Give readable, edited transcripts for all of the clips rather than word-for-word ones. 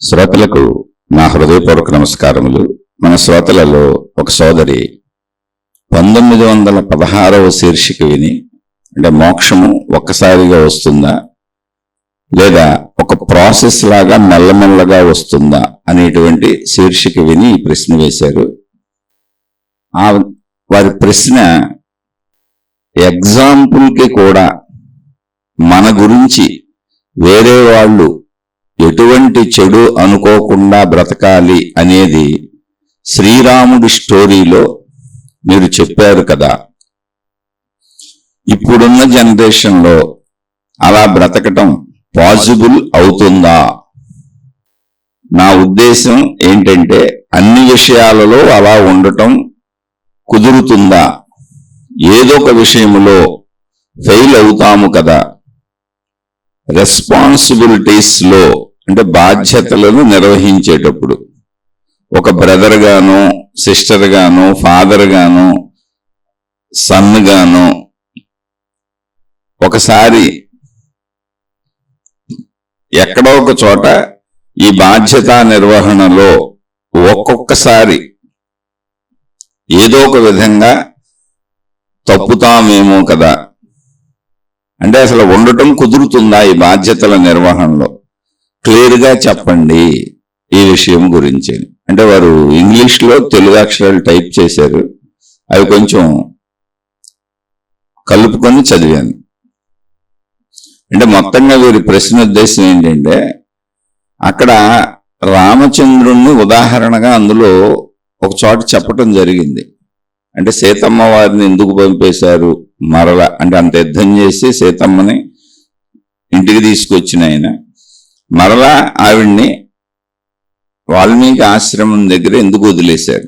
శ్రోతలకు నా హృదయపూర్వక నమస్కారములు. మన శ్రోతలలో ఒక సోదరి 1916వ శీర్షిక విని, అంటే మోక్షము ఒక్కసారిగా వస్తుందా లేదా ఒక ప్రాసెస్ లాగా మెల్లమెల్లగా వస్తుందా అనేటువంటి శీర్షిక విని ఈ ప్రశ్న వేశారు. వారి ప్రశ్న ఎగ్జాంపుల్కి కూడా మన గురించి వేరే వాళ్ళు ఎటువంటి చెడు అనుకోకుండా బ్రతకాలి అనేది శ్రీరాముడి స్టోరీలో మీరు చెప్పారు కదా. ఇప్పుడున్న జనరేషన్లో అలా బ్రతకటం పాసిబుల్ అవుతుందా? నా ఉద్దేశం ఏంటంటే అన్ని విషయాలలో అలా ఉండటం కుదురుతుందా? ఏదో ఒక విషయంలో ఫెయిల్ అవుతాము కదా. రెస్పాన్సిబిలిటీస్లో అంటే బాధ్యతలను నిర్వహించేటప్పుడు ఒక బ్రదర్ గాను, సిస్టర్ గాను, ఫాదర్ గాను, సన్ గాను ఒకసారి ఎక్కడో ఒక చోట ఈ బాధ్యత నిర్వహణలో ఒక్కొక్కసారి ఏదో ఒక విధంగా తప్పుతామేమో కదా. అంటే అసలు ఉండటం కుదురుతుందా ఈ బాధ్యతల నిర్వహణలో? క్లియర్గా చెప్పండి ఈ విషయం గురించి. అంటే వారు ఇంగ్లీష్లో తెలుగు అక్షరాలు టైప్ చేశారు, అవి కొంచెం కలుపుకొని చదివాను. అంటే మొత్తంగా వీరి ప్రశ్న ఉద్దేశం ఏంటంటే, అక్కడ రామచంద్రుణ్ణి ఉదాహరణగా అందులో ఒక చోట చెప్పటం జరిగింది. అంటే సీతమ్మ వారిని ఎందుకు పంపేశారు మరల, అంటే అంత యుద్ధం చేసి సీతమ్మని ఇంటికి తీసుకొచ్చిన ఆయన మరలా ఆవిడ్ని వాల్మీకి ఆశ్రమం దగ్గర ఎందుకు వదిలేశారు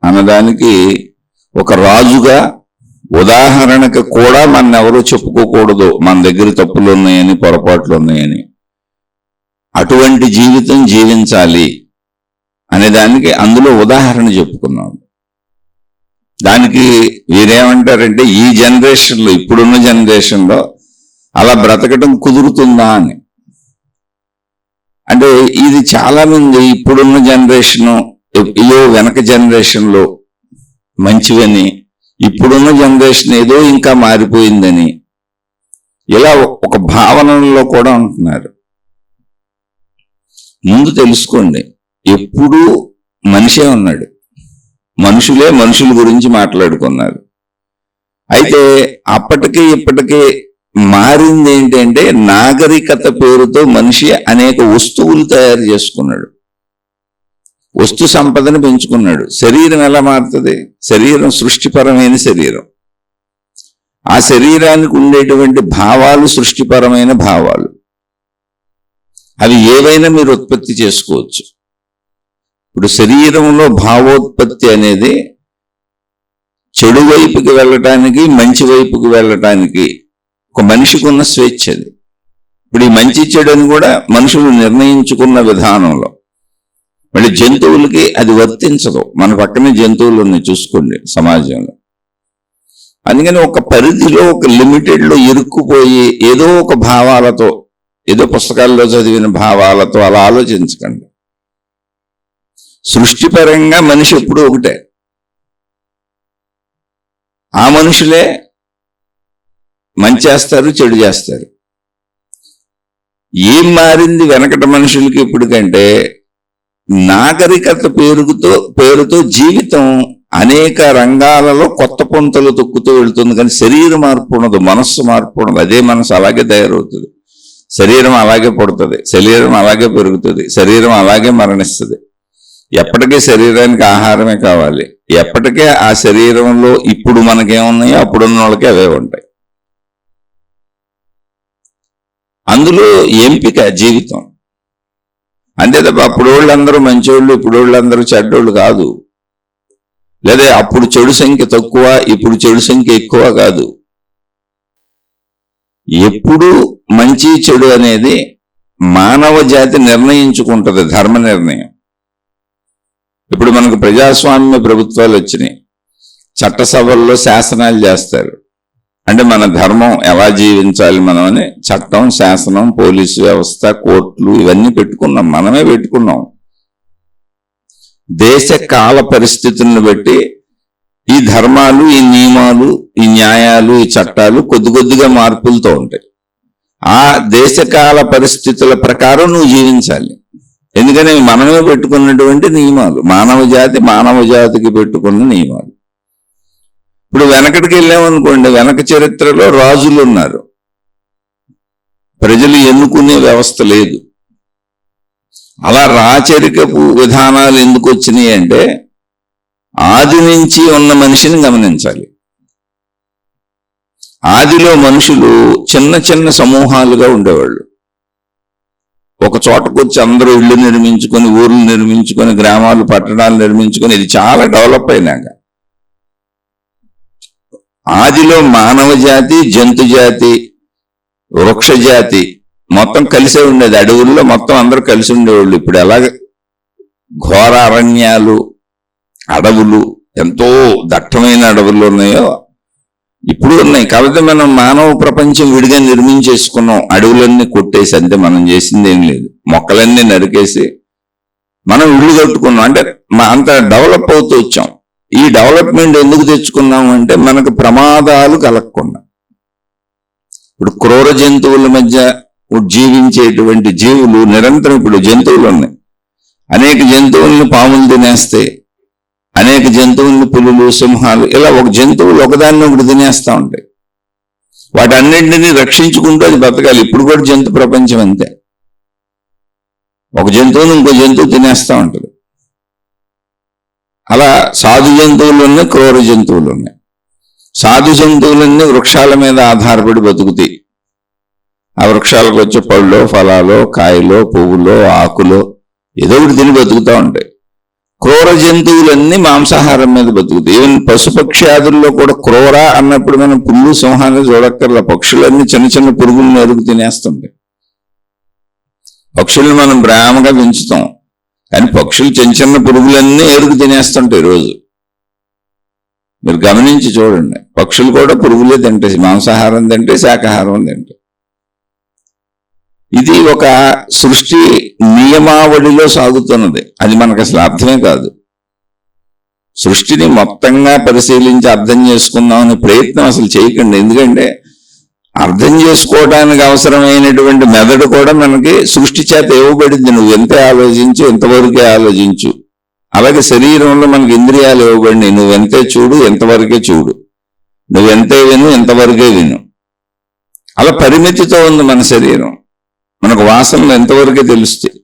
అన్నదానికి ఒక రాజుగా ఉదాహరణకు కూడా మన ఎవరూ చెప్పుకోకూడదు, మన దగ్గర తప్పులు ఉన్నాయని, పొరపాట్లు ఉన్నాయని. అటువంటి జీవితం జీవించాలి అనే దానికి అందులో ఉదాహరణ చెప్పుకున్నాం. దానికి వీరేమంటారంటే, ఈ జనరేషన్లో, ఇప్పుడున్న జనరేషన్లో అలా బ్రతకటం కుదురుతుందా అని. అంటే ఇది చాలా మంది ఇప్పుడున్న జనరేషను ఏదో వెనక జనరేషన్లో మంచివని, ఇప్పుడున్న జనరేషన్ ఏదో ఇంకా మారిపోయిందని ఇలా ఒక భావనలో కూడా ఉంటున్నారు. ముందు తెలుసుకోండి, ఎప్పుడూ మనిషే ఉన్నాడు, మనుషులే మనుషుల గురించి మాట్లాడుకున్నారు. అయితే అప్పటికి ఇప్పటికీ మారింది ఏంటంటే, నాగరికత పేరుతో మనిషి అనేక వస్తువులు తయారు చేసుకున్నాడు, వస్తు సంపదను పెంచుకున్నాడు. శరీరం ఎలా మారుతుంది? శరీరం సృష్టిపరమైన శరీరం. ఆ శరీరానికి ఉండేటువంటి భావాలు సృష్టిపరమైన భావాలు. అవి ఏవైనా మీరు ఉత్పత్తి చేసుకోవచ్చు. ఇప్పుడు శరీరంలో భావోత్పత్తి అనేది చెడు వైపుకి వెళ్ళటానికి, మంచి వైపుకి వెళ్ళటానికి ఒక మనిషికి ఉన్న స్వేచ్ఛ అది. ఇప్పుడు ఈ మంచి చెడు అని కూడా మనుషులు నిర్ణయించుకున్న విధానంలో. మళ్ళీ జంతువులకి అది వర్తించదు. మన పక్కనే జంతువులు ఉన్నాయి చూసుకోండి సమాజంలో. అందుకని ఒక పరిధిలో, ఒక లిమిటెడ్లో ఇరుక్కుపోయి ఏదో ఒక భావాలతో, ఏదో పుస్తకాల్లో చదివిన భావాలతో అలా ఆలోచించకండి. సృష్టిపరంగా మనిషి ఎప్పుడూ ఒకటే. ఆ మనుషులే మంచి చేస్తారు, చెడు చేస్తారు. ఏం మారింది వెనకట మనుషులకి ఇప్పుడు కంటే? నాగరికత పేరుతో జీవితం అనేక రంగాలలో కొత్త పొంతలు తొక్కుతూ వెళుతుంది. కానీ శరీర మార్పు ఉండదు, మనస్సు మార్పు ఉండదు. అదే మనసు అలాగే తయారవుతుంది, శరీరం అలాగే పుడుతుంది, శరీరం అలాగే పెరుగుతుంది, శరీరం అలాగే మరణిస్తుంది. ఎప్పటికీ శరీరానికి ఆహారమే కావాలి. ఎప్పటికే ఆ శరీరంలో ఇప్పుడు మనకేమున్నాయో అప్పుడున్న వాళ్ళకి అవే ఉంటాయి. అందులో ఎంపిక జీవితం. అంతే తప్ప అప్పుడు వాళ్ళందరూ మంచోళ్ళు, ఇప్పుడు వాళ్ళందరూ చెడ్డోళ్ళు కాదు. లేదా అప్పుడు చెడు సంఖ్య తక్కువ, ఇప్పుడు చెడు సంఖ్య ఎక్కువ కాదు. ఎప్పుడు మంచి చెడు అనేది మానవ జాతి నిర్ణయించుకుంటుంది, ధర్మ నిర్ణయం. ఇప్పుడు మనకు ప్రజాస్వామ్య ప్రభుత్వాలు వచ్చినాయి, చట్టసభల్లో శాసనాలు చేస్తారు. అంటే మన ధర్మం ఎలా జీవించాలి మనం అని చట్టం, శాసనం, పోలీసు వ్యవస్థ, కోర్టులు ఇవన్నీ పెట్టుకున్నాం, మనమే పెట్టుకున్నాం. దేశ కాల పరిస్థితులను బట్టి ఈ ధర్మాలు, ఈ నియమాలు, ఈ న్యాయాలు, ఈ చట్టాలు కొద్దిగా మార్పులతో ఉంటాయి. ఆ దేశకాల పరిస్థితుల ప్రకారం నువ్వు జీవించాలి. ఎందుకని మనమే పెట్టుకున్నటువంటి నియమాలు, మానవ జాతికి పెట్టుకున్న నియమాలు. ఇప్పుడు వెనకటికి వెళ్ళామనుకోండి, వెనక చరిత్రలో రాజులు ఉన్నారు, ప్రజలు ఎన్నుకునే వ్యవస్థ లేదు. అలా రాచరికపు విధానాలు ఎందుకు వచ్చినాయి అంటే ఆది నుంచి ఉన్న మనిషిని గమనించాలి. ఆదిలో మనుషులు చిన్న చిన్న సమూహాలుగా ఉండేవాళ్ళు. ఒక చోటకు వచ్చి అందరూ ఇళ్ళు నిర్మించుకొని, ఊర్లు నిర్మించుకొని, గ్రామాలు, పట్టణాలు నిర్మించుకొని, ఇది చాలా డెవలప్ అయినాక ఆదిలో మానవ జాతి, జంతు జాతి, వృక్ష జాతి మొత్తం కలిసే ఉండేది. అడవుల్లో మొత్తం అందరూ కలిసి ఉండేవాళ్ళు. ఇప్పుడు ఎలాగ ఘోర అరణ్యాలు, అడవులు, ఎంతో దట్టమైన అడవులు ఉన్నాయో ఇప్పుడు ఉన్నాయి. కాబట్టి మనం మానవ ప్రపంచం విడిగా నిర్మించేసుకున్నాం. అడవులన్నీ కొట్టేసి, అంతే, మనం చేసింది ఏం లేదు. మొక్కలన్నీ నరికేసి మనం ఇళ్ళు కట్టుకున్నాం. అంటే అంత డెవలప్ అవుతూ వచ్చాం. ఈ డెవలప్మెంట్ ఎందుకు తెచ్చుకున్నాం అంటే మనకు ప్రమాదాలు కలగకుండా. ఇప్పుడు క్రూర జంతువుల మధ్య జీవించేటువంటి జీవులు నిరంతరం, ఇప్పుడు జంతువులు ఉన్నాయి, అనేక జంతువులను పాములు తినేస్తాయి, అనేక జంతువులను పులులు, సింహాలు, ఇలా ఒక జంతువులు ఒకదాన్ని ఒకటి తినేస్తూ ఉంటాయి. వాటన్నింటినీ రక్షించుకుంటూ అది బతకాలి. ఇప్పుడు కూడా జంతు ప్రపంచం అంతే. ఒక జంతువును ఇంకో జంతువు తినేస్తూ ఉంటుంది. అలా సాధు జంతువులు ఉన్నాయి, క్రూర జంతువులు ఉన్నాయి. సాధు జంతువులన్నీ వృక్షాల మీద ఆధారపడి బతుకుతాయి. ఆ వృక్షాలకు వచ్చే పళ్ళు, ఫలాలు, కాయలు, పువ్వులు, ఆకులు ఏదో ఒకటి తిని బతుకుతూ ఉంటాయి. క్రూర జంతువులన్నీ మాంసాహారం మీద బతుకుతాయి. ఈవెన్ పశుపక్ష్యాదుల్లో కూడా క్రూర అన్నప్పుడు మనం పుల్లు, సింహాన్ని చూడక్కర్లా. పక్షులన్నీ చిన్న చిన్న పురుగులను ఎరుగు తినేస్తుంటాయి. పక్షుల్ని మనం ప్రేమగా పెంచుతాం, కానీ పక్షులు చిన్న చిన్న పురుగులన్నీ ఎరుగు తినేస్తుంటాయి రోజు. మీరు గమనించి చూడండి, పక్షులు కూడా పురుగులే తింటాయి, మాంసాహారం తింటే, శాకాహారం తింటాయి. ఇది ఒక సృష్టి నియమావళిలో సాగుతున్నది. అది మనకు అసలు అర్థమే కాదు. సృష్టిని మొత్తంగా పరిశీలించి అర్థం చేసుకుందామనే ప్రయత్నం అసలు చేయకండి. ఎందుకంటే అర్థం చేసుకోవడానికి అవసరమైనటువంటి మెదడు కూడా మనకి సృష్టి చేత ఇవ్వబడింది. నువ్వు ఎంత ఆలోచించు, ఎంతవరకే ఆలోచించు. అలాగే శరీరంలో మనకి ఇంద్రియాలు ఇవ్వబడి, నువ్వెంతే చూడు, ఎంతవరకే చూడు, నువ్వెంతే విను, ఎంతవరకే విను. అలా పరిమితితో ఉంది మన శరీరం. మనకు వాసనలు ఎంతవరకే తెలుస్తాయి,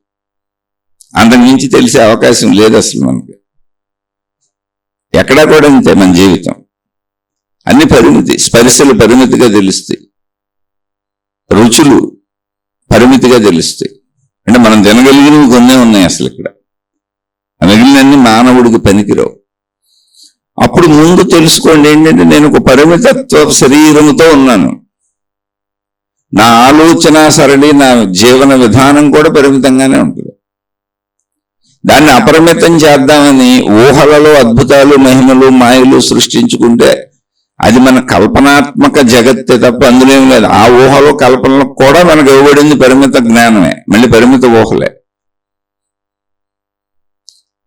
అంతకు మించి తెలిసే అవకాశం లేదు అసలు మనకి. ఎక్కడా కూడా అంతే మన జీవితం. అన్ని పరిమితి. స్పర్శలు పరిమితిగా తెలుస్తాయి, రుచులు పరిమితిగా తెలుస్తాయి. అంటే మనం తినగలిగినవి కొన్నే ఉన్నాయి అసలు ఇక్కడ. మిగిలినన్ని మానవుడికి పనికిరావు. అప్పుడు ముందు తెలుసుకోండి ఏంటంటే, నేను ఒక పరిమితత్వ శరీరంతో ఉన్నాను. నా ఆలోచన సరళి, నా జీవన విధానం కూడా పరిమితంగానే ఉంటుంది. దాన్ని అపరిమితం చేద్దామని ఊహలలో అద్భుతాలు, మహిమలు, మాయలు సృష్టించుకుంటే అది మన కల్పనాత్మక జగత్తే తప్ప అందులో ఏం లేదు. ఆ ఊహలో, కల్పనలో కూడా మనకు ఇవ్వబడింది పరిమిత జ్ఞానమే, మళ్ళీ పరిమిత ఊహలే.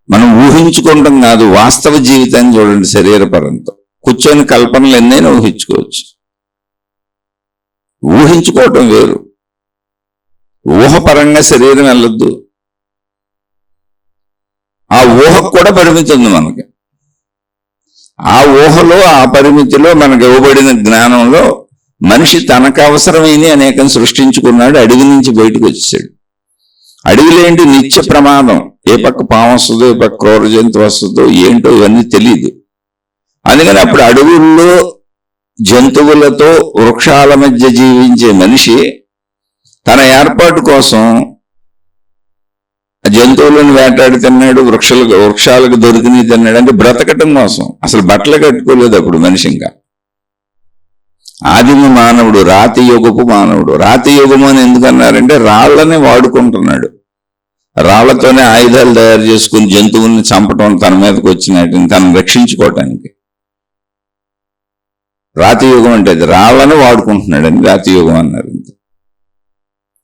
మనం ఊహించుకుంటాం కాదు, వాస్తవ జీవితాన్ని చూడండి. శరీరపరంతో కూర్చొని కల్పనలు ఎన్నైనా ఊహించుకోవచ్చు. ఊహించుకోవటం వేరు, ఊహపరంగా శరీరం వెళ్ళొద్దు. ఆ ఊహకు కూడా పరిమితి ఉంది మనకి. ఆ ఊహలో, ఆ పరిమితిలో మనకు ఇవ్వబడిన జ్ఞానంలో మనిషి తనకు అవసరమైన అనేకం సృష్టించుకున్నాడు. అడవి నుంచి బయటకు వచ్చేసాడు. అడవిలో ఏంటి? నిత్య ప్రమాదం. ఏ పక్క పాము వస్తుందో, ఏ పక్క క్రూర జంతువు వస్తుందో ఏంటో ఇవన్నీ తెలియదు. అందుకని అప్పుడు అడవుల్లో జంతువులతో, వృక్షాల మధ్య జీవించే మనిషి తన ఏర్పాటు కోసం జంతువులను వేటాడి తిన్నాడు, వృక్షాలకు దొరికినవి తిన్నాడు. అంటే బ్రతకటం కోసం. అసలు బట్టలు కట్టుకోలేదు అప్పుడు మనిషి. ఇంకా ఆదిమ మానవుడు, రాతి యుగపు మానవుడు. రాతి యుగము అని ఎందుకన్నారంటే రాళ్లనే వాడుకుంటున్నాడు. రాళ్లతోనే ఆయుధాలు తయారు చేసుకుని జంతువుల్ని చంపటం, తన మీదకి వచ్చినట్టు తను రక్షించుకోవటానికి. రాతి యుగం అంటే అది రాళ్ళని వాడుకుంటున్నాడని రాతి యుగం అన్నారు.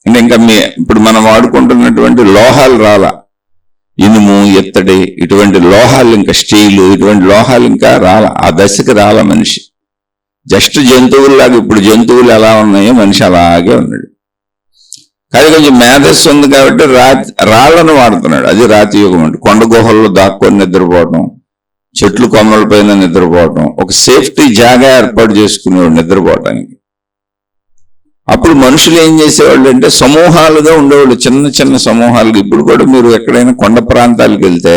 అంటే ఇంకా ఇప్పుడు మనం వాడుకుంటున్నటువంటి లోహాలు రాల, ఇనుము, ఇత్తడి, ఇటువంటి లోహాలు, ఇంకా స్టీలు, ఇటువంటి లోహాలు ఇంకా రాల, ఆ దశకి రాల మనిషి. జస్ట్ జంతువుల్లాగా ఇప్పుడు జంతువులు ఎలా ఉన్నాయో మనిషి అలాగే ఉన్నాడు. కానీ కొంచెం మేధస్సు ఉంది కాబట్టి రాళ్లను వాడుతున్నాడు. అది రాతి యుగం అంటే. కొండ గుహల్లో దాక్కొని నిద్రపోవటం, చెట్లు కొమ్మల పైన నిద్రపోవటం, ఒక సేఫ్టీ జాగా ఏర్పాటు చేసుకునేవాడు నిద్రపోవటానికి. అప్పుడు మనుషులు ఏం చేసేవాళ్ళు అంటే సమూహాలుగా ఉండేవాళ్ళు, చిన్న చిన్న సమూహాలుగా. ఇప్పుడు కూడా మీరు ఎక్కడైనా కొండ ప్రాంతాలకు వెళ్తే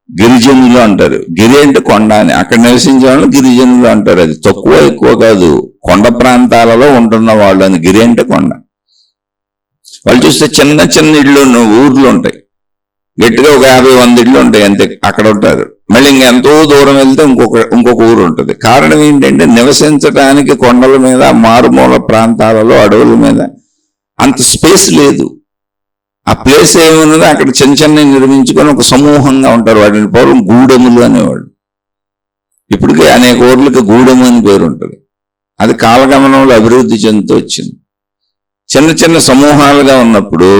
గిరిజనులు అంటారు. గిరి అంటే కొండ అని, అక్కడ నివసించే వాళ్ళు గిరిజనులు అంటారు. అది తక్కువ ఎక్కువ కాదు, కొండ ప్రాంతాలలో ఉంటున్న వాళ్ళు అని. గిరి అంటే కొండ. వాళ్ళు చూస్తే చిన్న చిన్న ఇళ్ళు ఊర్లు ఉంటాయి, గట్టిగా ఒక 50-100 ఇళ్ళు ఉంటాయి అంతే, అక్కడ ఉంటారు. మళ్ళీ ఇంకెంతో దూరం వెళ్తే ఇంకొక ఊరు ఉంటుంది. కారణం ఏంటంటే నివసించడానికి కొండల మీద, మారుమూల ప్రాంతాలలో, అడవుల మీద అంత స్పేస్ లేదు. ఆ ప్లేస్ ఏమున్నదో అక్కడ చిన్న చిన్న నిర్మించుకొని ఒక సమూహంగా ఉంటారు. వాటిని పూర్వం గూడెములు అనేవాడు. ఇప్పటికే అనేక ఊర్లకి గూడెము అని పేరు ఉంటుంది. అది కాలగమనంలో అభివృద్ధి చెందుతూ వచ్చింది. చిన్న చిన్న సమూహాలుగా ఉన్నప్పుడు,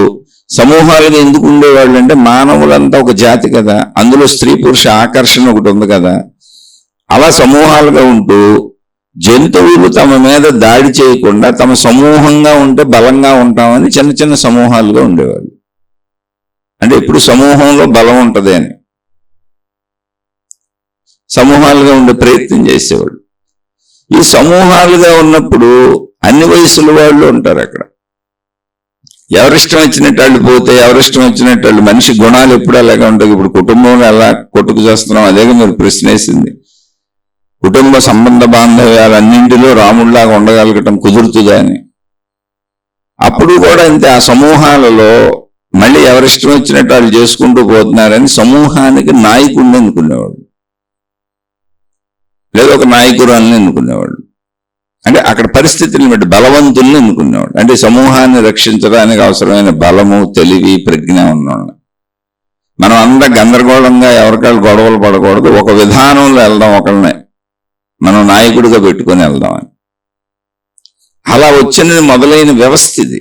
సమూహాలుగా ఎందుకు ఉండేవాళ్ళు అంటే మానవులంతా ఒక జాతి కదా, అందులో స్త్రీ పురుష ఆకర్షణ ఒకటి ఉంది కదా. అలా సమూహాలుగా ఉంటూ జంతువులు తమ మీద దాడి చేయకుండా తమ సమూహంగా ఉంటే బలంగా ఉంటామని చిన్న చిన్న సమూహాలుగా ఉండేవాళ్ళు. అంటే ఇప్పుడు సమూహంలో బలం ఉంటుంది అని సమూహాలుగా ఉండే ప్రయత్నం చేసేవాళ్ళు. ఈ సమూహాలుగా ఉన్నప్పుడు అన్ని వయసుల వాళ్ళు ఉంటారు అక్కడ. ఎవరిష్టం వచ్చినట్టు వాళ్ళు పోతే, ఎవరిష్టం వచ్చినట్టు వాళ్ళు. మనిషి గుణాలు ఎప్పుడు అలాగే ఉంటాయి. ఇప్పుడు కుటుంబంలో ఎలా కొట్టుకు చేస్తున్నాం అదేగా మీరు ప్రశ్న వేసింది. కుటుంబ సంబంధ బాంధవ్యాలన్నింటిలో రాముడిలాగా ఉండగలగటం కుదురుతుందా అని. అప్పుడు కూడా అంతే, ఆ సమూహాలలో మళ్ళీ ఎవరిష్టం వచ్చినట్టు వాళ్ళు చేసుకుంటూ పోతున్నారని సమూహానికి నాయకుడిని ఎన్నుకునేవాడు, లేదా ఒక నాయకురాలని ఎన్నుకునేవాడు. అంటే అక్కడ పరిస్థితులను బట్టి బలవంతుల్ని ఎన్నుకునేవాడు. అంటే సమూహాన్ని రక్షించడానికి అవసరమైన బలము, తెలివి, ప్రజ్ఞ ఉన్నవాళ్ళు. మనం అంతా గందరగోళంగా ఎవరికాళ్ళు గొడవలు పడకూడదు, ఒక విధానంలో వెళ్దాం, ఒకళ్ళనే మనం నాయకుడిగా పెట్టుకొని వెళ్దామని. అలా వచ్చినది మొదలైన వ్యవస్థ ఇది.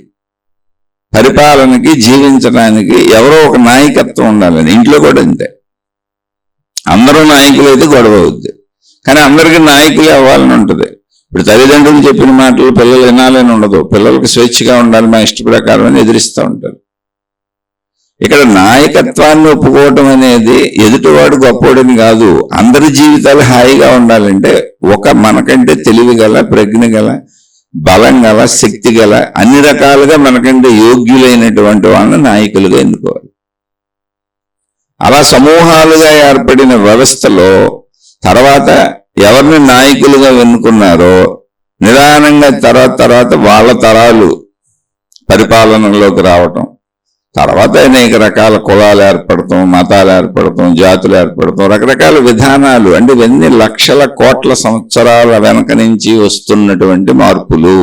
పరిపాలనకి, జీవించడానికి ఎవరో ఒక నాయకత్వం ఉండాలని. ఇంట్లో కూడా అంతే, అందరూ నాయకులు అయితే గొడవ అవుద్ది. కానీ అందరికీ నాయకులే అవ్వాలని ఉంటుంది. ఇప్పుడు తల్లిదండ్రులు చెప్పిన మాటలు పిల్లలు వినాలని ఉండదు. పిల్లలకు స్వేచ్ఛగా ఉండాలి, మా ఇష్ట ప్రకారం అని ఎదిరిస్తూ ఉంటారు. ఇక్కడ నాయకత్వాన్ని ఒప్పుకోవటం అనేది ఎదుటివాడు గొప్పోడని కాదు. అందరి జీవితాలు హాయిగా ఉండాలంటే ఒక మనకంటే తెలివి గల, ప్రజ్ఞ గల, బలం గల, శక్తి గల, అన్ని రకాలుగా మనకంటే యోగ్యులైనటువంటి వాళ్ళని నాయకులుగా ఎన్నుకోవాలి. అలా సమూహాలుగా ఏర్పడిన వ్యవస్థలో తర్వాత ఎవరిని నాయకులుగా ఎన్నుకున్నారో నిదానంగా తర్వాత వాళ్ళ తరాలు పరిపాలనలోకి రావటం, తర్వాత అనేక రకాల కులాలు ఏర్పడతాం, మతాలు ఏర్పడతాం, జాతులు ఏర్పడతాం, రకరకాల విధానాలు. అంటే ఇవన్నీ లక్షల కోట్ల సంవత్సరాల వెనక నుంచి వస్తున్నటువంటి మార్పులు.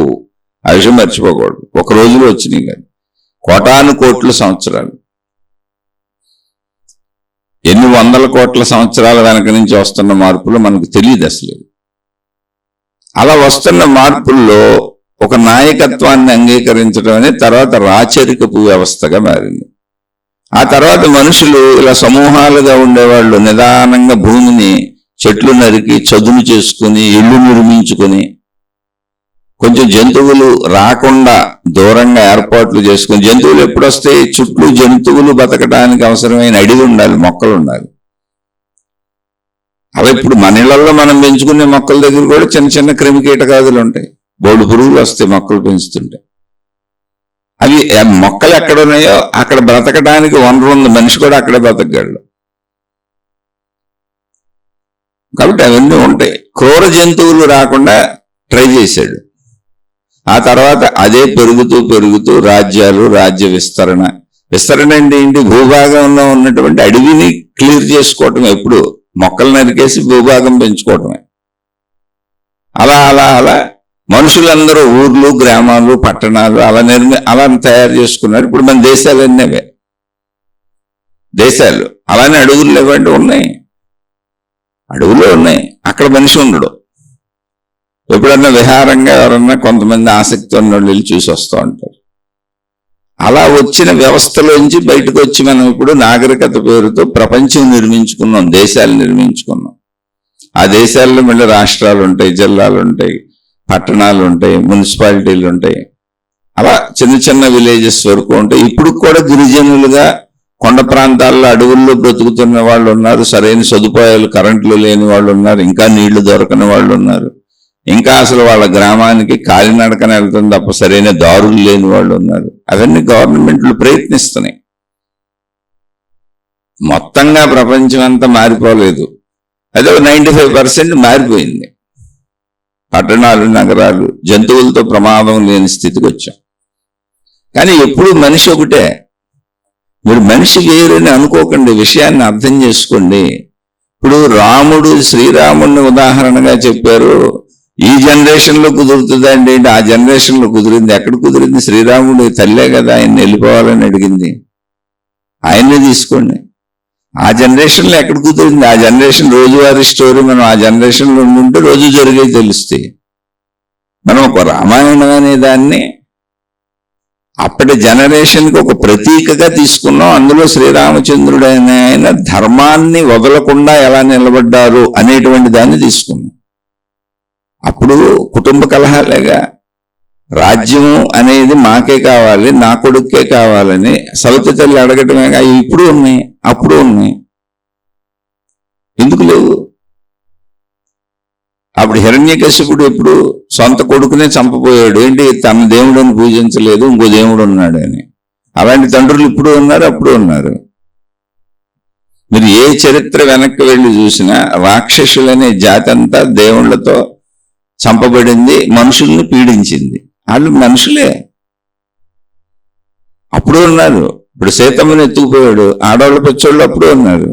ఆ విషయం మర్చిపోకూడదు. ఒక రోజులో వచ్చినాయి కాదు, కోటాను కోట్ల సంవత్సరాలు, ఎన్ని వందల కోట్ల సంవత్సరాల వెనక నుంచి వస్తున్న మార్పులు మనకు తెలియదు అసలు. అలా వస్తున్న మార్పుల్లో ఒక నాయకత్వాన్ని అంగీకరించడం అనేది తర్వాత రాచరికపు వ్యవస్థగా మారింది. ఆ తర్వాత మనుషులు ఇలా సమూహాలుగా ఉండేవాళ్ళు నిదానంగా భూమిని, చెట్లు నరికి చదును చేసుకుని, ఇళ్ళు నిర్మించుకొని, కొంచెం జంతువులు రాకుండా దూరంగా ఏర్పాట్లు చేసుకుని. జంతువులు ఎప్పుడు వస్తాయి? చుట్టూ జంతువులు బతకడానికి అవసరమైన అడవి ఉండాలి, మొక్కలు ఉండాలి. అలా ఇప్పుడు మన ఇళ్లలో మనం పెంచుకునే మొక్కల దగ్గర కూడా చిన్న చిన్న క్రిమి కీటకాదులు ఉంటాయి, బోడు పురుగులు వస్తాయి మొక్కలు పెంచుతుంటే. అవి మొక్కలు ఎక్కడ ఉన్నాయో అక్కడ బ్రతకడానికి వనరు ఉంది, మనిషి కూడా అక్కడే బ్రతకగలడు. కాబట్టి అవన్నీ ఉంటాయి. క్రూర జంతువులు రాకుండా ట్రై చేశాడు. ఆ తర్వాత అదే పెరుగుతూ రాజ్యాలు, రాజ్య విస్తరణ. విస్తరణ అంటే ఏంటి? భూభాగంలో ఉన్నటువంటి అడవిని క్లియర్ చేసుకోవటం. ఎప్పుడు మొక్కలు నరికేసి భూభాగం పెంచుకోవటమే. అలా అలా అలా మనుషులందరూ ఊర్లు, గ్రామాలు, పట్టణాలు అలా తయారు చేసుకున్నారు. ఇప్పుడు మన దేశాలన్నీ అవే దేశాలు. అలానే అడవులు లేవంటే ఉన్నాయి, అడవులు ఉన్నాయి, అక్కడ మనిషి ఉండడు. ఎప్పుడన్నా విహారంగా ఎవరన్నా కొంతమంది ఆసక్తి ఉన్న వాళ్ళు వెళ్ళి చూసి వస్తూ ఉంటారు. అలా వచ్చిన వ్యవస్థలోంచి బయటకు వచ్చి మనం ఇప్పుడు నాగరికత పేరుతో ప్రపంచం నిర్మించుకున్నాం, దేశాలు నిర్మించుకున్నాం. ఆ దేశాల్లో మళ్ళీ రాష్ట్రాలు ఉంటాయి, జిల్లాలు ఉంటాయి, పట్టణాలు ఉంటాయి, మున్సిపాలిటీలు ఉంటాయి. అలా చిన్న చిన్న విలేజెస్ వరకు ఉంటాయి. ఇప్పుడు కూడా గిరిజనులుగా కొండ ప్రాంతాల్లో అడవుల్లో బ్రతుకుతున్న వాళ్ళు ఉన్నారు. సరైన సదుపాయాలు కరెంట్లు లేని వాళ్ళు ఉన్నారు. ఇంకా నీళ్లు దొరకని వాళ్ళు ఉన్నారు. ఇంకా అసలు వాళ్ళ గ్రామానికి కాలినడకన వెళ్తుంది తప్ప సరైన దారులు లేని వాళ్ళు ఉన్నారు. అవన్నీ గవర్నమెంట్లు ప్రయత్నిస్తున్నాయి. మొత్తంగా ప్రపంచం అంతా మారిపోలేదు. అదే 95% మారిపోయింది. పట్టణాలు, నగరాలు, జంతువులతో ప్రమాదం లేని స్థితికి వచ్చాం. కానీ ఎప్పుడు మనిషి ఒకటే. మీరు మనిషి వేరని అనుకోకండి, విషయాన్ని అర్థం చేసుకోండి. ఇప్పుడు రాముడు శ్రీరాముడిని ఉదాహరణగా చెప్పారు. ఈ జనరేషన్లో కుదురుతుందండి ఏంటి? ఆ జనరేషన్లో కుదిరింది. ఎక్కడ కుదిరింది? శ్రీరాముడు తల్లే కదా ఆయన్ని వెళ్ళిపోవాలని అడిగింది. ఆయన్నే తీసుకోండి. ఆ జనరేషన్లో ఎక్కడ కుదిరింది? ఆ జనరేషన్ రోజువారీ స్టోరీ మనం ఆ జనరేషన్లో ఉంటే రోజు జరిగేది తెలుస్తాయి. మనం ఒక రామాయణం అనే దాన్ని అప్పటి జనరేషన్కి ఒక ప్రతీకగా తీసుకున్నాం. అందులో శ్రీరామచంద్రుడు ఆయన ధర్మాన్ని వదలకుండా ఎలా నిలబడ్డారు అనేటువంటి దాన్ని తీసుకున్నాం. అప్పుడు కుటుంబ కలహాలేగా, రాజ్యము అనేది మాకే కావాలి, నా కొడుకే కావాలని సవతి తల్లి అడగటమేగా. ఇప్పుడు ఉన్నాయి, అప్పుడు ఉన్నాయి. ఎందుకు లేవు? అప్పుడు హిరణ్యకశిపుడు ఎప్పుడు సొంత కొడుకునే చంపబోయాడు. ఏంటి? తన దేవుడిని పూజించలేదు, ఇంకో దేవుడు ఉన్నాడు అని. అలాంటి తండ్రులు ఇప్పుడు ఉన్నారు, అప్పుడు ఉన్నారు. మీరు ఏ చరిత్ర వెనక్కి వెళ్ళి చూసినా రాక్షసులనే జాతి అంతా దేవుళ్లతో చంపబడింది, మనుషుల్ని పీడించింది. వాళ్ళు మనుషులే. అప్పుడు ఉన్నారు. ఇప్పుడు సీతమ్మని ఎత్తుకుపోయాడు, ఆడవాళ్ళ పిచ్చోళ్ళు అప్పుడు ఉన్నారు.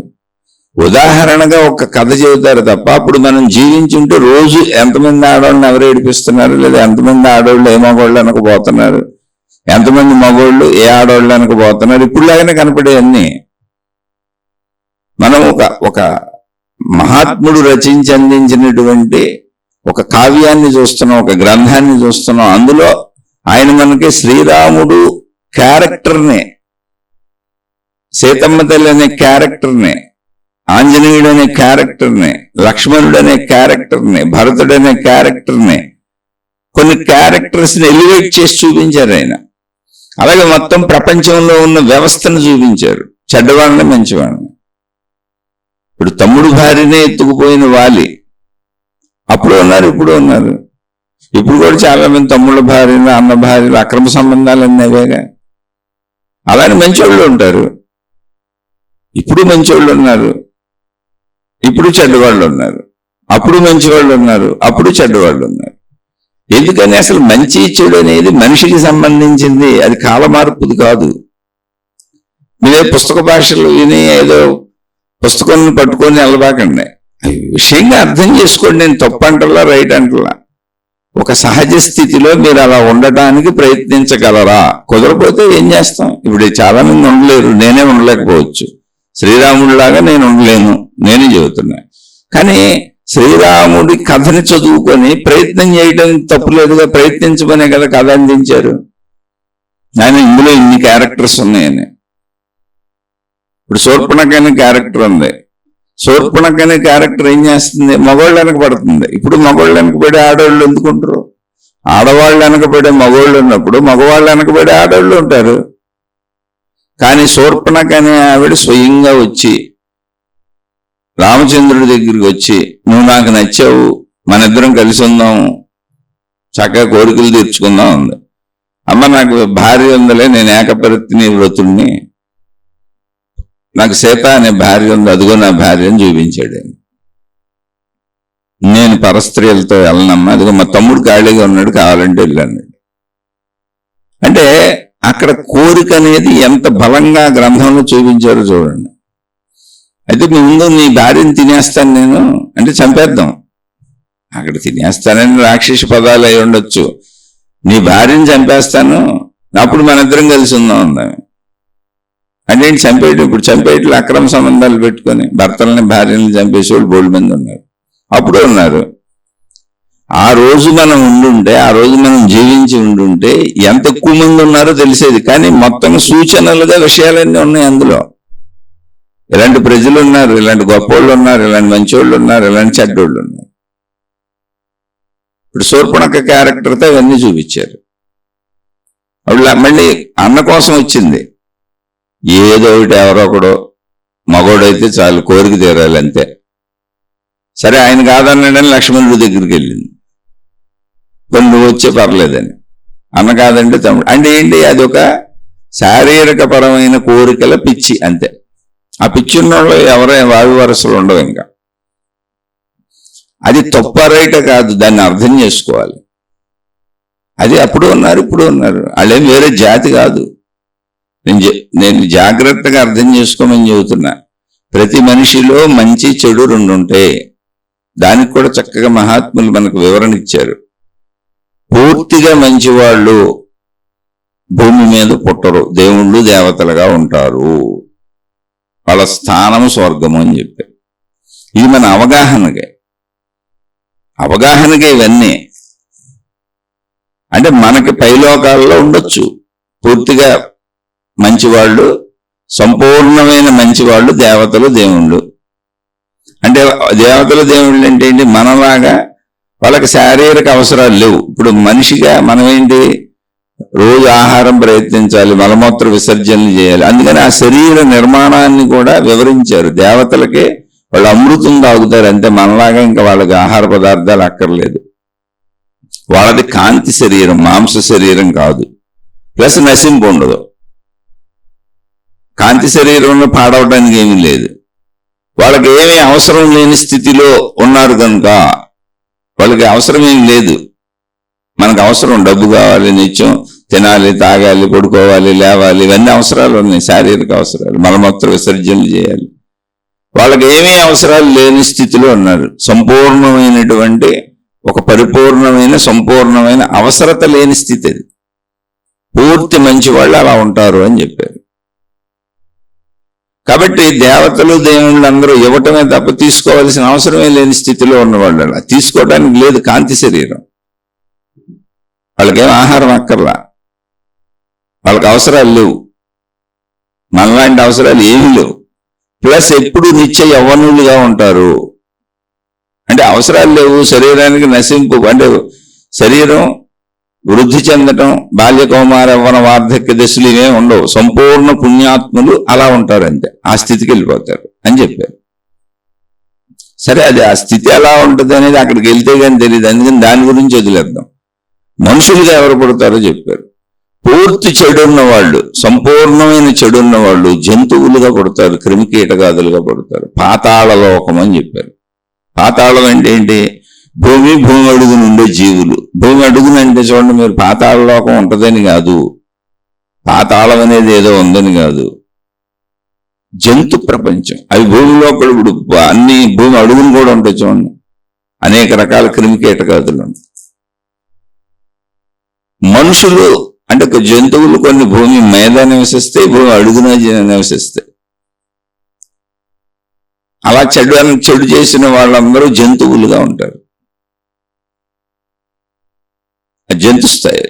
ఉదాహరణగా ఒక కథ చెబుతారు తప్ప అప్పుడు మనం జీవించుంటే రోజు ఎంతమంది ఆడవాళ్ళని ఎవరు ఏడిపిస్తున్నారు, లేదా ఎంతమంది ఆడవాళ్ళు ఏ మగవాళ్ళు అనకపోతున్నారు, ఎంతమంది మగవాళ్ళు ఏ ఆడవాళ్ళు అనకపోతున్నారు, ఇప్పుడులాగానే కనపడేవన్నీ. మనం ఒక మహాత్ముడు రచించి అందించినటువంటి ఒక కావ్యాన్ని చూస్తున్నాం, ఒక గ్రంథాన్ని చూస్తున్నాం. అందులో ఆయన మనకి శ్రీరాముడు క్యారెక్టర్ని, సీతమ్మ తల్లి అనే క్యారెక్టర్ని, ఆంజనేయుడు అనే క్యారెక్టర్ని, లక్ష్మణుడు అనే క్యారెక్టర్ని, భరతుడు అనే క్యారెక్టర్ని, కొన్ని క్యారెక్టర్స్ని ఎలివేట్ చేసి చూపించారు ఆయన. అలాగే మొత్తం ప్రపంచంలో ఉన్న వ్యవస్థను చూపించారు, చెడ్డవాళ్ళని మంచివాళ్ళని. ఇప్పుడు తమ్ముడు భార్యనే ఎత్తుకుపోయిన వాలి అప్పుడు ఉన్నారు, ఇప్పుడు ఉన్నారు. ఇప్పుడు కూడా చాలా మంది తమ్ముళ్ళ భార్యలు, అన్న భార్యలు, అక్రమ సంబంధాలు అన్నవేగా. అలానే మంచివాళ్ళు ఉంటారు. ఇప్పుడు మంచివాళ్ళు ఉన్నారు, ఇప్పుడు చెడ్డవాళ్ళు ఉన్నారు. అప్పుడు మంచివాళ్ళు ఉన్నారు, అప్పుడు చెడ్డవాళ్ళు ఉన్నారు. ఎందుకని? అసలు మంచి చెడు అనేది మనిషికి సంబంధించింది, అది కాలమార్పుది కాదు. మీరే పుస్తక భాషలు విని ఏదో పుస్తకం పట్టుకొని వెళ్ళబాకండి. విషయంగా అర్థం చేసుకోండి. నేను తప్పు అంటలా, రైట్ అంటలా. ఒక సహజ స్థితిలో మీరు అలా ఉండటానికి ప్రయత్నించగలరా? కుదరపోతే ఏం చేస్తాం? ఇప్పుడు చాలా మంది ఉండలేరు, నేనే ఉండలేకపోవచ్చు. శ్రీరాముడిలాగా నేను ఉండలేను, నేనే చెబుతున్నా. కానీ శ్రీరాముడి కథని చదువుకొని ప్రయత్నం చేయడం తప్పులేదుగా. ప్రయత్నించమనే కదా కథ అందించారు. ఆయన ఇందులో ఇన్ని క్యారెక్టర్స్ ఉన్నాయని. ఇప్పుడు శూర్పణఖ అనే క్యారెక్టర్ ఉంది. శూర్పణఖ అనే క్యారెక్టర్ ఏం చేస్తుంది? మగవాళ్ళు వెనకబడుతుంది. ఇప్పుడు మగవాళ్ళు వెనకబడే ఆడవాళ్ళు ఎందుకుంటారు? ఆడవాళ్ళు వెనకబడే మగవాళ్ళు ఉన్నప్పుడు మగవాళ్ళు వెనకబడే ఆడవాళ్ళు ఉంటారు. కానీ శూర్పణఖ అనే ఆవిడ స్వయంగా వచ్చి రామచంద్రుడి దగ్గరికి వచ్చి, నువ్వు నాకు నచ్చావు, మన ఇద్దరం కలిసి ఉందాం, చక్కగా కోరికలు తీర్చుకుందాం ఉంది. అమ్మ నాకు భార్య ఉందలే, నేను ఏకపరిత్ని వ్రతుడిని, నాకు సీత అనే భార్య ఉంది, అదిగో నా భార్య అని చూపించాడు. నేను పరస్త్రీలతో వెళ్ళనమ్మా, అదిగో మా తమ్ముడు ఖాళీగా ఉన్నాడు, కావాలంటే వెళ్ళాను. అంటే అక్కడ కోరిక అనేది ఎంత బలంగా గ్రంథంలో చూపించారో చూడండి. అయితే మీ ముందు నీ భార్యని తినేస్తాను నేను అంటే చంపేద్దాం. అక్కడ తినేస్తానని రాక్షస పదాలు అయి ఉండొచ్చు. నీ భార్యని చంపేస్తాను, అప్పుడు మన ఇద్దరం కలిసి ఉందాం ఉందాం అంటే ఏంటి? చంపేయడం. ఇప్పుడు చంపేయట్లు అక్రమ సంబంధాలు పెట్టుకొని భర్తలని భార్యని చంపేసేవాళ్ళు బోల్డ్ మంది ఉన్నారు, అప్పుడు ఉన్నారు. ఆ రోజు మనం ఉండుంటే, ఆ రోజు మనం జీవించి ఉండుంటే ఎంత ఎక్కువ మంది ఉన్నారో తెలిసేది. కానీ మొత్తం సూచనలుగా విషయాలన్నీ ఉన్నాయి అందులో. ఇలాంటి ప్రజలు ఉన్నారు, ఇలాంటి గొప్పోళ్ళు ఉన్నారు, ఇలాంటి మంచోళ్ళు ఉన్నారు, ఇలాంటి చెడ్డోళ్ళు ఉన్నారు. ఇప్పుడు శూర్పణఖ క్యారెక్టర్తో ఇవన్నీ చూపించారు. అప్పుడు మళ్ళీ అన్న కోసం వచ్చింది. ఏదో ఒకటి ఎవరో ఒకడు మగోడైతే చాలు, కోరిక తీరాలి అంతే. సరే ఆయన కాదన్నాడని లక్ష్మణుడి దగ్గరికి వెళ్ళింది. నువ్వు వచ్చే పర్లేదని. అన్న కాదంటే తమ్ముడు. అంటే ఏంటి, అది ఒక శారీరక పరమైన కోరికల పిచ్చి అంతే. ఆ పిచ్చి ఉన్న వాళ్ళు ఎవరైనా వావి వరసలు ఉండవు. ఇంకా అది తప్ప రైట కాదు, దాన్ని అర్థం చేసుకోవాలి. అది అప్పుడు ఉన్నారు, ఇప్పుడు ఉన్నారు, వాళ్ళేం వేరే జాతి కాదు. నేను జాగ్రత్తగా అర్థం చేసుకోమని చెబుతున్నా. ప్రతి మనిషిలో మంచి చెడు రెండు ఉంటాయి. దానికి కూడా చక్కగా మహాత్ములు మనకు వివరణ ఇచ్చారు. పూర్తిగా మంచివాళ్ళు భూమి మీద పుట్టరు, దేవుళ్ళు దేవతలుగా ఉంటారు, వాళ్ళ స్థానం స్వర్గము అని చెప్పారు. ఇది మన అవగాహనకే ఇవన్నీ. అంటే మనకి పైలోకాల్లో ఉండొచ్చు పూర్తిగా మంచివాళ్ళు, సంపూర్ణమైన మంచివాళ్ళు, దేవతలు దేవుళ్ళు. అంటే దేవతలు దేవుళ్ళు అంటే ఏంటి, మనలాగా వాళ్ళకి శారీరక అవసరాలు లేవు. ఇప్పుడు మనిషిగా మనం ఏంటి, రోజు ఆహారం ప్రయత్నించాలి, మలమూత్ర విసర్జనలు చేయాలి. అందుకని ఆ శరీర నిర్మాణాన్ని కూడా వివరించారు. దేవతలకే వాళ్ళు అమృతం తాగుతారు అంతే, మనలాగా ఇంకా వాళ్ళకి ఆహార పదార్థాలు అక్కర్లేదు. వాళ్ళది కాంతి శరీరం, మాంస శరీరం కాదు. ప్లస్ నశింపు ఉండదు. కాంతి శరీరంలో పాడవడానికి ఏమీ లేదు. వాళ్ళకి ఏమీ అవసరం లేని స్థితిలో ఉన్నారు కనుక వాళ్ళకి అవసరం ఏం లేదు. మనకు అవసరం, డబ్బు కావాలి, నిత్యం తినాలి, తాగాలి, పడుకోవాలి, లేవాలి, ఇవన్నీ అవసరాలు ఉన్నాయి, శారీరక అవసరాలు, మలమూత్ర విసర్జనలు చేయాలి. వాళ్ళకి ఏమీ అవసరాలు లేని స్థితిలో ఉన్నారు. సంపూర్ణమైనటువంటి ఒక పరిపూర్ణమైన సంపూర్ణమైన అవసరత లేని స్థితి అది. పూర్తి మంచి వాళ్ళు అలా ఉంటారు అని చెప్పారు. కాబట్టి దేవతలు దేవుళ్ళు అందరూ ఇవ్వటమే తప్ప తీసుకోవాల్సిన అవసరమే లేని స్థితిలో ఉన్నవాళ్ళు. అలా తీసుకోవడానికి లేదు, కాంతి శరీరం. వాళ్ళకేం ఆహారం అక్కర్లా, వాళ్ళకి అవసరాలు లేవు, మనలాంటి అవసరాలు ఏమీ లేవు. ప్లస్ ఎప్పుడు నిత్య యవ్వనులుగా ఉంటారు. అంటే అవసరాలు లేవు, శరీరానికి నశింపు, అంటే శరీరం వృద్ధి చెందటం, బాల్య కౌమార యవ్వన వార్ధక్య దశలు ఇవేం ఉండవు. సంపూర్ణ పుణ్యాత్ములు అలా ఉంటారు అంతే, ఆ స్థితికి వెళ్ళిపోతారు అని చెప్పారు. సరే, అది ఆ స్థితి ఎలా ఉంటుంది అనేది అక్కడికి వెళ్తే కానీ తెలియదు. అందుకని దాని గురించి వదిలేద్దాం. మనుషులుగా ఎవరు పడతారో చెప్పారు. పూర్తి చెడున్న వాళ్ళు, సంపూర్ణమైన చెడున్న వాళ్ళు జంతువులుగా పడతారు, క్రిమికీటకాదులుగా పడతారు. పాతాళ లోకం అని చెప్పారు. పాతాళం అంటే ఏంటి, భూమి అడుగున ఉండే జీవులు. భూమి అడుగునంటే చూడండి మీరు, పాతాళ లోకం ఉంటుందని కాదు, పాతాళం అనేది ఏదో ఉందని కాదు, జంతు ప్రపంచం. అవి భూమిలో ఇప్పుడు అన్ని భూమి అడుగును కూడా ఉంటాయి చూడండి, అనేక రకాల క్రిమికీటకాదులు ఉంటాయి. మనుషులు అంటే జంతువులు కొన్ని భూమి మీద నివసిస్తాయి, భూమి అడుగున నివసిస్తాయి. అలా చెడు చేసిన వాళ్ళందరూ జంతువులుగా ఉంటారు, జంతు స్థాయి.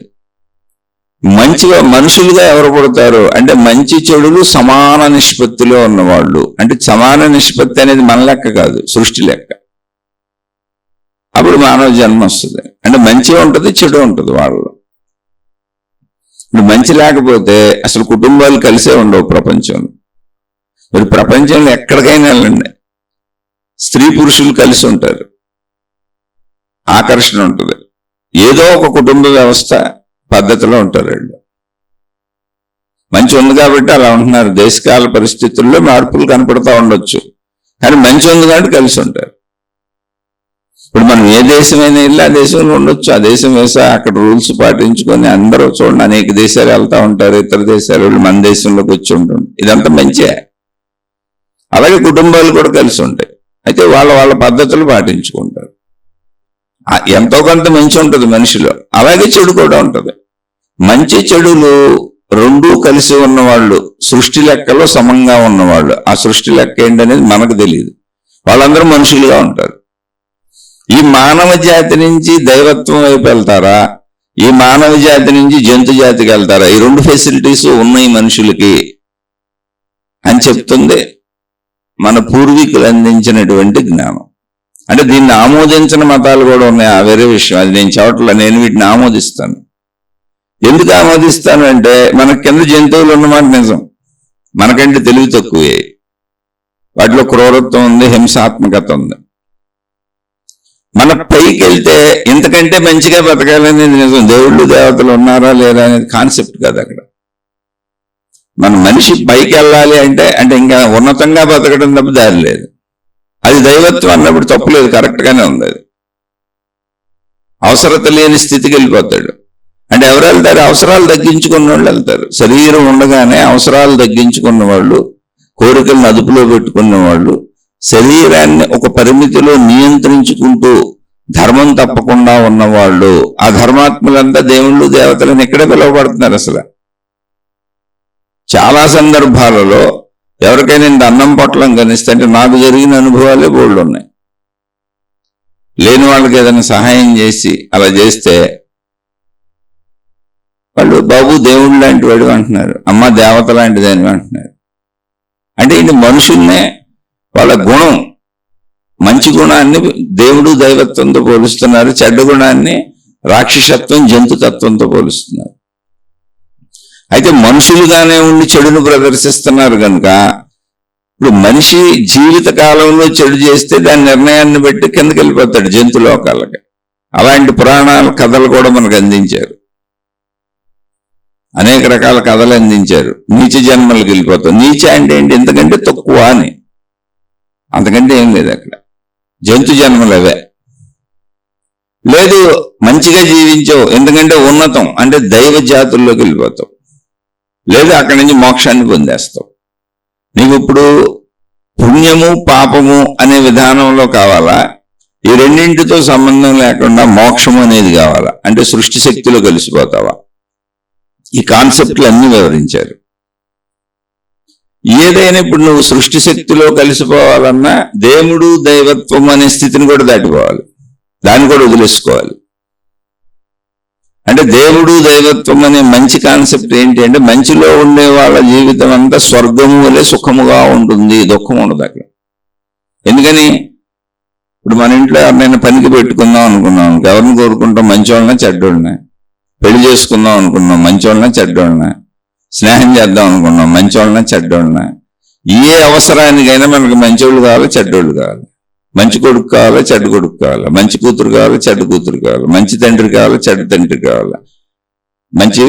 మంచిగా మనుషులుగా ఎవరు పడతారు అంటే మంచి చెడులు సమాన నిష్పత్తిలో ఉన్నవాళ్ళు. అంటే సమాన నిష్పత్తి అనేది మన లెక్క కాదు, సృష్టి లెక్క. అప్పుడు మానవ జన్మ వస్తుంది. అంటే మంచి ఉంటుంది, చెడు ఉంటుంది వాళ్ళలో. ఇప్పుడు మంచి లేకపోతే అసలు కుటుంబాలు కలిసే ఉండవు ప్రపంచంలో. మీరు ప్రపంచంలో ఎక్కడికైనా వెళ్ళండి, స్త్రీ పురుషులు కలిసి ఉంటారు, ఆకర్షణ ఉంటుంది, ఏదో ఒక కుటుంబ వ్యవస్థ పద్ధతిలో ఉంటారు వీళ్ళు. మంచి ఉంది కాబట్టి అలా ఉంటున్నారు. దేశకాల పరిస్థితుల్లో మార్పులు కనపడతా ఉండొచ్చు, కానీ మంచి ఉంది కాబట్టి కలిసి ఉంటారు. ఇప్పుడు మనం ఏ దేశమైనా వెళ్ళి ఆ దేశంలో ఉండొచ్చు, ఆ దేశం వేసా అక్కడ రూల్స్ పాటించుకొని అందరూ చూడండి అనేక దేశాలు వెళ్తూ ఉంటారు, ఇతర దేశాలు వాళ్ళు మన దేశంలోకి వచ్చి ఉంటుంది. ఇదంతా మంచే. అలాగే కుటుంబాలు కూడా కలిసి ఉంటాయి, అయితే వాళ్ళ పద్ధతులు పాటించుకుంటారు. ఎంతో కొంత మంచి ఉంటుంది మనిషిలో, అలాగే చెడు కూడా ఉంటుంది. మంచి చెడులు రెండూ కలిసి ఉన్నవాళ్ళు సృష్టి లెక్కలో సమంగా ఉన్నవాళ్ళు. ఆ సృష్టి లెక్క ఏంటనేది మనకు తెలియదు. వాళ్ళందరూ మనుషులుగా ఉంటారు. ఈ మానవ జాతి నుంచి దైవత్వం వైపు వెళ్తారా, ఈ మానవ జాతి నుంచి జంతు జాతికి వెళ్తారా? ఈ రెండు ఫెసిలిటీస్ ఉన్నాయి మనుషులకి అని చెప్తుంది మన పూర్వీకులు అందించినటువంటి జ్ఞానం. అంటే దీన్ని ఆమోదించిన మతాలు కూడా ఉన్నాయి, ఆ వేరే విషయం. అది నేను చెప్పట్లా, నేను వీటిని ఆమోదిస్తాను. ఎందుకు ఆమోదిస్తాను అంటే మన కింద జంతువులు ఉన్నమాట నిజం, మనకంటే తెలివి తక్కువే, వాటిలో క్రూరత్వం ఉంది, హింసాత్మకత ఉంది. మన పైకి వెళ్తే ఇంతకంటే మంచిగా బతకాలనేది నిజం. దేవుళ్ళు దేవతలు ఉన్నారా లేరా అనేది కాన్సెప్ట్ కాదు అక్కడ. మన మనిషి పైకి వెళ్ళాలి అంటే ఇంకా ఉన్నతంగా బతకడం తప్ప దారి లేదు. అది దైవత్వం అన్నప్పుడు తప్పులేదు, కరెక్ట్ గానే ఉంది. అది అవసరత లేని స్థితికి వెళ్ళిపోతాడు. అంటే ఎవరు వెళ్తారు? అవసరాలు తగ్గించుకున్న వాళ్ళు వెళ్తారు. శరీరం ఉండగానే అవసరాలు తగ్గించుకున్న వాళ్ళు, కోరికలను అదుపులో పెట్టుకున్న వాళ్ళు, శరీరాన్ని ఒక పరిమితిలో నియంత్రించుకుంటూ ధర్మం తప్పకుండా ఉన్నవాళ్ళు, ఆ ధర్మాత్ములంతా దేవుళ్ళు దేవతలను ఇక్కడే పిలువబడుతున్నారు. అసలు చాలా సందర్భాలలో ఎవరికైనా ఇంత అన్నం పొట్లం కనిస్తే, అంటే నాకు జరిగిన అనుభవాలే బోళ్ళు ఉన్నాయి. లేని వాళ్ళకి ఏదైనా సహాయం చేసి అలా చేస్తే వాళ్ళు బాబు దేవుడు లాంటి వాడు అంటున్నారు, అమ్మ దేవత లాంటిదని అంటున్నారు. అంటే ఇది మనుషుల్నే వాళ్ళ గుణం, మంచి గుణాన్ని దేవుడు దైవత్వంతో పోలుస్తున్నారు, చెడ్డ గుణాన్ని రాక్షసత్వం జంతుతత్వంతో పోలుస్తున్నారు. అయితే మనుషులుగానే ఉండి చెడును ప్రదర్శిస్తున్నారు కనుక ఇప్పుడు మనిషి జీవిత కాలంలో చెడు చేస్తే దాని నిర్ణయాన్ని బట్టి కిందకి వెళ్ళిపోతాడు జంతులోకాలకి. అలాంటి పురాణాల కథలు కూడా మనకు అందించారు, అనేక రకాల కథలు అందించారు. నీచ జన్మలకు వెళ్ళిపోతాం. నీచ అంటే ఏంటి? ఎంతకంటే తక్కువ అని, అంతకంటే ఏం లేదు అక్కడ. జంతు జన్మలు అవే. లేదు మంచిగా జీవించావు, ఎందుకంటే ఉన్నతం అంటే దైవ జాతుల్లోకి వెళ్ళిపోతావు. లేదు అక్కడి నుంచి మోక్షాన్ని పొందేస్తావు. నీకు ఇప్పుడు పుణ్యము పాపము అనే విధానంలో కావాలా, ఈ రెండింటితో సంబంధం లేకుండా మోక్షము అనేది కావాలా, అంటే సృష్టి శక్తిలో కలిసిపోతావా? ఈ కాన్సెప్ట్లు అన్ని వివరించారు. ఏదైనా ఇప్పుడు నువ్వు సృష్టి శక్తిలో కలిసిపోవాలన్నా దేవుడు దైవత్వం అనే స్థితిని కూడా దాటిపోవాలి, దాన్ని కూడా వదిలేసుకోవాలి. అంటే దేవుడు దైవత్వం అనే మంచి కాన్సెప్ట్ ఏంటి అంటే, మంచిలో ఉండే వాళ్ళ జీవితం అంతా స్వర్గము వలె సుఖముగా ఉంటుంది, దుఃఖం ఉండదు అక్కడ. ఎందుకని ఇప్పుడు మన ఇంట్లో ఎవరినైనా పనికి పెట్టుకుందాం అనుకున్నాం, ఎవరిని కోరుకుంటాం? మంచోళ్ళనే చెడ్డోళ్ళనే. పెళ్లి చేసుకుందాం అనుకున్నాం, మంచోళ్ళనే చెడ్డోళ్ళనే. స్నేహం చేద్దాం అనుకున్నాం, మంచోళ్ళనే చెడ్డోళ్ళనే. ఏ అవసరానికైనా మనకు మంచోళ్ళు కావాలి, చెడ్డోళ్ళు కావాలి. మంచి కొడుకు కావాలి, చెడ్డ కొడుకు కావాలి. మంచి కూతురు కావాలి, చెడ్డ కూతురు కావాలి. మంచి తండ్రి కావాలి, చెడ్డ తండ్రి కావాలి. మంచి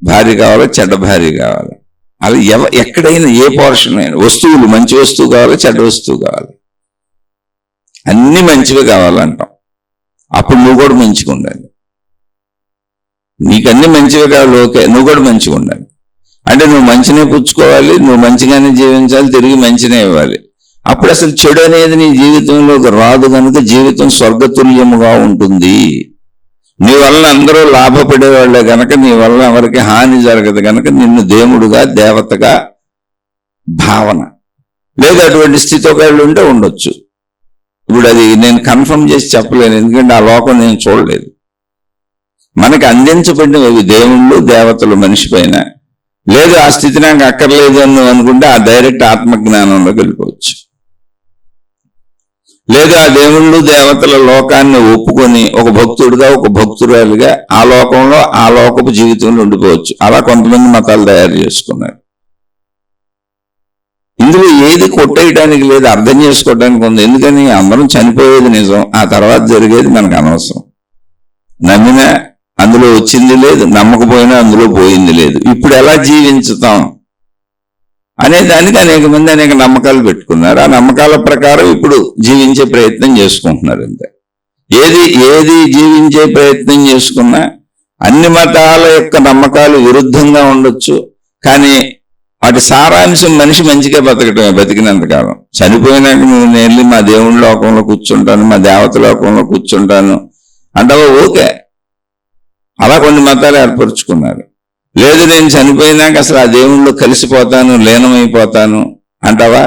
భార్య కావాలి, చెడ్డ భార్య కావాలి. అలా ఎక్కడైనా ఏ పోర్షన్ అయినా వస్తువులు, మంచి వస్తువు కావాలి, చెడ్డ వస్తువు కావాలి. అన్ని మంచివి కావాలంటాం. అప్పుడు నువ్వు కూడా మంచిగా ఉండాలి. నీకన్నీ మంచివి కావాలి, ఓకే, నువ్వు కూడా మంచిగా ఉండాలి. అంటే నువ్వు మంచినే పుచ్చుకోవాలి, నువ్వు మంచిగానే జీవించాలి, తిరిగి మంచినే ఇవ్వాలి. అప్పుడు అసలు చెడు అనేది నీ జీవితంలోకి రాదు కనుక జీవితం స్వర్గతుల్యముగా ఉంటుంది. నీ వలన అందరూ లాభపడేవాళ్లే కనుక, నీ వలన ఎవరికి హాని జరగదు కనుక నిన్ను దేవుడుగా దేవతగా భావన. లేదు అటువంటి స్థితి ఒకళ్ళు ఉంటే ఉండొచ్చు. ఇప్పుడు అది నేను కన్ఫర్మ్ చేసి చెప్పలేను, ఎందుకంటే ఆ లోకం నేను చూడలేదు. మనకి అందించబడినవి దేవుళ్ళు దేవతలు మనిషి పైన. లేదు ఆ స్థితి నాకు అక్కర్లేదు అని అనుకుంటే ఆ డైరెక్ట్ ఆత్మజ్ఞానంలోకి వెళ్ళిపోవచ్చు. లేదు ఆ దేవుళ్ళు దేవతల లోకాన్ని ఒప్పుకొని ఒక భక్తుడిగా ఒక భక్తురాలుగా ఆ లోకంలో ఆ లోకపు జీవితంలో ఉండిపోవచ్చు. అలా కొంతమంది మతాలు తయారు చేసుకున్నారు. ఇందులో ఏది కొట్టేయడానికి లేదు, అర్థం చేసుకోవడానికి ఉంది. ఎందుకని అందరం చనిపోయేది నిజం, ఆ తర్వాత జరిగేది మనకు అనవసరం. నమ్మినా అందులో వచ్చింది లేదు, నమ్మకపోయినా అందులో పోయింది లేదు. ఇప్పుడు ఎలా జీవించుతాం అనే దానికి అనేక మంది అనేక నమ్మకాలు పెట్టుకున్నారు. ఆ నమ్మకాల ప్రకారం ఇప్పుడు జీవించే ప్రయత్నం చేసుకుంటున్నారు. అంతే. ఏది జీవించే ప్రయత్నం చేసుకున్నా అన్ని మతాల యొక్క నమ్మకాలు విరుద్ధంగా ఉండొచ్చు, కానీ వాటి సారాంశం మనిషి మంచిగా బతకటమే బతికినంతకాలం. చనిపోయినాక నువ్వు నేను మా దేవుడి లోకంలో కూర్చుంటాను, మా దేవత లోకంలో కూర్చుంటాను అంటావా? ఓకే, అలా కొన్ని మతాలు ఏర్పరుచుకున్నారు. లేదు నేను చనిపోయినాక అసలు ఆ దేవుళ్ళు కలిసిపోతాను, లీనమైపోతాను అంటావా?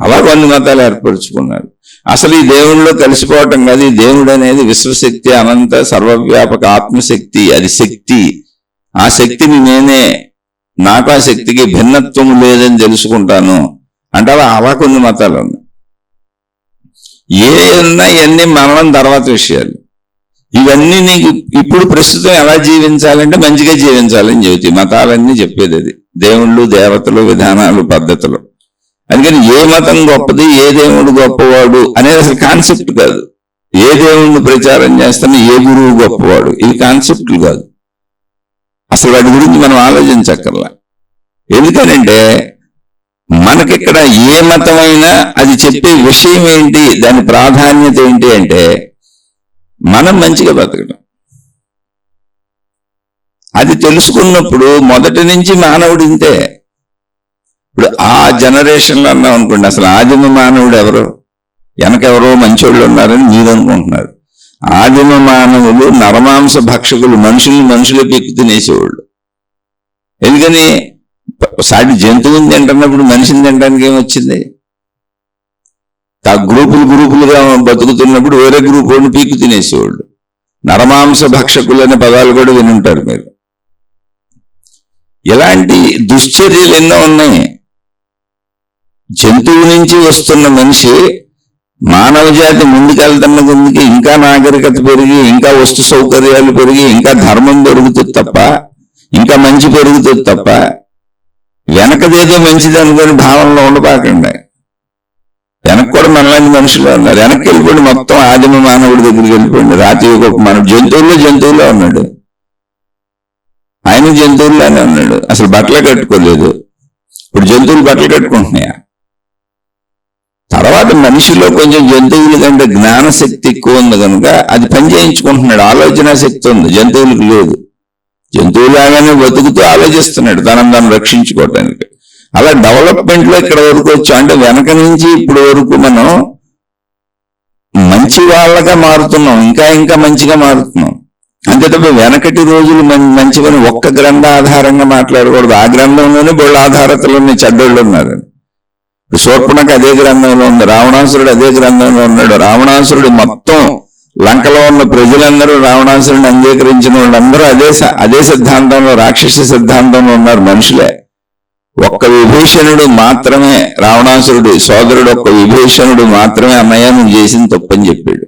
అలా కొన్ని మతాలు ఏర్పరచుకున్నారు. అసలు ఈ దేవుళ్ళలో కలిసిపోవటం కాదు, ఈ దేవుడు అనేది విశ్వశక్తి, అనంత సర్వవ్యాపక ఆత్మశక్తి, అది శక్తి. ఆ శక్తిని నేనే, నాకు ఆ శక్తికి భిన్నత్వం లేదని తెలుసుకుంటాను అంటే అలా కొన్ని మతాలు ఉన్నాయి. ఏమన్నా ఇవన్నీ మరణం తర్వాత విషయాలు. ఇవన్నీ నీకు ఇప్పుడు ప్రస్తుతం ఎలా జీవించాలంటే మంచిగా జీవించాలని చెబుతాయి మతాలన్నీ చెప్పేది. అది దేవుళ్ళు, దేవతలు, విధానాలు, పద్ధతులు. అందుకని ఏ మతం గొప్పది, ఏ దేవుడు గొప్పవాడు అనేది అసలు కాన్సెప్ట్ కాదు. ఏ దేవుణ్ణి ప్రచారం చేస్తానో, ఏ గురువు గొప్పవాడు, ఇవి కాన్సెప్ట్లు కాదు. అసలు వాటి గురించి మనం ఆలోచించక్కర్లా. ఎందుకనంటే మనకిక్కడ ఏ మతమైనా అది చెప్పే విషయం ఏంటి, దాని ప్రాధాన్యత ఏంటి అంటే మనం మంచిగా బతకడం. అది తెలుసుకున్నప్పుడు మొదటి నుంచి మానవుడు ఇంతే. ఇప్పుడు ఆ జనరేషన్లో అన్నాం అనుకోండి, అసలు ఆదిమ మానవుడు ఎవరు, వెనకెవరో మంచోళ్ళు ఉన్నారని మీరు అనుకుంటున్నారు. ఆదిమ మానవులు నరమాంస భక్షకులు, మనుషులు పీక్కు తినేసేవాళ్ళు. ఎందుకని సాటి జంతువుని తింటున్నప్పుడు మనిషిని తినడానికి ఏమొచ్చింది? ఆ గ్రూపులుగా బతుకుతున్నప్పుడు వేరే గ్రూప్ వాడిని పీక్కు తినేసేవాళ్ళు. నరమాంస భక్షకులు అనే పదాలు కూడా వినుంటారు మీరు. ఇలాంటి దుశ్చర్యలు ఎన్నో ఉన్నాయి. జంతువు నుంచి వస్తున్న మనిషి మానవ జాతి ముందుకెళ్తున్న కొద్దికి ఇంకా నాగరికత పెరిగి, ఇంకా వస్తు సౌకర్యాలు పెరిగి, ఇంకా ధర్మం పెరుగుతుంది తప్ప, ఇంకా మంచి పెరుగుతుంది తప్ప వెనకదేదో మంచిది అనుకుని భావనలో ఉండబాకండి. వెనక్కి కూడా మనలాంటి మనుషులు ఉన్నారు. వెనక్కి వెళ్ళిపోయింది, మొత్తం ఆదిమ మానవుడి దగ్గరికి వెళ్ళిపోయింది. రాతి మన జంతువుల్లో ఉన్నాడు, ఆయన జంతువుల్లోనే ఉన్నాడు. అసలు బట్టలే కట్టుకోలేదు. ఇప్పుడు జంతువులు బట్టలు కట్టుకుంటున్నాయా? తర్వాత మనిషిలో కొంచెం జంతువుల కంటే జ్ఞానశక్తి ఎక్కువ ఉంది కనుక అది పని చేయించుకుంటున్నాడు. ఆలోచన శక్తి ఉంది, జంతువులకు లేదు. జంతువులాగానే బతుకుతూ ఆలోచిస్తున్నాడు తనను తాను రక్షించుకోవటానికి. అలా డెవలప్మెంట్ లో ఇక్కడ వరకు వచ్చాం. అంటే వెనక నుంచి ఇప్పుడు వరకు మనం మంచి వాళ్ళగా మారుతున్నాం, ఇంకా మంచిగా మారుతున్నాం. అంతే తప్ప వెనకటి రోజులు మంచివని ఒక్క గ్రంథ ఆధారంగా మాట్లాడకూడదు. ఆ గ్రంథంలోనే బోళ్ళ ఆధారతలోనే చెడ్డోళ్ళు ఉన్నారు. శూర్పణఖ అదే గ్రంథంలో ఉంది, రావణాసురుడు అదే గ్రంథంలో ఉన్నాడు. రావణాసురుడు మొత్తం లంకలో ఉన్న ప్రజలందరూ రావణాసురుడిని అంగీకరించిన వాళ్ళందరూ అదే సిద్ధాంతంలో, రాక్షస సిద్ధాంతంలో ఉన్నారు మనుషులే. ఒక్క విభీషణుడు మాత్రమే, రావణాసురుడు సోదరుడు ఒక్క విభీషణుడు మాత్రమే అన్నయ్య నువ్వు చేసింది తప్పని చెప్పాడు.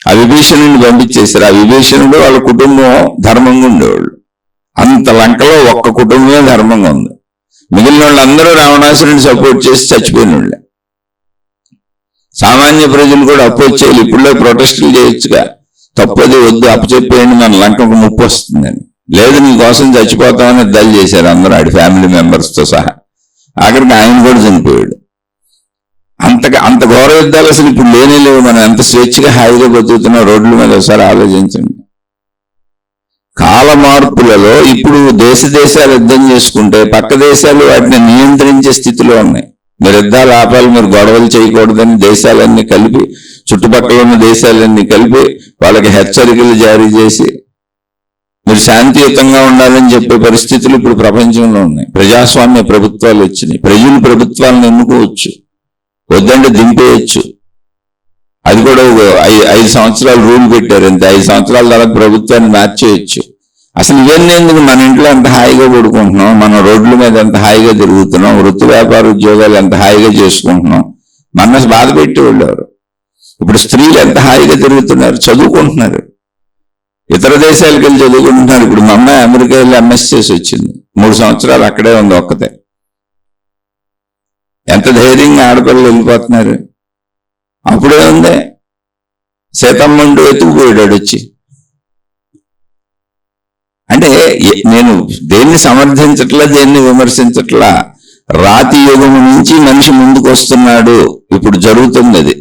ఆ విభీషణుడిని పంపించేశారు. ఆ విభీషణుడు వాళ్ళ కుటుంబం ధర్మంగా ఉండేవాళ్ళు. అంత లంకలో ఒక్క కుటుంబమే ధర్మంగా ఉంది. మిగిలిన వాళ్ళందరూ రావణాసురుడిని సపోర్ట్ చేసి చచ్చిపోయిన వాళ్ళే. సామాన్య ప్రజలు కూడా అపోజ్ చేయాలి. ఇప్పుడులో ప్రొటెస్టులు చేయొచ్చుగా, తప్పది వద్దు అప్పచెప్పేయండి, మన లంకకు ముప్పు వస్తుందని. లేదు నీ కోసం చచ్చిపోతామని దళ చేశారు అందరూ, ఆడి ఫ్యామిలీ మెంబర్స్తో సహా. ఆఖరికి ఆయన కూడా చనిపోయాడు. అంత ఘోర యుద్ధాలు అసలు ఇప్పుడు లేవు. మనం ఎంత స్వేచ్ఛగా హాయిగా బతుకుతున్నా రోడ్ల మీద ఒకసారి ఆలోచించండి. కాల మార్పులలో ఇప్పుడు దేశాలు యుద్ధం చేసుకుంటే పక్క దేశాలు వాటిని నియంత్రించే స్థితిలో ఉన్నాయి. మీరు యుద్ధాలు ఆపాలి, మీరు గొడవలు చేయకూడదని దేశాలన్నీ కలిపి, చుట్టుపక్కల ఉన్న దేశాలన్నీ కలిపి వాళ్ళకి హెచ్చరికలు జారీ చేసి మీరు శాంతియుతంగా ఉండాలని చెప్పే పరిస్థితులు ఇప్పుడు ప్రపంచంలో ఉన్నాయి. ప్రజాస్వామ్య ప్రభుత్వాలు వచ్చినాయి. ప్రజలు ప్రభుత్వాలను ఎన్నుకోవచ్చు, వద్దంటే దింపేయచ్చు. అది కూడా 5 సంవత్సరాలు రూల్ పెట్టారు అంతే. 5 సంవత్సరాల తర్వాత ప్రభుత్వాన్ని మార్చేయచ్చు. అసలు ఇవన్నీ ఎందుకు? మన ఇంట్లో ఎంత హాయిగా పడుకుంటున్నాం, మన రోడ్ల మీద ఎంత హాయిగా తిరుగుతున్నాం, వృత్తి వ్యాపార ఉద్యోగాలు ఎంత హాయిగా చేసుకుంటున్నాం, మన బాధ పెట్టేవాళ్ళు ఎవరు? ఇప్పుడు స్త్రీలు ఎంత హాయిగా తిరుగుతున్నారు, చదువుకుంటున్నారు, ఇతర దేశాలకు వెళ్ళి చదువుకుంటున్నారు. ఇప్పుడు మా అమ్మాయి అమెరికా వెళ్ళి ఎంఎస్ చేసి వచ్చింది, 3 సంవత్సరాలు అక్కడే ఉంది ఒక్కతే. ఎంత ధైర్యంగా ఆడపిల్లలు వెళ్ళిపోతున్నారు. అప్పుడే ఉంది సీతమ్మంటూ ఎత్తుకుపోయాడు వచ్చి. అంటే నేను దేన్ని సమర్థించట్లా, దేన్ని విమర్శించట్లా. రాతి యుగం నుంచి మనిషి ముందుకు వస్తున్నాడు, ఇప్పుడు జరుగుతుంది. అది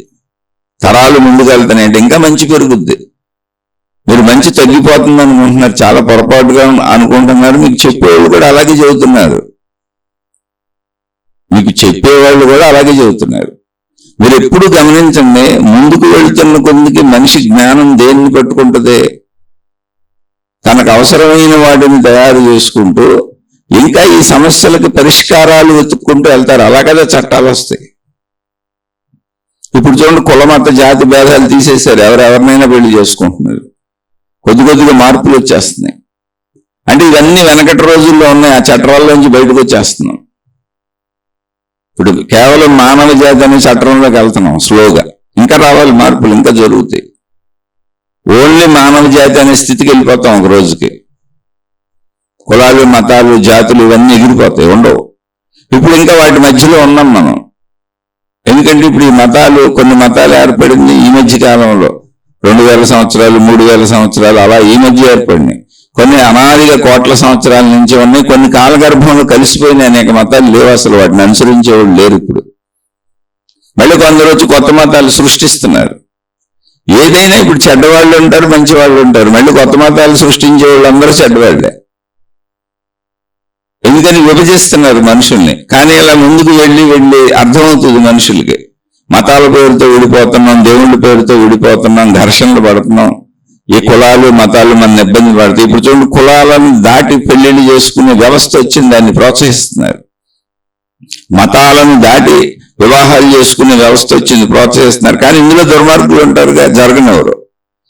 తరాలు ముందుకు వెళ్తున్నాయంటే ఇంకా మంచి పెరుగుద్ది. మీరు మంచి తగ్గిపోతుంది అనుకుంటున్నారు, చాలా పొరపాటుగా అనుకుంటున్నారు. మీకు చెప్పేవాళ్ళు కూడా అలాగే చెబుతున్నారు. మీరు ఎప్పుడు గమనించండి, ముందుకు వెళ్తున్న కొద్దికి మనిషి జ్ఞానం దేన్ని పట్టుకుంటుంది? తనకు అవసరమైన వాటిని తయారు చేసుకుంటూ ఇంకా ఈ సమస్యలకు పరిష్కారాలు వెతుక్కుంటూ వెళ్తారు. అలా కదా చట్టాలు వస్తాయి. ఇప్పుడు చూడండి, కుల మత జాతి భేదాలు తీసేశారు, ఎవరెవరినైనా పెళ్లి చేసుకుంటున్నారు. కొద్దిగా మార్పులు వచ్చేస్తున్నాయి. అంటే ఇవన్నీ వెనకటి రోజుల్లో ఉన్నాయి, ఆ చట్టాల్లోంచి బయటకు వచ్చేస్తున్నాం. ఇప్పుడు కేవలం మానవ జాతి అనే చట్టంలోకి వెళ్తున్నాం స్లోగా. ఇంకా రావాలి మార్పులు, ఇంకా జరుగుతాయి. ఓన్లీ మానవ జాతి అనే స్థితికి వెళ్ళిపోతాం ఒక రోజుకి. కులాలు, మతాలు, జాతులు ఇవన్నీ ఎగిరిపోతాయి, ఉండవు. ఇప్పుడు ఇంకా వాటి మధ్యలో ఉన్నాం మనం. ఎందుకంటే ఇప్పుడు ఈ మతాలు, కొన్ని మతాలు ఏర్పడింది ఈ మధ్య కాలంలో, 2000 సంవత్సరాలు 3000 సంవత్సరాలు అలా ఈ మధ్య ఏర్పడినాయి. కొన్ని అనాదిగా కోట్ల సంవత్సరాల నుంచి ఉన్నాయి. కొన్ని కాలగర్భంలో కలిసిపోయిన అనేక మతాలు లేవు, అసలు వాటిని అనుసరించేవాళ్ళు లేరు. ఇప్పుడు మళ్ళీ కొందరు వచ్చి కొత్త మతాలు సృష్టిస్తున్నారు. ఏదైనా ఇప్పుడు చెడ్డవాళ్ళు ఉంటారు, మంచి వాళ్ళు ఉంటారు. మళ్ళీ కొత్త మతాలు సృష్టించే వాళ్ళు అందరూ చెడ్డవాళ్లే. ఎందుకని విభజిస్తున్నారు మనుషుల్ని. కానీ ఇలా ముందుకు వెళ్ళి అర్థమవుతుంది మనుషులకి, మతాల పేరుతో విడిపోతున్నాం, దేవుళ్ళ పేరుతో విడిపోతున్నాం, ఘర్షణలు పడుతున్నాం. ఈ కులాలు మతాలు మన ఇబ్బంది పడతాయి. ఇప్పుడు చూడండి, కులాలను దాటి పెళ్లిళ్ళు చేసుకునే వ్యవస్థ వచ్చింది, దాన్ని ప్రోత్సహిస్తున్నారు. మతాలను దాటి వివాహాలు చేసుకునే వ్యవస్థ వచ్చింది, ప్రోత్సహిస్తున్నారు. కానీ ఇందులో దుర్మార్గులు ఉంటారుగా, జరగనివ్వరు.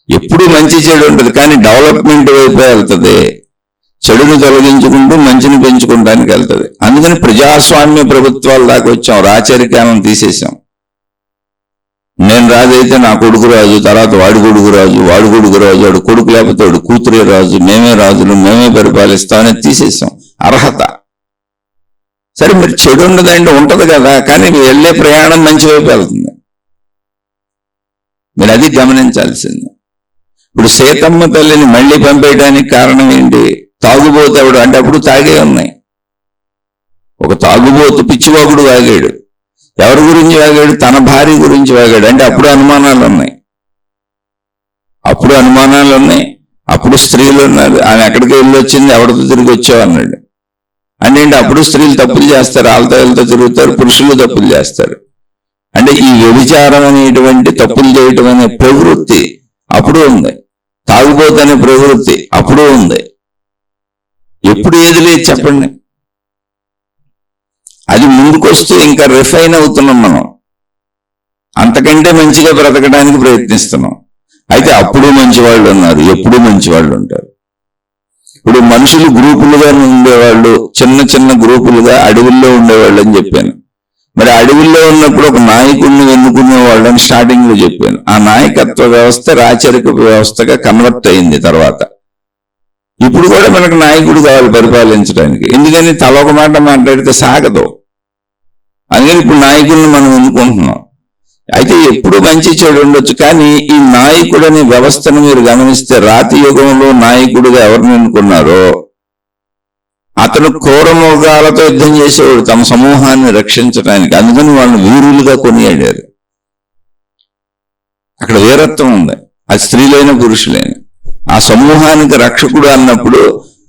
ఎప్పుడు మంచి చెడు ఉంటుంది, కానీ డెవలప్మెంట్ వైపు వెళ్తుంది. చెడును తొలగించుకుంటూ మంచిని పెంచుకోవడానికి వెళ్తుంది. అందుకని ప్రజాస్వామ్య ప్రభుత్వాల దాకా వచ్చాం, రాచరికాలను తీసేసాం. నేను రాజు అయితే నా కొడుకు రాజు, తర్వాత వాడి కొడుకు రాజు, వాడి కొడుకు రాజు, వాడు కొడుకు లేకపోతే వాడు కూతురే రాజు, మేమే రాజులు, మేమే పరిపాలిస్తామని తీసేసాం అర్హత. సరే, మీరు చెడు ఉండదంటే ఉంటది కదా, కానీ వెళ్ళే ప్రయాణం మంచి వైపు వెళ్తుంది. మీరు అది గమనించాల్సింది. ఇప్పుడు సీతమ్మ తల్లిని మళ్ళీ పంపేయడానికి కారణం ఏంటి? తాగుబోతాడు అంటే అప్పుడు తాగే ఉన్నాయి. ఒక తాగుబోతు పిచ్చివాగుడు వాగాడు. ఎవరి గురించి వాగాడు? తన భార్య గురించి వాగాడు. అంటే అప్పుడు అనుమానాలు ఉన్నాయి. అప్పుడు స్త్రీలు ఉన్నారు. ఆమె ఎక్కడికి వెళ్ళి వచ్చింది, ఎవరితో తిరిగి వచ్చావు అన్నాడు. అంటే అప్పుడు స్త్రీలు తప్పులు చేస్తారు, వాళ్ళతో తిరుగుతారు, పురుషులు తప్పులు చేస్తారు. అంటే ఈ వ్యభిచారం అనేటువంటి తప్పులు చేయటం అనే ప్రవృత్తి అప్పుడు ఉంది. తాగుబోతు అనే ప్రవృత్తి అప్పుడు ఉంది. ఎప్పుడు ఏది లేదు చెప్పండి. అది ముందుకొస్తూ ఇంకా రిఫైన్ అవుతున్నాం మనం, అంతకంటే మంచిగా బ్రతకడానికి ప్రయత్నిస్తున్నాం. అయితే అప్పుడు మంచివాళ్ళు ఉన్నారు, ఎప్పుడు మంచివాళ్ళు ఉంటారు. ఇప్పుడు మనుషులు గ్రూపులుగా ఉండేవాళ్ళు, చిన్న గ్రూపులుగా అడవుల్లో ఉండేవాళ్ళు అని చెప్పాను. మరి అడవుల్లో ఉన్నప్పుడు ఒక నాయకుడిని ఎన్నుకునే వాళ్ళని స్టార్టింగ్ లో చెప్పాను. ఆ నాయకత్వ వ్యవస్థ రాచరిక వ్యవస్థగా కన్వర్ట్ అయింది తర్వాత. ఇప్పుడు కూడా మనకు నాయకుడు కావాలి పరిపాలించడానికి. ఎందుకని తల ఒక మాట మాట్లాడితే సాగదు. అందుకని ఇప్పుడు నాయకుడిని మనం ఎన్నుకుంటున్నాం. అయితే ఎప్పుడు మంచి చెడు ఉండొచ్చు, కానీ ఈ నాయకుడు అనే వ్యవస్థను మీరు గమనిస్తే, రాతి యుగంలో నాయకుడిగా ఎవరిని ఎన్నుకున్నారో అతను క్రూర మృగాలతో యుద్ధం చేసేవాడు తమ సమూహాన్ని రక్షించడానికి. అందుకని వాళ్ళని వీరులుగా కొనియాడారు. అక్కడ వీరత్వం ఉంది, అది స్త్రీలైన పురుషులైన. ఆ సమూహానికి రక్షకుడు అన్నప్పుడు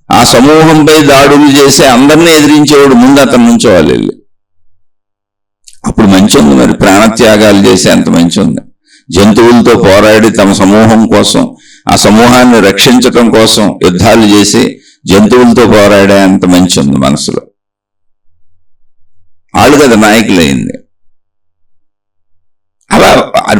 ఆ సమూహంపై దాడులు చేసే అందరినీ ఎదిరించేవాడు ముందు అతను నుంచోవాలి వెళ్ళి. అప్పుడు మంచి ఉంది. మరి ప్రాణత్యాగాలు చేసే అంత మంచి ఉంది. జంతువులతో పోరాడి తమ సమూహం కోసం, ఆ సమూహాన్ని రక్షించటం కోసం యుద్ధాలు చేసి జంతువులతో పోరాడే అంత మంచి ఉంది మనసులో. వాళ్ళు కదా నాయకులైంది. అలా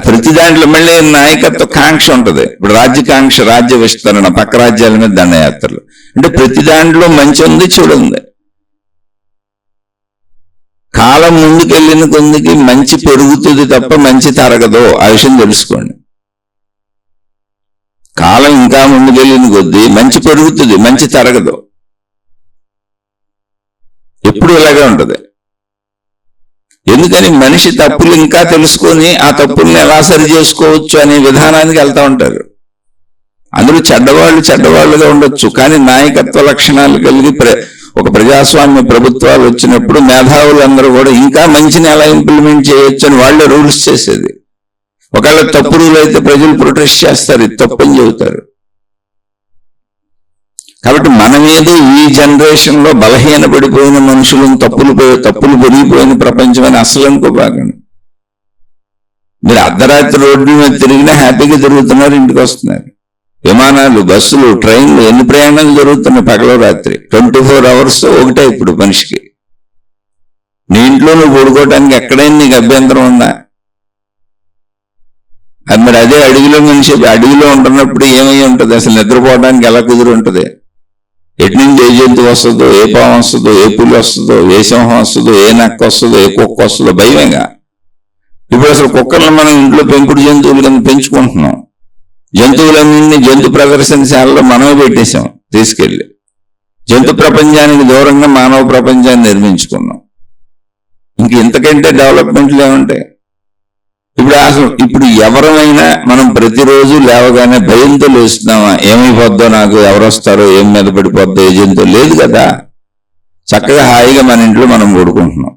ప్రతి దాంట్లో మళ్ళీ నాయకత్వ కాంక్ష ఉంటుంది. ఇప్పుడు రాజ్యకాంక్ష, రాజ్య విస్తరణ, పక్క రాజ్యాల మీద దండయాత్రలు. అంటే ప్రతి దాంట్లో మంచి ఉంది, చెడు ఉంది. కాలం ముందుకెళ్ళిన కొందికి మంచి పెరుగుతుంది తప్ప మంచి తరగదు. ఆ విషయం తెలుసుకోండి. కాలం ఇంకా ముందుకెళ్ళిన కొద్దీ మంచి పెరుగుతుంది, మంచి తరగదు. ఎప్పుడు ఇలాగే ఉంటుంది. ఎందుకని మనిషి తప్పులు ఇంకా తెలుసుకొని ఆ తప్పుల్ని ఎలా సరి చేసుకోవచ్చు అనే విధానానికి వెళ్తా ఉంటారు. అందరూ చెడ్డవాళ్ళుగా ఉండొచ్చు, కానీ నాయకత్వ లక్షణాలు కలిగి ఒక ప్రజాస్వామ్య ప్రభుత్వాలు వచ్చినప్పుడు మేధావులందరూ కూడా ఇంకా మంచిని ఎలా ఇంప్లిమెంట్ చేయొచ్చు అని వాళ్ళే రూల్స్ చేసేది. ఒకవేళ తప్పు రూల్ అయితే ప్రజలు ప్రొటెస్ట్ చేస్తారు, ఇది తప్పని చెబుతారు. కాబట్టి మనమేదో ఈ జనరేషన్ లో బలహీనపడిపోయిన మనుషులను, తప్పులు పెరిగిపోయిన ప్రపంచం అని అసలు అనుకోబాకండి. మీరు అర్ధరాత్రి రోడ్డు మీద తిరిగినా హ్యాపీగా తిరుగుతున్నారు, ఇంటికి వస్తున్నారు. విమానాలు, బస్సులు, ట్రైన్లు ఎన్ని ప్రయాణాలు జరుగుతున్నాయి పగలో రాత్రి. 24 hours ఒకటే ఇప్పుడు మనిషికి. నీ ఇంట్లో నువ్వు పడుకోవడానికి ఎక్కడైనా నీకు అభ్యంతరం ఉందా? మరి అదే అడవిలో మనిషి అడవిలో ఉంటున్నప్పుడు ఏమై ఉంటుంది, అసలు నిద్రపోవడానికి ఎలా కుదిరి ఉంటుంది? ఎటు నుంచి ఏ జంతువు వస్తుందో, ఏ పాము వస్తుందో, ఏ పులి వస్తుందో, ఏ సింహం వస్తుందో, ఏ నక్క వస్తుందో, ఏ కుక్క వస్తుందో భయమేగా. ఇప్పుడు అసలు కుక్కలను మనం ఇంట్లో పెంపుడు జంతువులు కింద పెంచుకుంటున్నాం. జంతువులన్నీ జంతు ప్రదర్శనశాలలో మనమే పెట్టేశాం తీసుకెళ్ళి. జంతు ప్రపంచానికి దూరంగా మానవ ప్రపంచాన్ని నిర్మించుకున్నాం. ఇంక ఇంతకంటే డెవలప్మెంట్లు ఏముంటాయి? ఇప్పుడు ఎవరైనా మనం ప్రతిరోజు లేవగానే భయంతో లేస్తున్నామా? ఏమైపోద్దో, నాకు ఎవరు వస్తారో, ఏం మీద పడిపోద్దో, ఏ జంతువు లేదు కదా. చక్కగా హాయిగా మన ఇంట్లో మనం పడుకుంటున్నాం.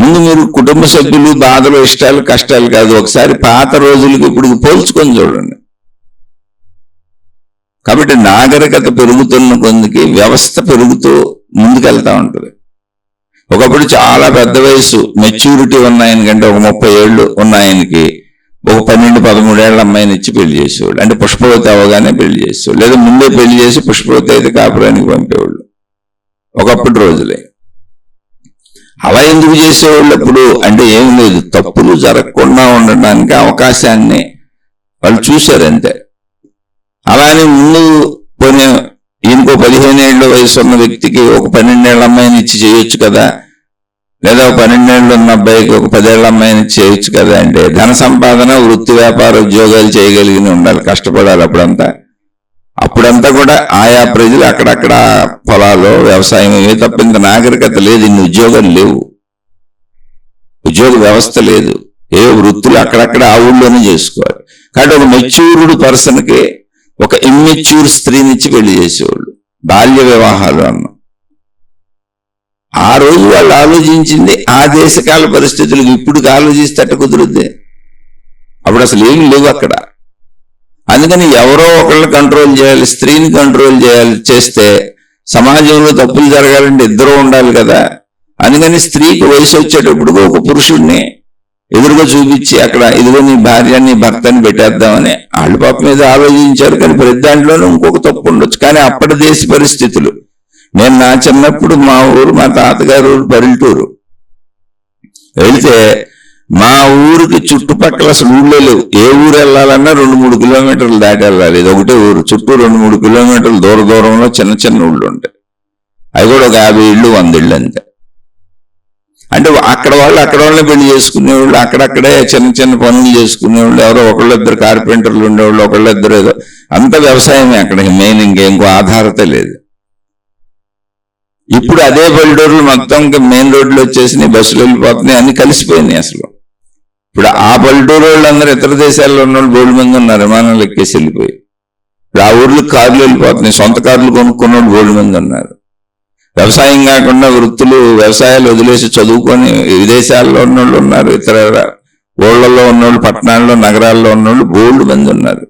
ముందు మీరు కుటుంబ సభ్యులు బాధలు, ఇష్టాలు, కష్టాలు కాదు, ఒకసారి పాత రోజులకి ఇప్పుడు పోల్చుకొని చూడండి. కాబట్టి నాగరికత పెరుగుతున్న కొందికి వ్యవస్థ పెరుగుతూ ముందుకెళ్తా ఉంటుంది. ఒకప్పుడు చాలా పెద్ద వయసు మెచ్యూరిటీ ఉన్న ఆయనకంటే ఒక 30 ఏళ్ళు ఉన్న ఆయనకి ఒక 12-13 ఏళ్ల అమ్మాయిని ఇచ్చి పెళ్లి చేసేవాళ్ళు. అంటే పుష్పవతి అవగానే పెళ్లి చేసేవాళ్ళు, లేదా ముందే పెళ్లి చేసి పుష్పవతి అయితే కాపురానికి పంపేవాళ్ళు ఒకప్పుడు రోజులే. అలా ఎందుకు చేసేవాళ్ళు అప్పుడు? అంటే ఏం లేదు, తప్పులు జరగకుండా ఉండడానికి అవకాశాన్ని వాళ్ళు చూశారంతే. అలానే ముందు పోనీ ఈయనకో 15 ఏళ్ళ వయసు ఉన్న వ్యక్తికి ఒక 12 ఏళ్ల అమ్మాయిని ఇచ్చి చేయొచ్చు కదా, లేదా ఒక 12 ఏళ్ళు ఉన్న అబ్బాయికి ఒక 10 ఏళ్ల అమ్మాయిని ఇచ్చి చేయొచ్చు కదా. అంటే ధన సంపాదన, వృత్తి, వ్యాపార, ఉద్యోగాలు చేయగలిగి ఉండాలి, కష్టపడాలి. అప్పుడంతా కూడా ఆయా ప్రజలు అక్కడక్కడ పొలాలు, వ్యవసాయం ఇవే తప్ప ఇంత నాగరికత లేదు. ఇన్ని ఉద్యోగాలు లేవు, ఉద్యోగ వ్యవస్థ లేదు, ఏ వృత్తులు అక్కడక్కడ ఆ ఊళ్ళోనే చేసుకోవాలి. కాబట్టి ఒక మెచ్యూర్డ్ పర్సన్కి ఒక ఇమ్మెచ్యూర్ స్త్రీనిచ్చి పెళ్లి చేసేవాళ్ళు, బాల్య వివాహాలు అన్న. ఆ రోజు వాళ్ళు ఆలోచించింది ఆ దేశకాల పరిస్థితులకు. ఇప్పుడు ఆలోచిస్తే అట్ట కుదురుద్ది? అప్పుడు అసలు ఏమి లేవు అక్కడ. అందుకని ఎవరో ఒకళ్ళని కంట్రోల్ చేయాలి, స్త్రీని కంట్రోల్ చేస్తే సమాజంలో తప్పులు జరగాలంటే ఇద్దరు ఉండాలి కదా. అందుకని స్త్రీకి వయసు వచ్చేటప్పుడు ఒక పురుషుడిని ఎదురుగా చూపించి అక్కడ ఇదిగో నీ భార్య, నీ భర్తని పెట్టేద్దామని వాళ్ళు పాప మీద ఆలోచించారు. కానీ ప్రతి దాంట్లోనూ ఇంకొక తప్పు ఉండొచ్చు. కానీ అప్పటి దేశ పరిస్థితులు, నేను నా చిన్నప్పుడు మా ఊరు, మా తాతగారు ఊరు పల్లెటూరు వెళితే మా ఊరికి చుట్టుపక్కల అసలు ఊళ్ళో లేవు. ఏ ఊరు వెళ్ళాలన్నా 2-3 కిలోమీటర్లు దాటి వెళ్ళాలి. ఇది ఒకటే ఊరు, చుట్టూ 2-3 కిలోమీటర్లు దూరంలో చిన్న చిన్న ఊళ్ళు ఉంటాయి. అవి కూడా ఒక 50 ఇళ్ళు 100 ఇళ్ళు అంతే. అంటే అక్కడ వాళ్ళని పెళ్లి చేసుకునేవాళ్ళు, అక్కడక్కడే చిన్న చిన్న పనులు చేసుకునేవాళ్ళు, ఎవరో ఒకళ్ళిద్దరు కార్పెంటర్లు ఉండేవాళ్ళు, ఒకళ్ళిద్దరు ఏదో, అంత వ్యవసాయమే అక్కడ మెయిన్. ఇంకో ఆధారత లేదు. ఇప్పుడు అదే పల్లెటూరులు మొత్తం మెయిన్ రోడ్లు వచ్చేసినాయి, బస్సులు వెళ్ళిపోతున్నాయి, అన్ని కలిసిపోయినాయి అసలు. ఇప్పుడు ఆ పల్లెటూరు వాళ్ళందరూ ఇతర దేశాల్లో ఉన్న వాళ్ళు 2 మంది ఉన్నారు, విమానాలు ఎక్కేసి వెళ్ళిపోయి. ఇప్పుడు ఆ ఊర్లకు కార్లు వెళ్ళిపోతున్నాయి, సొంత కార్లు కొనుక్కున్న వాళ్ళు 2 మంది ఉన్నారు. వ్యవసాయం కాకుండా వృత్తులు, వ్యవసాయాలు వదిలేసి చదువుకొని విదేశాల్లో ఉన్నోళ్ళు ఉన్నారు, ఇతర ఊళ్ళల్లో ఉన్నోళ్ళు, పట్టణాల్లో, నగరాల్లో ఉన్నోళ్ళు 2 మంది ఉన్నారు.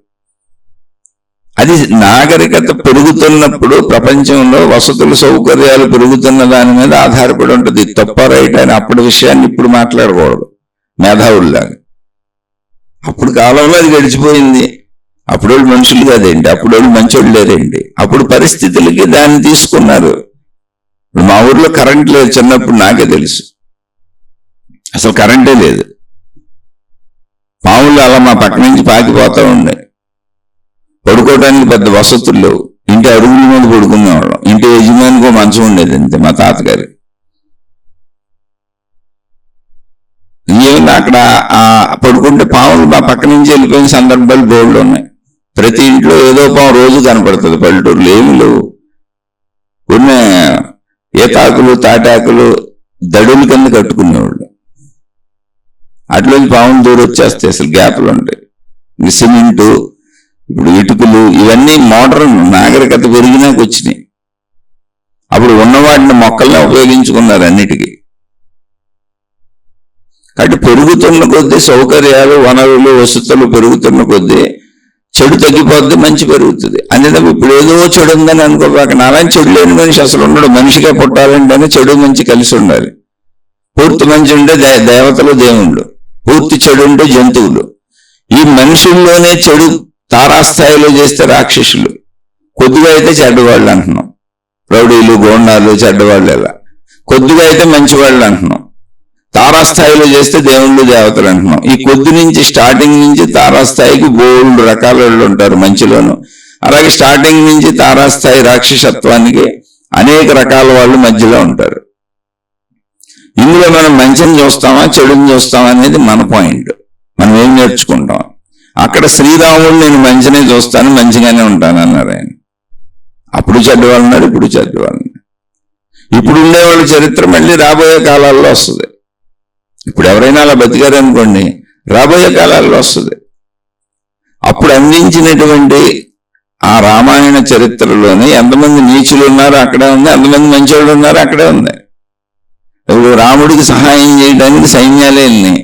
అది నాగరికత పెరుగుతున్నప్పుడు ప్రపంచంలో వసతులు, సౌకర్యాలు పెరుగుతున్న దాని మీద ఆధారపడి ఉంటుంది. తప్ప రైట్ అని అప్పటి విషయాన్ని ఇప్పుడు మాట్లాడకూడదు మేధావుల్లాగా. అప్పుడు కాలంలో అది గడిచిపోయింది. అప్పుడోళ్ళు మనుషులు కాదేంటి, అప్పుడోళ్ళు మంచోళ్ళు లేదండి. అప్పుడు పరిస్థితులకి దాన్ని తీసుకున్నారు. మా ఊర్లో కరెంట్ లేదు, చిన్నప్పుడు నాకే తెలుసు, అసలు కరెంటే లేదు. పాములు అలా మా పక్క నుంచి పాకిపోతూ ఉండే. పడుకోవడానికి పెద్ద వసతులు లేవు, ఇంటి అరుగుల మీద పడుకునేవాళ్ళం. ఇంటి యజమానికో మంచం ఉండేది అంతే, మా తాతగారి. ఏమన్నా అక్కడ పడుకుంటే పాములు మా పక్క నుంచి వెళ్ళిపోయిన సందర్భాలు బోర్డులు ఉన్నాయి. ప్రతి ఇంట్లో ఏదో పాము రోజు కనపడుతుంది. పల్లెటూరులో ఏమి లేవు. ఉన్న ఏతాకులు, తాటాకులు దడుల కింద కట్టుకునేవాళ్ళు. అట్లోంచి పాములు దూరం వచ్చేస్తాయి, అసలు గ్యాప్లు ఉంటాయి. సిమెంటు, ఇప్పుడు ఇటుకలు, ఇవన్నీ మోడర్న్ నాగరికత పెరిగినాక వచ్చినాయి. అప్పుడు ఉన్నవాటిని మొక్కల్ని ఉపయోగించుకున్నారు అన్నిటికీ. కాబట్టి పెరుగుతున్న కొద్దీ సౌకర్యాలు, వనరులు, వసతులు పెరుగుతున్న కొద్దీ చెడు తగ్గిపోద్ది, మంచి పెరుగుతుంది. అందుకే ఇప్పుడు ఏదో చెడు ఉందని అనుకోపాక. నాలాంటి చెడు లేని మనిషి అసలు ఉండడు. మనిషిగా పుట్టాలంటేనే చెడు మంచి కలిసి ఉండాలి. పూర్తి మంచి ఉంటే దేవతలు, దేవుళ్ళు, పూర్తి చెడు ఉంటే జంతువులు. ఈ మనుషుల్లోనే చెడు తారాస్థాయిలో చేస్తే రాక్షసులు, కొద్దిగా అయితే చెడ్డవాళ్ళు అంటున్నాం. రౌడీలు, గోండాలు చెడ్డవాళ్ళు. ఎలా కొద్దిగా అయితే మంచివాళ్ళు అంటున్నాం. తారాస్థాయిలో చేస్తే దేవుళ్ళు దేవతలు అంటున్నాం. ఈ కొద్ది నుంచి స్టార్టింగ్ నుంచి తారాస్థాయికి బోల్డ్ రకాల వాళ్ళు ఉంటారు మంచిలోను. అలాగే స్టార్టింగ్ నుంచి తారాస్థాయి రాక్షసత్వానికి అనేక రకాల వాళ్ళు మధ్యలో ఉంటారు. ఇందులో మనం మంచిని చూస్తామా చెడుని చూస్తామా అనేది మన పాయింట్. మనం ఏం నేర్చుకుంటాం. అక్కడ శ్రీరాముడు నేను మంచినే చూస్తాను, మంచిగానే ఉంటాను అన్నారు ఆయన. అప్పుడు చెడ్డవాళ్ళు ఉన్నారు, ఇప్పుడు చెడ్డవాళ్ళు. ఇప్పుడు ఉండేవాళ్ళ చరిత్ర మళ్ళీ రాబోయే కాలాల్లో వస్తుంది. ఇప్పుడు ఎవరైనా అలా బతికారు అనుకోండి, రాబోయే కాలాల్లో వస్తుంది. అప్పుడు అందించినటువంటి ఆ రామాయణ చరిత్రలోని ఎంతమంది నీచులు ఉన్నారో అక్కడే ఉంది, ఎంతమంది మంచోళ్ళు ఉన్నారో అక్కడే ఉంది. ఇప్పుడు రాముడికి సహాయం చేయడానికి సైన్యాలే వెళ్ళినాయి,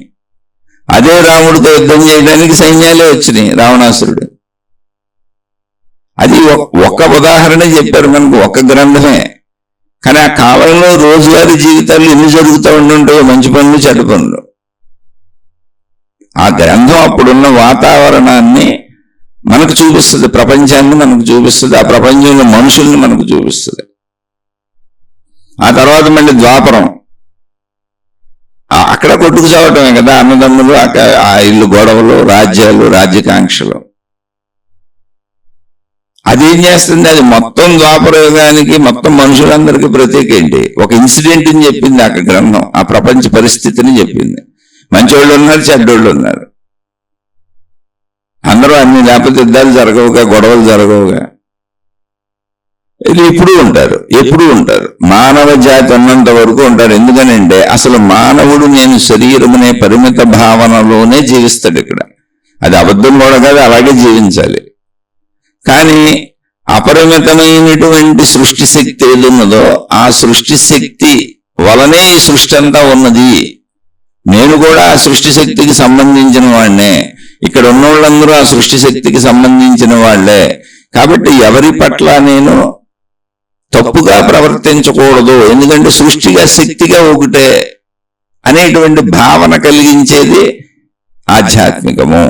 అదే రాముడితో యుద్ధం చేయడానికి సైన్యాలే వచ్చినాయి రావణాసురుడు. అది ఒక ఉదాహరణ చెప్పారు మనకు, ఒక గ్రంథమే. కానీ ఆ కాలంలో రోజువారీ జీవితాలు ఎన్ని జరుగుతూ ఉండుంటాయో, మంచి పనులు చెడ్డ పనులు. ఆ గ్రంథం అప్పుడున్న వాతావరణాన్ని మనకు చూపిస్తుంది, ప్రపంచాన్ని మనకు చూపిస్తుంది, ఆ ప్రపంచంలో మనుషుల్ని మనకు చూపిస్తుంది. ఆ తర్వాత మళ్ళీ ద్వాపరం, అక్కడ కొట్టుకు చావటమే కదా, అన్నదమ్ములు, ఆ ఇల్లు గొడవలు, రాజ్యాలు, రాజ్యకాంక్షలు. అదేం చేస్తుంది, అది మొత్తం ద్వాపర యుగానికి మొత్తం మనుషులందరికీ ప్రత్యేక ఏంటి, ఒక ఇన్సిడెంట్ అని చెప్పింది అక్కడ గ్రంథం. ఆ ప్రపంచ పరిస్థితిని చెప్పింది. మంచోళ్ళు ఉన్నారు, చెడ్డోళ్ళు ఉన్నారు, అందరూ అన్ని, లేకపోతే యుద్ధాలు జరగవుగా, గొడవలు జరగవుగా. ఇది ఇప్పుడు ఉంటారు, ఎప్పుడు ఉంటారు. మానవ జాతి ఉన్నంత వరకు ఉంటారు. ఎందుకనంటే అసలు మానవుడు నేను శరీరమనే పరిమిత భావనలోనే జీవిస్తాడు. ఇక్కడ అది అబద్ధం కూడా కాదు, అలాగే జీవించాలి. కానీ అపరిమితమైనటువంటి సృష్టి శక్తి ఏది ఉన్నదో ఆ సృష్టి శక్తి వలనే ఈ సృష్టి అంతా ఉన్నది. నేను కూడా ఆ సృష్టి శక్తికి సంబంధించిన వాడినే. ఇక్కడ ఉన్న వాళ్ళందరూ ఆ సృష్టి శక్తికి సంబంధించిన వాళ్లే. కాబట్టి ఎవరి పట్ల నేను తప్పుగా ప్రవర్తించకూడదు, ఎందుకంటే సృష్టిగా శక్తిగా ఒకటే అనేటువంటి భావన కలిగించేది ఆధ్యాత్మికము.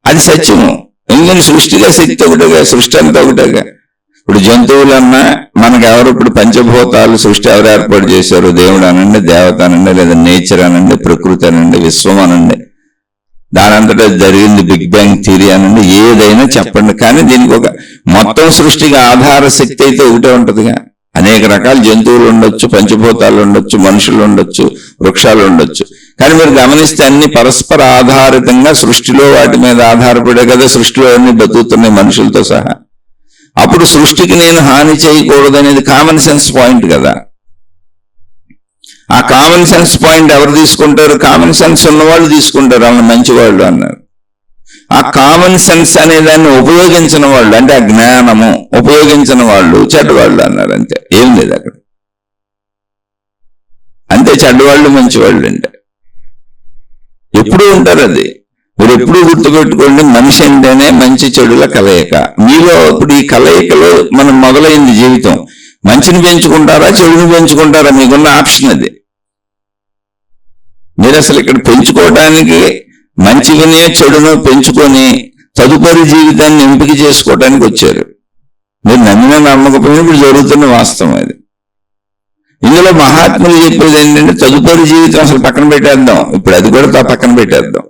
అది సత్యము. ఎందుకంటే సృష్టిగా శక్తి ఒకటిగా, సృష్టి అంతా ఒకటిగా. ఇప్పుడు జంతువులన్నా మనకు ఎవరు, ఇప్పుడు పంచభూతాలు సృష్టి ఎవరు ఏర్పాటు చేశారు? దేవుడు అనండి, దేవత అనండి, లేదా నేచర్ అనండి, ప్రకృతి అనండి, విశ్వం అనండి, దానంతటా జరిగింది బిగ్ బ్యాంగ్ థియరీ అనండి, ఏదైనా చెప్పండి. కానీ దీనికి ఒక మొత్తం సృష్టికి ఆధార శక్తి అయితే ఒకటే ఉంటుందిగా. అనేక రకాల జంతువులు ఉండొచ్చు, పంచభూతాలు ఉండొచ్చు, మనుషులు ఉండొచ్చు, వృక్షాలు ఉండొచ్చు. కానీ మీరు గమనిస్తే అన్ని పరస్పర ఆధారితంగా సృష్టిలో వాటి మీద ఆధారపడే కదా సృష్టిలో అన్ని బతుకుతున్నాయి మనుషులతో సహా. అప్పుడు సృష్టికి నేను హాని చేయకూడదు అనేది కామన్ సెన్స్ పాయింట్ కదా. ఆ కామన్ సెన్స్ పాయింట్ ఎవరు తీసుకుంటారు? కామన్ సెన్స్ ఉన్నవాళ్ళు తీసుకుంటారు, వాళ్ళని మంచివాళ్ళు అన్నారు. ఆ కామన్ సెన్స్ అనే దాన్ని ఉపయోగించిన వాళ్ళు, అంటే ఆ జ్ఞానము ఉపయోగించిన వాళ్ళు చెడ్డవాళ్ళు అన్నారు. అంతే, ఏం లేదు అక్కడ. అంతే, చెడ్డవాళ్ళు మంచివాళ్ళు అంటే ఎప్పుడూ ఉంటారు. అది మీరు ఎప్పుడూ గుర్తుపెట్టుకోండి. మనిషి అంటేనే మంచి చెడుల కలయిక. మీలో ఇప్పుడు ఈ కలయికలో మనం మొదలైంది జీవితం. మంచిని పెంచుకుంటారా, చెడుని పెంచుకుంటారా? మీకున్న ఆప్షన్ అది. మీరు అసలు ఇక్కడ పెంచుకోవడానికి మంచిగానే చెడును పెంచుకొని తదుపరి జీవితాన్ని ఎంపిక చేసుకోవడానికి వచ్చారు. మీరు నమ్మిన నమ్మకపోయినా ఇప్పుడు జరుగుతున్న వాస్తవం అది. ఇందులో మహాత్ములు చెప్పేది ఏంటంటే తదుపరి జీవితం అసలు పక్కన పెట్టేద్దాం, ఇప్పుడు అది కూడా పక్కన పెట్టేద్దాం.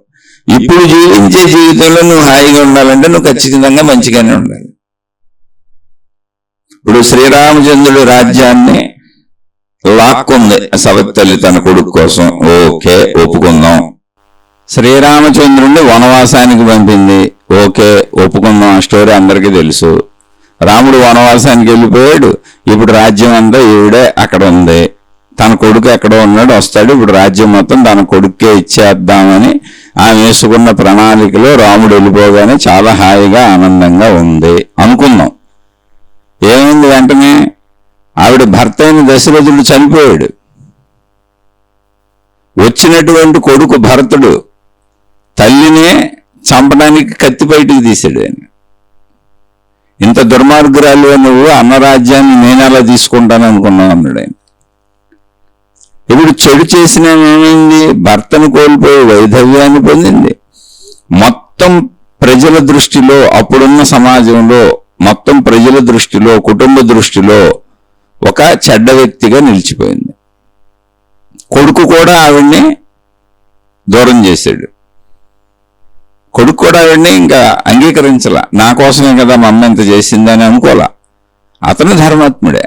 ఇప్పుడు జీవించే జీవితంలో నువ్వు హాయిగా ఉండాలంటే నువ్వు ఖచ్చితంగా మంచిగానే ఉండాలి. ఇప్పుడు శ్రీరామచంద్రుడి రాజ్యాన్ని లాక్కుంది సవతి తల్లి తన కొడుకు కోసం. ఓకే, ఒప్పుకుందాం. శ్రీరామచంద్రుడిని వనవాసానికి పంపింది. ఓకే, ఒప్పుకుందాం. ఆ స్టోరీ అందరికీ తెలుసు. రాముడు వనవాసానికి వెళ్ళిపోయాడు. ఇప్పుడు రాజ్యం అంతా ఈవిడే అక్కడ ఉంది. తన కొడుకు ఎక్కడో ఉన్నాడు, వస్తాడు. ఇప్పుడు రాజ్యం మొత్తం తన కొడుకే ఇచ్చేద్దామని ఆమె వేసుకున్న ప్రణాళికలో రాముడు వెళ్ళిపోగానే చాలా హాయిగా ఆనందంగా ఉంది అనుకుందాం. ఏమైంది? వెంటనే ఆవిడ భర్త అయిన దశరథుడు చనిపోయాడు. వచ్చినటువంటి కొడుకు భరతుడు తల్లినే చంపడానికి కత్తి బయటికి తీశాడు. ఆయన, ఇంత దుర్మార్గురాలు నువ్వు, అన్న రాజ్యాన్ని నేను ఎలా తీసుకుంటాను అనుకున్నావు అన్నాడు ఆయన. ఇప్పుడు చెడు చేసిన ఏమైంది? భర్తను కోల్పోయి వైధవ్యాన్ని పొందింది. మొత్తం ప్రజల దృష్టిలో, అప్పుడున్న సమాజంలో మొత్తం ప్రజల దృష్టిలో, కుటుంబ దృష్టిలో ఒక చెడ్డ వ్యక్తిగా నిలిచిపోయింది. కొడుకు కూడా ఆవిడ్ని దూరం చేశాడు. కొడుకు కూడా ఆవిడ్ని ఇంకా అంగీకరించలా. నా కోసమే కదా మా అమ్మ ఇంత చేసిందని అనుకోలా. అతను ధర్మాత్ముడే.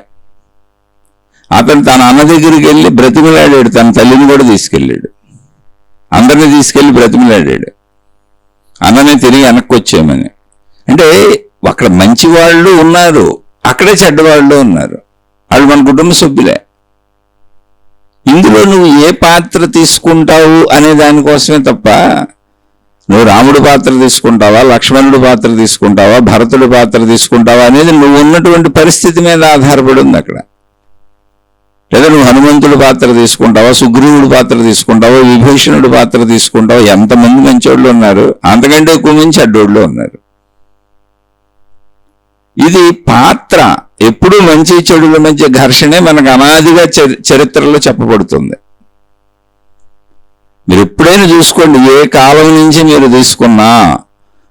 అతను తన అన్న దగ్గరికి వెళ్ళి బ్రతిమలాడాడు. తన తల్లిని కూడా తీసుకెళ్ళాడు. అందరినీ తీసుకెళ్లి బ్రతిమలాడాడు, అన్ననే తిరిగి వెనక్కి వచ్చేయమని. అంటే అక్కడ మంచి వాళ్ళు ఉన్నారు, అక్కడే చెడ్డవాళ్ళు ఉన్నారు. వాళ్ళు మన కుటుంబ సభ్యులే. ఇందులో నువ్వు ఏ పాత్ర తీసుకుంటావు అనే దానికోసమే తప్ప నువ్వు రాముడి పాత్ర తీసుకుంటావా, లక్ష్మణుడి పాత్ర తీసుకుంటావా, భరతుడి పాత్ర తీసుకుంటావా అనేది నువ్వు ఉన్నటువంటి పరిస్థితి మీద ఆధారపడి ఉంది అక్కడ. లేదా నువ్వు హనుమంతుడి పాత్ర తీసుకుంటావా, సుగ్రీవుడి పాత్ర తీసుకుంటావా, విభీషణుడి పాత్ర తీసుకుంటావా. ఎంతమంది మంచోళ్ళు ఉన్నారు, అంతకంటే ఎక్కువ మంది చెడ్డోళ్ళు ఉన్నారు. ఇది పాత్ర. ఎప్పుడూ మంచి చెడుల మధ్య ఘర్షణే మనకు అనాదిగా చరిత్రలో చెప్పబడుతుంది. మీరు ఎప్పుడైనా చూసుకోండి, ఏ కాలం నుంచి మీరు తీసుకున్నా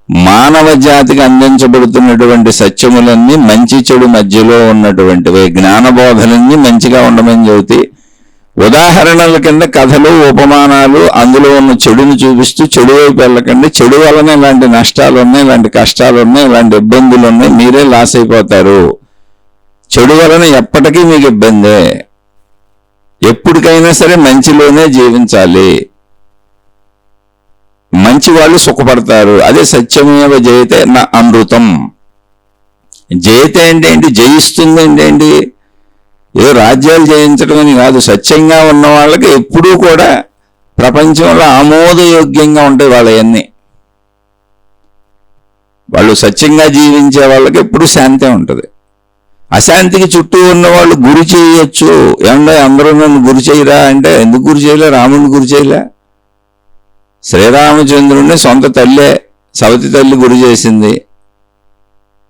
మానవ జాతికి అందించబడుతున్నటువంటి సత్యములన్నీ మంచి చెడు మధ్యలో ఉన్నటువంటివి. జ్ఞానబోధలన్నీ మంచిగా ఉండమని చెబుతూ ఉదాహరణల కింద కథలు, ఉపమానాలు, అందులో ఉన్న చెడుని చూపిస్తూ చెడు వైపు వెళ్ళకండి, చెడు వలన ఇలాంటి నష్టాలు ఉన్నాయి, ఇలాంటి కష్టాలు ఉన్నాయి, ఇలాంటి ఇబ్బందులు ఉన్నాయి, మీరే లాస్ అయిపోతారు. చెడు వలన ఎప్పటికీ మీకు ఇబ్బందే. ఎప్పటికైనా సరే మంచిలోనే జీవించాలి. మంచి వాళ్ళు సుఖపడతారు. అదే సత్యమేవ జయతే నా అమృతం. జయతే అంటే ఏంటి? జయిస్తుంది అంటే ఏంటి? ఏదో రాజ్యాలు జయించడం అని కాదు. సత్యంగా ఉన్న వాళ్ళకి ఎప్పుడూ కూడా ప్రపంచంలో ఆమోదయోగ్యంగా ఉంటాయి వాళ్ళవన్నీ. వాళ్ళు సత్యంగా జీవించే వాళ్ళకి ఎప్పుడూ శాంతి ఉంటుంది. అశాంతికి చుట్టూ ఉన్న వాళ్ళు గురి చేయొచ్చు. ఏమన్నా అందరూ నన్ను గురి చేయరా అంటే, ఎందుకు గురి చేయలే? రాముడిని గురి చేయలే. శ్రీరామచంద్రుడిని సొంత తల్లే సవతి తల్లి గురి చేసింది.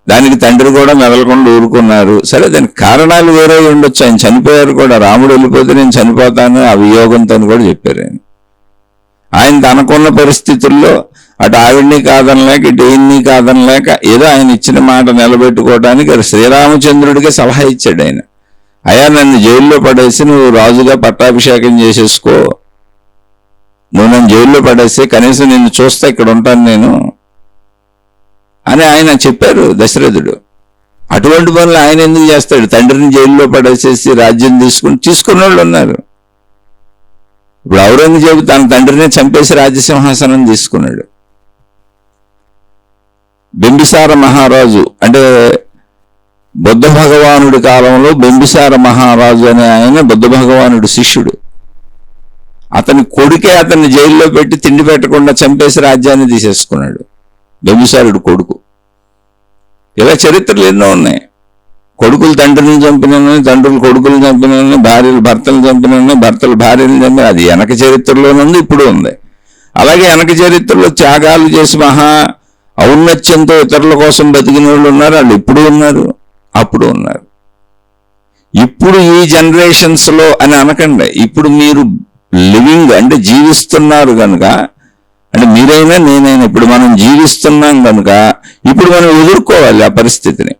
దానికి తండ్రి కూడా మెదలకుండా ఊరుకున్నారు. సరే, దానికి కారణాలు వేరే ఉండొచ్చు. ఆయన చనిపోయారు కూడా. రాముడు వెళ్ళిపోతే నేను చనిపోతాను ఆ వియోగంతో కూడా చెప్పారు ఆయన. ఆయన తనకున్న పరిస్థితుల్లో అటు ఆవిడ్ని కాదనలేక, ఇటు ఈయన్ని కాదనలేక, ఏదో ఆయన ఇచ్చిన మాట నిలబెట్టుకోవడానికి శ్రీరామచంద్రుడికి సలహా ఇచ్చాడు ఆయన. అయ్యా, నన్ను జైల్లో పడేసి నువ్వు రాజుగా పట్టాభిషేకం చేసేసుకో, నువ్వు నన్ను జైల్లో పడేసి కనీసం నిన్ను చూస్తే ఇక్కడ ఉంటాను నేను అని ఆయన చెప్పారు దశరథుడు. అటువంటి పనులు ఆయన ఎందుకు చేస్తాడు? తండ్రిని జైల్లో పడేసేసి రాజ్యం తీసుకున్న వాళ్ళు ఉన్నారు. ఇప్పుడు ఔరంగజేబు తన తండ్రిని చంపేసి రాజ్యసింహాసనం తీసుకున్నాడు. బింబిసార మహారాజు అంటే బుద్ధ భగవానుడి కాలంలో బింబిసార మహారాజు అనే ఆయన బుద్ధ భగవానుడి శిష్యుడు. అతని కొడుకే అతన్ని జైల్లో పెట్టి తిండి పెట్టకుండా చంపేసి రాజ్యాన్ని తీసేసుకున్నాడు. బింబిసారుడు కొడుకు. ఇలా చరిత్రలు ఎన్నో ఉన్నాయి. కొడుకులు తండ్రిని చంపినని, తండ్రులు కొడుకులు చంపినని, భార్యలు భర్తలు చంపినని, భర్తలు భార్యలు చంపిన. అది వెనక చరిత్రలోనుంది, ఇప్పుడు ఉంది. అలాగే వెనక చరిత్రలో త్యాగాలు చేసి మహా ఔన్నత్యంతో ఇతరుల కోసం బతికిన వాళ్ళు ఉన్నారు. వాళ్ళు ఇప్పుడు ఉన్నారు, అప్పుడు ఉన్నారు. ఇప్పుడు ఈ జనరేషన్స్లో అని అనకండి. ఇప్పుడు మీరు లివింగ్ అంటే జీవిస్తున్నారు కనుక, అంటే మీరైనా నేనైనా ఇప్పుడు మనం జీవిస్తున్నాం కనుక ఇప్పుడు మనం ఎదుర్కోవాలి ఆ పరిస్థితిని.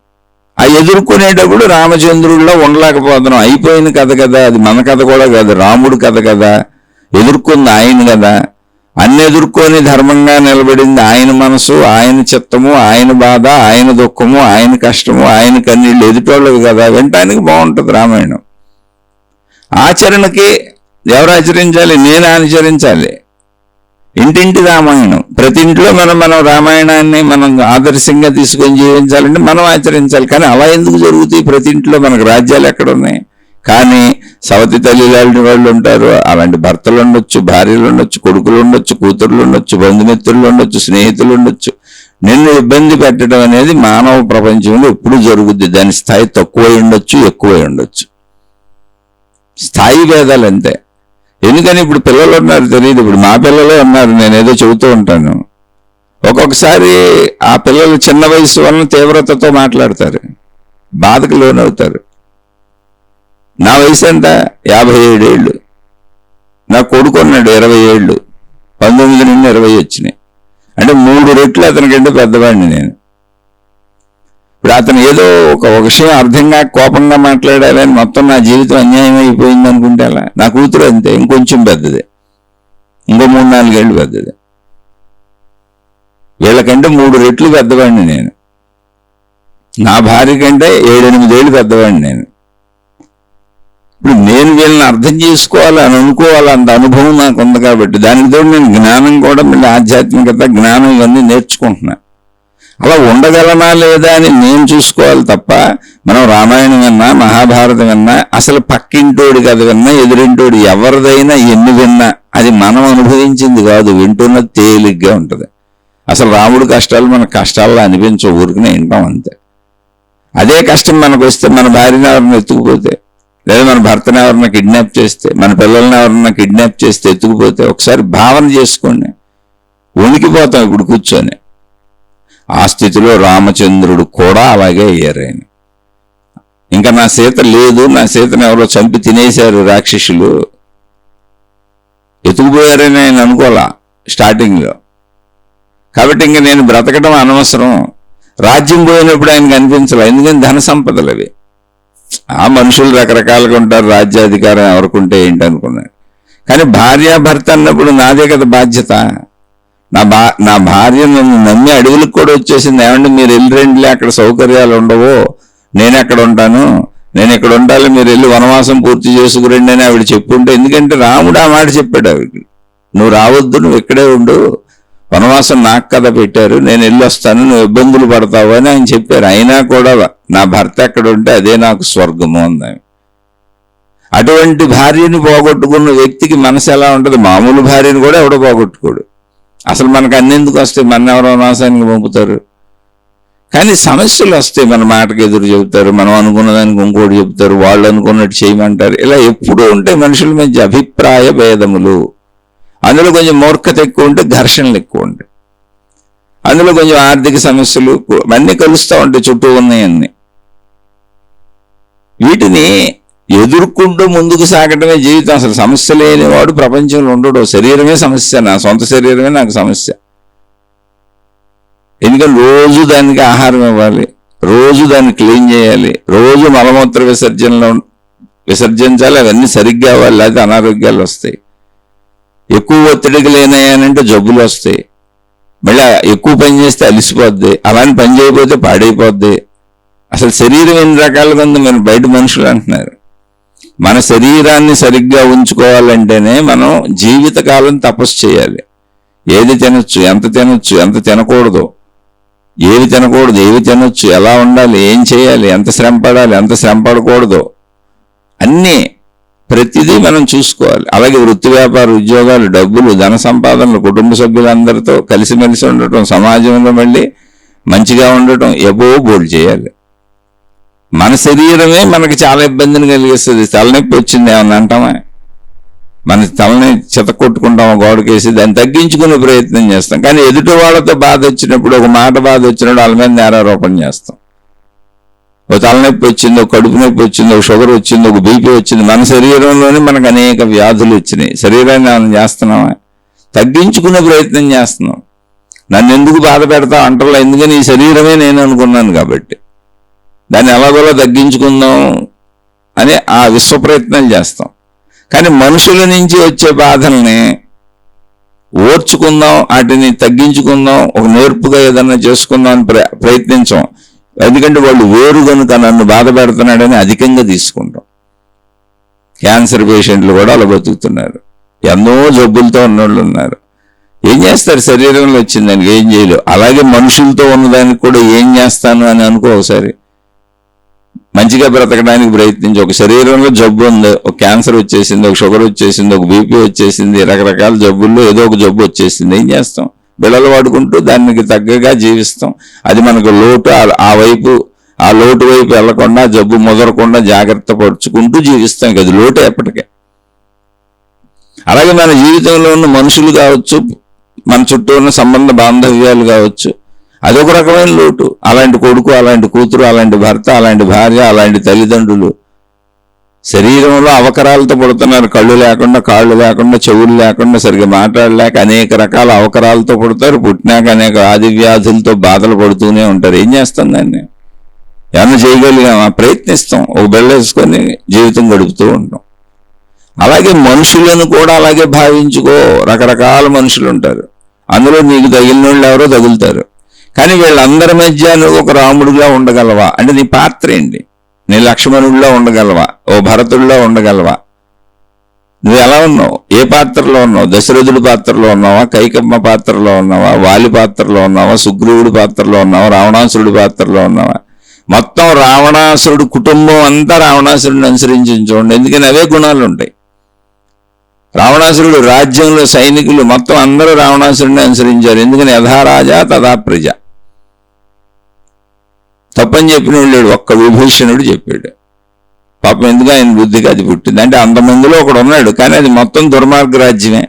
ఆ ఎదుర్కొనేటప్పుడు రామచంద్రుడిలో ఉండలేకపోతున్నాం. అయిపోయిన కథ కదా అది, మన కథ కూడా కాదు, రాముడి కథ కదా. ఎదుర్కొంది ఆయన కదా. అన్ని ఎదుర్కొని ధర్మంగా నిలబడింది ఆయన మనసు, ఆయన చిత్తము, ఆయన బాధ, ఆయన దుఃఖము, ఆయన కష్టము, ఆయన కన్నీళ్ళు ఎదుటోళ్ళవి కదా. వినటానికి బాగుంటుంది రామాయణం. ఆచరణకి ఎవరు ఆచరించాలి? నేను ఆచరించాలి. ఇంటింటి రామాయణం. ప్రతి ఇంట్లో మనం రామాయణాన్ని మనం ఆదర్శంగా తీసుకొని జీవించాలంటే మనం ఆచరించాలి. కానీ అలా ఎందుకు జరుగుతాయి? ప్రతి ఇంట్లో మనకు రాజ్యాలు ఎక్కడ ఉన్నాయి? కానీ సవతి తల్లి లాంటి వాళ్ళు ఉంటారు. అలాంటి భర్తలు ఉండొచ్చు, భార్యలు ఉండొచ్చు, కొడుకులు ఉండొచ్చు, కూతుర్లు ఉండొచ్చు, బంధుమిత్రులు ఉండొచ్చు, స్నేహితులు ఉండొచ్చు. నిన్ను ఇబ్బంది పెట్టడం అనేది మానవ ప్రపంచంలో ఎప్పుడు జరుగుద్ది. దాని స్థాయి తక్కువై ఉండొచ్చు, ఎక్కువై ఉండొచ్చు. స్థాయి భేదాలు అంతే. ఎందుకని ఇప్పుడు పిల్లలు ఉన్నారు తెలియదు. ఇప్పుడు మా పిల్లలే ఉన్నారు, నేనేదో చెబుతూ ఉంటాను. ఒక్కొక్కసారి ఆ పిల్లలు చిన్న వయసు వలన తీవ్రతతో మాట్లాడతారు, బాధకు లోనవుతారు. నా వయసు ఎంత? 57 ఏళ్ళు. నా కొడుకు ఉన్నాడు 20 ఏళ్ళు. 19 నుండి 20 వచ్చినాయి. అంటే 3 రెట్లు అతనికంటే పెద్దవాడిని నేను. ఇప్పుడు అతను ఏదో ఒక విషయం అర్థంగా కోపంగా మాట్లాడాలని మొత్తం నా జీవితం అన్యాయం అయిపోయింది అనుకుంటే అలా. నా కూతురు అంతే, ఇంకొంచెం పెద్దది, ఇంకో 3-4 ఏళ్ళు పెద్దది. వీళ్ళకంటే 3 రెట్లు పెద్దవాడిని నేను. నా భార్య కంటే 7-8 ఏళ్ళు పెద్దవాడిని నేను. ఇప్పుడు నేను వీళ్ళని అర్థం చేసుకోవాలి అని అనుకోవాలి, అంత అనుభవం నాకు ఉంది కాబట్టి. దానికి తోడు నేను జ్ఞానం కూడా, మళ్ళీ ఆధ్యాత్మికత జ్ఞానం ఇవన్నీ నేర్చుకుంటున్నా. అలా ఉండగలనా లేదా అని నేను చూసుకోవాలి తప్ప, మనం రామాయణం విన్నా, మహాభారతం విన్నా, అసలు పక్కింటోడి కథ విన్నా, ఎదురింటోడి ఎవరిదైనా ఎన్ని విన్నా అది మనం అనుభవించింది కాదు, వింటున్నది తేలిగ్గా ఉంటుంది. అసలు రాముడి కష్టాలు మన కష్టాల్లో అనిపించవు, ఊరికనే వింటాం అంతే. అదే కష్టం మనకు వస్తే, మన భార్యని ఎవరిని ఎత్తుకుపోతే, లేదా మన భర్తను ఎవరన్నా కిడ్నాప్ చేస్తే, మన పిల్లల్ని ఎవరన్నా కిడ్నాప్ చేస్తే ఎత్తుకుపోతే, ఒకసారి భావన చేసుకోండి, వణికిపోతాం ఇప్పుడు కూర్చొని. ఆ స్థితిలో రామచంద్రుడు కూడా అలాగే అయ్యారు. ఆయన ఇంకా నా సీత లేదు, నా సీతను ఎవరో చంపి తినేశారు రాక్షసులు, ఎత్తుకుపోయారని ఆయన అనుకోలా స్టార్టింగ్లో. కాబట్టి ఇంకా నేను బ్రతకడం అనవసరం. రాజ్యం పోయినప్పుడు ఆయనకు అనిపించలే, ఎందుకని ధన సంపదలు అవి. ఆ మనుషులు రకరకాలుగా ఉంటారు, రాజ్యాధికారం ఎవరికుంటే ఏంటి అనుకున్నాడు. కానీ భార్యాభర్త అన్నప్పుడు నాదే కదా బాధ్యత. నా భార్య నన్ను నమ్మి అడవులకు కూడా వచ్చేసింది. ఏమంటే మీరు వెళ్ళి రెండులే, అక్కడ సౌకర్యాలు ఉండవు, నేను ఎక్కడ ఉంటాను, నేను ఇక్కడ ఉండాలి, మీరు వెళ్ళి వనవాసం పూర్తి చేసుకురండి అని ఆవిడ చెప్పుంటే. ఎందుకంటే రాముడు ఆ మాట చెప్పాడు ఆవిడకి, నువ్వు రావద్దు, నువ్వు ఇక్కడే ఉండు, వనవాసం నాకు కదా పెట్టారు, నేను వెళ్ళి వస్తాను, నువ్వు ఇబ్బందులు పడతావు అని ఆయన చెప్పారు. అయినా కూడా నా భర్త ఎక్కడ ఉంటే అదే నాకు స్వర్గము అంది. అటువంటి భార్యని పోగొట్టుకున్న వ్యక్తికి మనసు ఎలా ఉంటుంది? మామూలు భార్యని కూడా ఎవడో పోగొట్టుకోడు. అసలు మనకు అన్నెందుకు వస్తాయి, మన ఎవరో వనవాసానికి పంపుతారు. కానీ సమస్యలు వస్తాయి, మన మాటకు ఎదురు చెబుతారు, మనం అనుకున్న దానికి ఇంకోటి చెబుతారు, వాళ్ళు అనుకున్నట్టు చేయమంటారు. ఇలా ఎప్పుడూ ఉంటాయి మనుషుల మధ్య అభిప్రాయ భేదములు. అందులో కొంచెం మూర్ఖత ఎక్కువ ఉంటే ఘర్షణలు ఎక్కువ ఉంటాయి. అందులో కొంచెం ఆర్థిక సమస్యలు అన్నీ కలుస్తూ ఉంటాయి, చుట్టూ ఉన్నాయన్నీ. వీటిని ఎదుర్కొంటూ ముందుకు సాగటమే జీవితం. అసలు సమస్య లేనివాడు ప్రపంచంలో ఉండడు. శరీరమే సమస్య, నా సొంత శరీరమే నాకు సమస్య. ఎందుకంటే రోజు దానికి ఆహారం ఇవ్వాలి, రోజు దాన్ని క్లీన్ చేయాలి, రోజు మలమూత్ర విసర్జించాలి, అవన్నీ సరిగ్గా అవ్వాలి, లేకపోతే అనారోగ్యాలు వస్తాయి. ఎక్కువ ఒత్తిడికి లేనాయనంటే జబ్బులు వస్తాయి. మళ్ళీ ఎక్కువ పని చేస్తే అలిసిపోద్ది, అలాంటి పని చేయకపోతే పాడైపోద్ది. అసలు శరీరం ఎన్ని రకాలుగా ఉంది, మన బయట మనుషులు అంటున్నారు. మన శరీరాన్ని సరిగ్గా ఉంచుకోవాలంటేనే మనం జీవితకాలం తపస్సు చేయాలి. ఏది తినొచ్చు, ఎంత తినకూడదు, ఏవి తినకూడదు, ఏవి తినొచ్చు, ఎలా ఉండాలి, ఏం చేయాలి, ఎంత శ్రమ పడాలి, ఎంత శ్రమ పడకూడదు, అన్నీ ప్రతిదీ మనం చూసుకోవాలి. అలాగే వృత్తి వ్యాపార ఉద్యోగాలు, డబ్బులు, ధన సంపాదనలు, కుటుంబ సభ్యులందరితో కలిసిమెలిసి ఉండటం, సమాజంలో మళ్ళీ మంచిగా ఉండటం, బోల్డ్ చేయాలి. మన శరీరమే మనకి చాలా ఇబ్బందిని కలిగిస్తుంది. తలనొప్పి వచ్చింది ఏమన్నా అంటామా? మన తలని చితకొట్టుకుంటామా గోడకేసి, దాన్ని తగ్గించుకునే ప్రయత్నం చేస్తాం. కానీ ఎదుటి వాళ్ళతో బాధ వచ్చినప్పుడు, ఒక మాట బాధ వచ్చినప్పుడు వాళ్ళ మీద నేరారోపణ చేస్తాం. ఒక తలనొప్పి వచ్చింది, ఒక కడుపు నొప్పి వచ్చింది, ఒక షుగర్ వచ్చింది, ఒక బీపీ వచ్చింది. మన శరీరంలోనే మనకు అనేక వ్యాధులు వచ్చినాయి. శరీరాన్ని మనం చేస్తున్నామా? తగ్గించుకునే ప్రయత్నం చేస్తున్నాం. నన్ను ఎందుకు బాధ పెడతావు అంటలా, ఎందుకని ఈ శరీరమే నేను అనుకున్నాను కాబట్టి దాన్ని ఎలాగోలా తగ్గించుకుందాం అని ఆ విశ్వ ప్రయత్నాలు చేస్తాం. కానీ మనుషుల నుంచి వచ్చే బాధల్ని ఓర్చుకుందాం, వాటిని తగ్గించుకుందాం, ఒక నేర్పుగా ఏదన్నా చేసుకుందాం అని ప్రయత్నించాం. ఎందుకంటే వాళ్ళు వేరు కనుక నన్ను బాధ పెడుతున్నాడని అధికంగా తీసుకుంటాం. క్యాన్సర్ పేషెంట్లు కూడా అలా బతుకుతున్నారు, ఎన్నో జబ్బులతో ఉన్నోళ్ళు ఉన్నారు. ఏం చేస్తారు? శరీరంలో వచ్చింది దానికి ఏం చేయలేవు. అలాగే మనుషులతో ఉన్నదానికి కూడా ఏం చేస్తాను అని అనుకో. ఒకసారి మంచిగా బ్రతకడానికి ప్రయత్నించి, ఒక శరీరంలో జబ్బు ఉంది, ఒక క్యాన్సర్ వచ్చేసింది, ఒక షుగర్ వచ్చేసింది, ఒక బీపీ వచ్చేసింది, రకరకాల జబ్బుల్లో ఏదో ఒక జబ్బు వచ్చేసింది. ఏం చేస్తాం? బిళ్ళలు వాడుకుంటూ దానికి తగ్గగా జీవిస్తాం. అది మనకు లోటు, ఆ లోటు వైపు వెళ్లకుండా, జబ్బు ముదరకుండా జాగ్రత్త పరుచుకుంటూ జీవిస్తాం. అది లోటు ఎప్పటికే. అలాగే మన జీవితంలో ఉన్న మనుషులు కావచ్చు, మన చుట్టూ ఉన్న సంబంధ బాంధవ్యాలు కావచ్చు, అదొక రకమైన లోటు. అలాంటి కొడుకు, అలాంటి కూతురు, అలాంటి భర్త, అలాంటి భార్య, అలాంటి తల్లిదండ్రులు శరీరంలో అవకరాలతో పుడుతున్నారు. కళ్ళు లేకుండా, కాళ్ళు లేకుండా, చెవులు లేకుండా, సరిగ్గా మాట్లాడలేక అనేక రకాల అవకరాలతో పుడతారు. పుట్టినాక అనేక ఆది వ్యాధులతో బాధలు పడుతూనే ఉంటారు. ఏం చేస్తుందండి? ఏమన్నా చేయగలిగామా? ప్రయత్నిస్తాం, ఒక బిళ్ళ వేసుకొని జీవితం గడుపుతూ ఉంటాం. అలాగే మనుషులను కూడా అలాగే భావించుకో. రకరకాల మనుషులు ఉంటారు, అందులో నీకు తగిలిన వాళ్ళు ఎవరో తగులుతారు. కానీ వీళ్ళందరి మధ్య నువ్వు ఒక రాముడిగా ఉండగలవా అంటే నీ పాత్ర ఏంటి? నీ లక్ష్మణుడిలో ఉండగలవా? ఓ భరతుడిలో ఉండగలవా? నువ్వు ఎలా ఉన్నావు? ఏ పాత్రలో ఉన్నావు? దశరథుడి పాత్రలో ఉన్నావా? కైకమ్మ పాత్రలో ఉన్నావా? వాలి పాత్రలో ఉన్నావా? సుగ్రీవుడి పాత్రలో ఉన్నావా? రావణాసురుడి పాత్రలో ఉన్నావా? మొత్తం రావణాసురుడు కుటుంబం అంతా రావణాసురుడిని అనుసరించి చూడండి, ఎందుకని అవే గుణాలు ఉంటాయి. రావణాసురుడు రాజ్యంలో సైనికులు మొత్తం అందరూ రావణాసురుడిని అనుసరించారు, ఎందుకని యథారాజా తథా ప్రజ. తప్పని చెప్పిన వాళ్ళు ఒక్క విభీషణుడు చెప్పాడు. పాపం ఎందుకు ఆయన బుద్ధికి అది పుట్టింది అంటే అంతమందిలో ఒకడు ఉన్నాడు, కానీ అది మొత్తం దుర్మార్గ రాజ్యమే.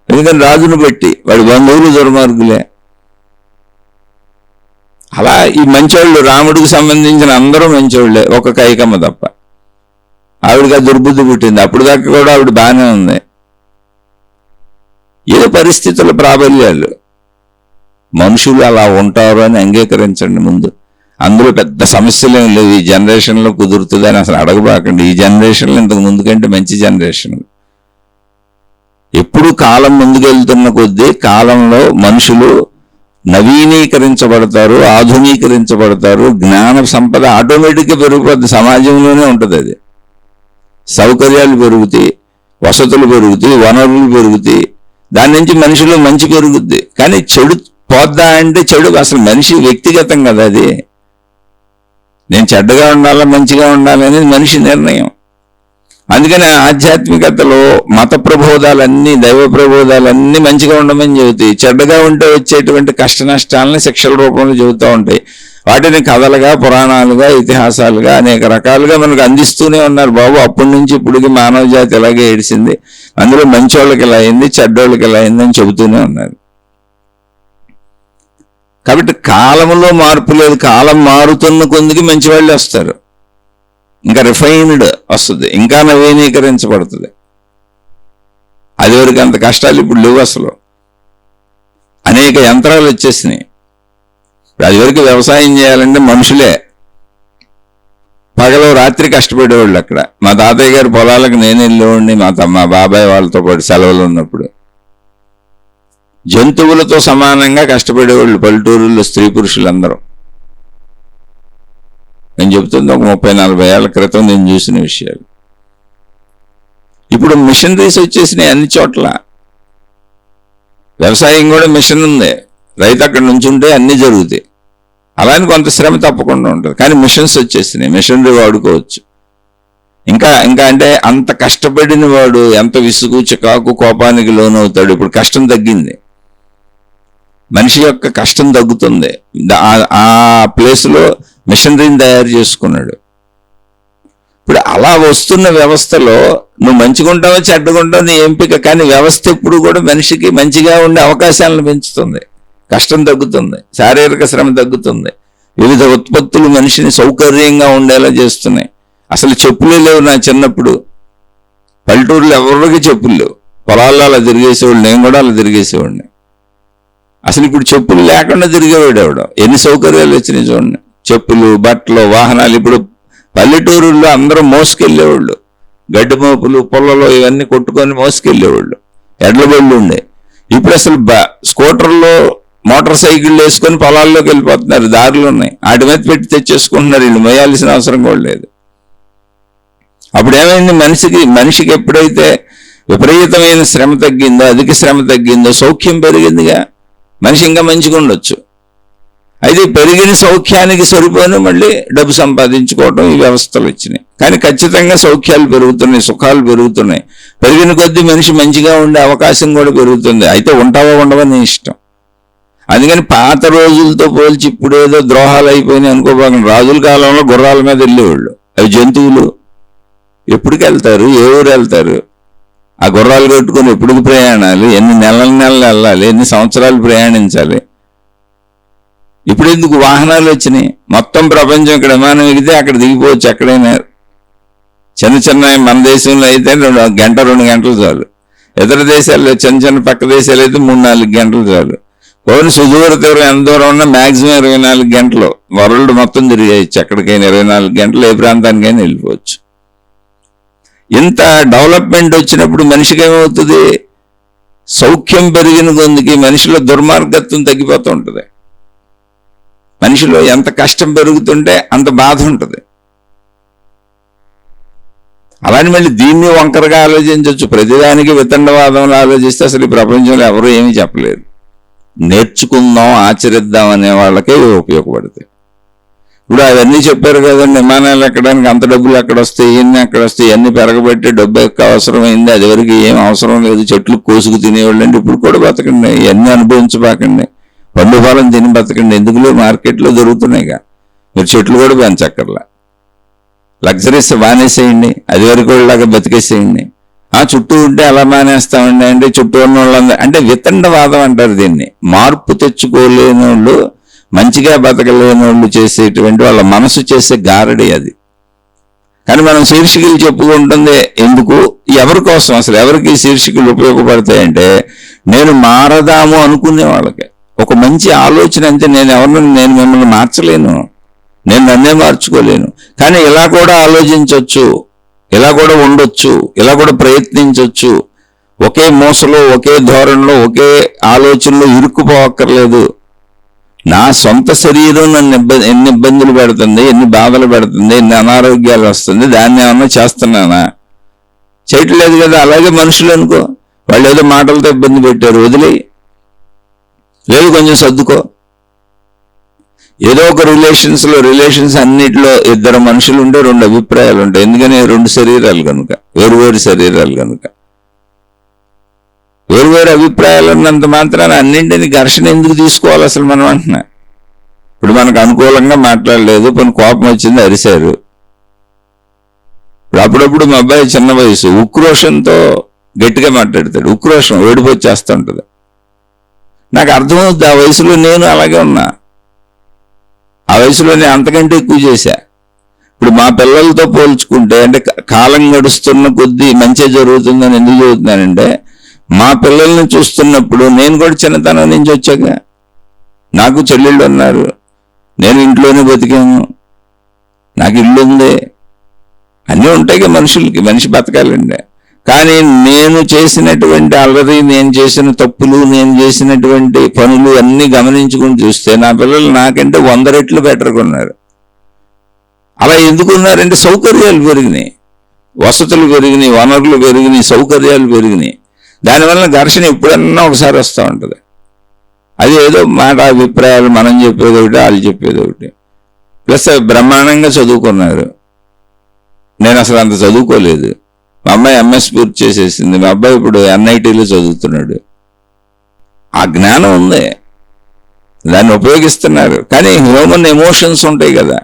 ఎందుకని రాజును బట్టి వాడి బంధువులు దుర్మార్గులే. అలా ఈ మంచోళ్ళు రాముడికి సంబంధించిన అందరూ మంచోళ్ళే, ఒక కైకమ్మ తప్ప. ఆవిడకి ఆ దుర్బుద్ధి పుట్టింది. అప్పుడు దాకా కూడా ఆవిడ బాగానే ఉంది. ఏదో పరిస్థితుల ప్రాబల్యాలు. మనుషులు అలా ఉంటారు అని అంగీకరించండి ముందు. అందులో పెద్ద సమస్యలు ఏం లేవు. ఈ జనరేషన్లో కుదురుతుందని అసలు అడగబాకండి. ఈ జనరేషన్లో ఇంతకు ముందు కంటే మంచి జనరేషన్. ఎప్పుడు కాలం ముందుకెళ్తున్న కొద్దీ కాలంలో మనుషులు నవీనీకరించబడతారు, ఆధునీకరించబడతారు. జ్ఞాన సంపద ఆటోమేటిక్గా పెరిగిపోద్ది, సమాజంలోనే ఉంటుంది. అది సౌకర్యాలు పెరుగుతాయి, వసతులు పెరుగుతాయి, వనరులు పెరుగుతాయి, దాని నుంచి మనిషిలో మంచి పెరుగుద్ది. కానీ చెడు పోద్దా అంటే చెడు అసలు మనిషి వ్యక్తిగతం కదా. అది నేను చెడ్డగా ఉండాలా మంచిగా ఉండాలి అనేది మనిషి నిర్ణయం. అందుకని ఆధ్యాత్మికతలో మత ప్రబోధాలన్నీ, దైవ ప్రబోధాలన్నీ మంచిగా ఉండమని చెబుతాయి. చెడ్డగా ఉంటే వచ్చేటువంటి కష్ట నష్టాలని శిక్షల రూపంలో చెబుతూ ఉంటాయి. వాటిని కథలుగా, పురాణాలుగా, ఇతిహాసాలుగా అనేక రకాలుగా మనకు అందిస్తూనే ఉన్నారు బాబు. అప్పటి నుంచి ఇప్పటికి మానవ జాతి ఇలాగే ఏడిసింది, అందులో మంచోళ్ళకి ఇలా అయింది, చెడ్డోళ్ళకి ఇలా అయింది అని చెబుతూనే ఉన్నారు. కాబట్టి కాలంలో మార్పు లేదు. కాలం మారుతున్న కొందికి మంచి వాళ్ళు వస్తారు, ఇంకా రిఫైన్డ్ వస్తుంది, ఇంకా నవీనీకరించబడుతుంది. అది వరకు అంత కష్టాలు ఇప్పుడు లేవు అసలు. అనేక యంత్రాలు వచ్చేసినాయి. అది వరకు వ్యవసాయం చేయాలంటే మనుషులే పగలు రాత్రి కష్టపడేవాళ్ళు. అక్కడ మా తాతయ్య గారి పొలాలకు నేను వెళ్ళేవాడిని, మా బాబాయ్ వాళ్ళతో పాటు సెలవులు ఉన్నప్పుడు. జంతువులతో సమానంగా కష్టపడేవాళ్ళు పల్లెటూరులో స్త్రీ పురుషులందరూ. నేను చెబుతుంది ఒక 30-40 ఏళ్ల క్రితం నేను చూసిన విషయాలు. ఇప్పుడు మిషనరీస్ వచ్చేసినాయి అన్ని చోట్ల. వ్యవసాయం కూడా మిషన్ ఉంది, రైతు అక్కడ నుంచి ఉంటే అన్నీ జరుగుతాయి. అలానే కొంత శ్రమ తప్పకుండా ఉంటుంది, కానీ మిషన్స్ వచ్చేసినాయి, మిషనరీ వాడుకోవచ్చు. ఇంకా అంటే అంత కష్టపడిన వాడు ఎంత విసుగు, చికాకు, కోపానికి లోనవుతాడు. ఇప్పుడు కష్టం తగ్గింది, మనిషి యొక్క కష్టం తగ్గుతుంది. ఆ ప్లేస్లో మిషనరీని తయారు చేసుకున్నాడు. ఇప్పుడు అలా వస్తున్న వ్యవస్థలో నువ్వు మంచిగా ఉంటావో చెడ్డగా ఉంటావు నీ ఎంపిక, కానీ వ్యవస్థ ఎప్పుడు కూడా మనిషికి మంచిగా ఉండే అవకాశాలను పెంచుతుంది. కష్టం తగ్గుతుంది, శారీరక శ్రమ తగ్గుతుంది, వివిధ ఉత్పత్తులు మనిషిని సౌకర్యంగా ఉండేలా చేస్తున్నాయి. అసలు చెప్పులే లేవు నా చిన్నప్పుడు. పల్లెటూరులో ఎవరికి చెప్పులు లేవు, పొలాల్లో అలా తిరిగేసేవాళ్ళు, నేను కూడా అలా తిరిగేసేవాడిని. అసలు ఇప్పుడు చెప్పులు లేకుండా తిరిగేవాడు ఎవడో. ఎన్ని సౌకర్యాలు వచ్చినాయి చూడండి, చెప్పులు, బట్టలు, వాహనాలు. ఇప్పుడు పల్లెటూరుల్లో అందరూ మోసుకెళ్ళేవాళ్ళు, గడ్డి మోపులు, పొలలో ఇవన్నీ కొట్టుకొని మోసుకెళ్ళేవాళ్ళు, ఎడ్ల బళ్ళు ఉండే. ఇప్పుడు అసలు స్కూటర్లో, మోటార్ సైకిళ్ళు వేసుకొని పొలాల్లోకి వెళ్ళిపోతున్నారు, దారులు ఉన్నాయి, వాటి మీద పెట్టి తెచ్చేసుకుంటున్నారు. వీళ్ళు మోయాల్సిన అవసరం కూడా లేదు. అప్పుడు ఏమైంది, మనిషికి ఎప్పుడైతే విపరీతమైన శ్రమ తగ్గిందో, అధిక శ్రమ తగ్గిందో, సౌఖ్యం పెరిగిందిగా, మనిషి ఇంకా మంచిగా ఉండొచ్చు. అయితే పెరిగిన సౌఖ్యానికి సరిపోను మళ్ళీ డబ్బు సంపాదించుకోవటం ఈ వ్యవస్థలు వచ్చినాయి. కానీ ఖచ్చితంగా సౌఖ్యాలు పెరుగుతున్నాయి, సుఖాలు పెరుగుతున్నాయి. పెరిగిన కొద్దీ మనిషి మంచిగా ఉండే అవకాశం కూడా పెరుగుతుంది. అయితే ఉంటావో ఉండవో నీ ఇష్టం. అందుకని పాత రోజులతో పోల్చి ఇప్పుడు ఏదో ద్రోహాలు అయిపోయినాయి అనుకోబాకండి. రాజుల కాలంలో గుర్రాల మీద వెళ్ళేవాళ్ళు, అవి జంతువులు. ఎప్పటికి వెళ్తారు, ఏ ఊరు వెళ్తారు, ఆ గుర్రాలు కట్టుకొని ఎప్పటికి ప్రయాణాలు, ఎన్ని నెలలు వెళ్ళాలి, ఎన్ని సంవత్సరాలు ప్రయాణించాలి. ఇప్పుడు ఎందుకు వాహనాలు వచ్చినాయి, మొత్తం ప్రపంచం ఇక్కడ విమానం ఎగితే అక్కడ దిగిపోవచ్చు ఎక్కడైనా. చిన్న మన దేశంలో అయితే 2 గంటలు చాలు, ఇతర దేశాల్లో చిన్న పక్క దేశాలు అయితే 3-4 గంటలు చాలు. పవన్ సుదూర తీవ్రం ఎంత దూరం ఉన్నా మ్యాక్సిమం 24 గంటలు వరల్డ్ మొత్తం తిరిగేయచ్చు. ఎక్కడికైనా 24 గంటలు ఏ ప్రాంతానికైనా వెళ్ళిపోవచ్చు. ఇంత డెవలప్మెంట్ వచ్చినప్పుడు మనిషికి ఏమవుతుంది? సౌఖ్యం పెరిగిన కొద్దికి మనిషిలో దుర్మార్గత్వం తగ్గిపోతూ ఉంటుంది. మనిషిలో ఎంత కష్టం పెరుగుతుంటే అంత బాధ ఉంటుంది. అలానే మళ్ళీ దీన్ని వంకరగా ఆలోచించవచ్చు. ప్రతిదానికి వితండవాదంలో ఆలోచిస్తే అసలు ఈ ప్రపంచంలో ఎవరు ఏమీ చెప్పలేరు. నేర్చుకుందాం, ఆచరిద్దాం అనే వాళ్ళకే ఉపయోగపడతాయి. ఇప్పుడు అవన్నీ చెప్పారు కదండి, విమానాలు ఎక్కడానికి అంత డబ్బులు ఎక్కడ వస్తాయి, ఇవన్నీ ఎక్కడ వస్తాయి, ఇవన్నీ పెరగబెట్టి డబ్బు ఎక్కువ అవసరమైంది, అది వరకు ఏం అవసరం లేదు, చెట్లు కోసుకు తినేవాళ్ళు అంటే ఇప్పుడు కూడా బతకండి, ఇవన్నీ అనుభవించబాకండి, పండు ఫలం తిని బతకండి. ఎందుకులో మార్కెట్లో దొరుకుతున్నాయిగా, మీరు చెట్లు కూడా పెంచక్కర్లా, లగ్జరీస్ మానేసేయండి, అది వరకు లాగా బతికేసేయండి. చుట్టూ ఉంటే అలా మానేస్తామండి అంటే చుట్టూ ఉన్న వాళ్ళందరూ అంటే వితండవాదం అంటారు దీన్ని. మార్పు తెచ్చుకోలేని వాళ్ళు, మంచిగా బతకలేని వాళ్ళు చేసేటువంటి వాళ్ళ మనసు చేసే గారడి అది. కానీ మనం శీర్షికలు చెప్పుకుంటుంది ఎందుకు, ఎవరి కోసం, అసలు ఎవరికి శీర్షికలు ఉపయోగపడతాయంటే నేను మారదాము అనుకునే వాళ్ళకి. ఒక మంచి ఆలోచన అంతే, నేను మిమ్మల్ని మార్చలేను, నేను నన్నే మార్చుకోలేను, కానీ ఇలా కూడా ఆలోచించవచ్చు, ఇలా కూడా ఉండొచ్చు, ఇలా కూడా ప్రయత్నించవచ్చు. ఒకే మోసలో, ఒకే ధోరణిలో, ఒకే ఆలోచనలో ఇరుక్కుపోవక్కర్లేదు. నా సొంత శరీరం నన్ను ఎన్ని ఇబ్బందులు పెడుతుంది, ఎన్ని బాధలు పెడుతుంది, ఎన్ని అనారోగ్యాలు వస్తుంది, దాన్ని ఏమన్నా చేస్తున్నానా? చేయట్లేదు కదా. అలాగే మనుషులు అనుకో, వాళ్ళు ఏదో మాటలతో ఇబ్బంది పెట్టారు, వదిలే, లేదు కొంచెం సర్దుకో. ఏదో ఒక రిలేషన్స్ అన్నిటిలో ఇద్దరు మనుషులు ఉంటే 2 అభిప్రాయాలు ఉంటాయి. ఎందుకని 2 శరీరాలు కనుక, వేరువేరు శరీరాలు కనుక. వేరువేరు అభిప్రాయాలు ఉన్నంత మాత్రాన అన్నింటినీ ఘర్షణ ఎందుకు తీసుకోవాలి అసలు మనం అంటున్నా. ఇప్పుడు మనకు అనుకూలంగా మాట్లాడలేదు, కొన్ని కోపం వచ్చింది, అరిశారు. ఇప్పుడు అప్పుడప్పుడు మా అబ్బాయి చిన్న వయసు, ఉక్రోషంతో గట్టిగా మాట్లాడతాడు, ఉక్రోషం ఓడిపోచేస్తూ ఉంటుంది. నాకు అర్థమవుతుంది, ఆ వయసులో నేను అలాగే ఉన్నా, ఆ వయసులో నేను అంతకంటే ఎక్కువ చేశా. ఇప్పుడు మా పిల్లలతో పోల్చుకుంటే, అంటే కాలం గడుస్తున్న కొద్దీ మంచి జరుగుతుందని ఎందుకు చదువుతున్నానంటే, మా పిల్లల్ని చూస్తున్నప్పుడు నేను కూడా చిన్నతనం నుంచి వచ్చాక, నాకు చెల్లెళ్ళు ఉన్నారు, నేను ఇంట్లోనే బతికాను, నాకు ఇల్లు ఉంది, అన్నీ ఉంటాయి మనుషులకి, మనిషి బతకాలండి. కానీ నేను చేసినటువంటి అల్లరి, నేను చేసిన తప్పులు, నేను చేసినటువంటి పనులు అన్నీ గమనించుకుని చూస్తే నా పిల్లలు నాకంటే 100 రెట్లు బెటర్గా ఉన్నారు. అలా ఎందుకున్నారంటే సౌకర్యాలు పెరిగినాయి, వసతులు పెరిగినాయి, వనరులు పెరిగినాయి, సౌకర్యాలు పెరిగినాయి. దానివల్ల ఘర్షణ ఎప్పుడన్నా ఒకసారి వస్తూ ఉంటుంది. అది ఏదో మాట అభిప్రాయాలు, మనం చెప్పేది ఒకటి, వాళ్ళు చెప్పేది ఒకటి. ప్లస్ బ్రహ్మాండంగా చదువుకున్నారు, నేను అసలు అంత చదువుకోలేదు. మా అమ్మాయి ఎంఎస్ పూర్తి చేసేసింది, మా అబ్బాయి ఇప్పుడు ఎన్ఐటీలో చదువుతున్నాడు. ఆ జ్ఞానం ఉంది, దాన్ని ఉపయోగిస్తున్నారు. కానీ హ్యూమన్ ఎమోషన్స్ ఉంటాయి కదా,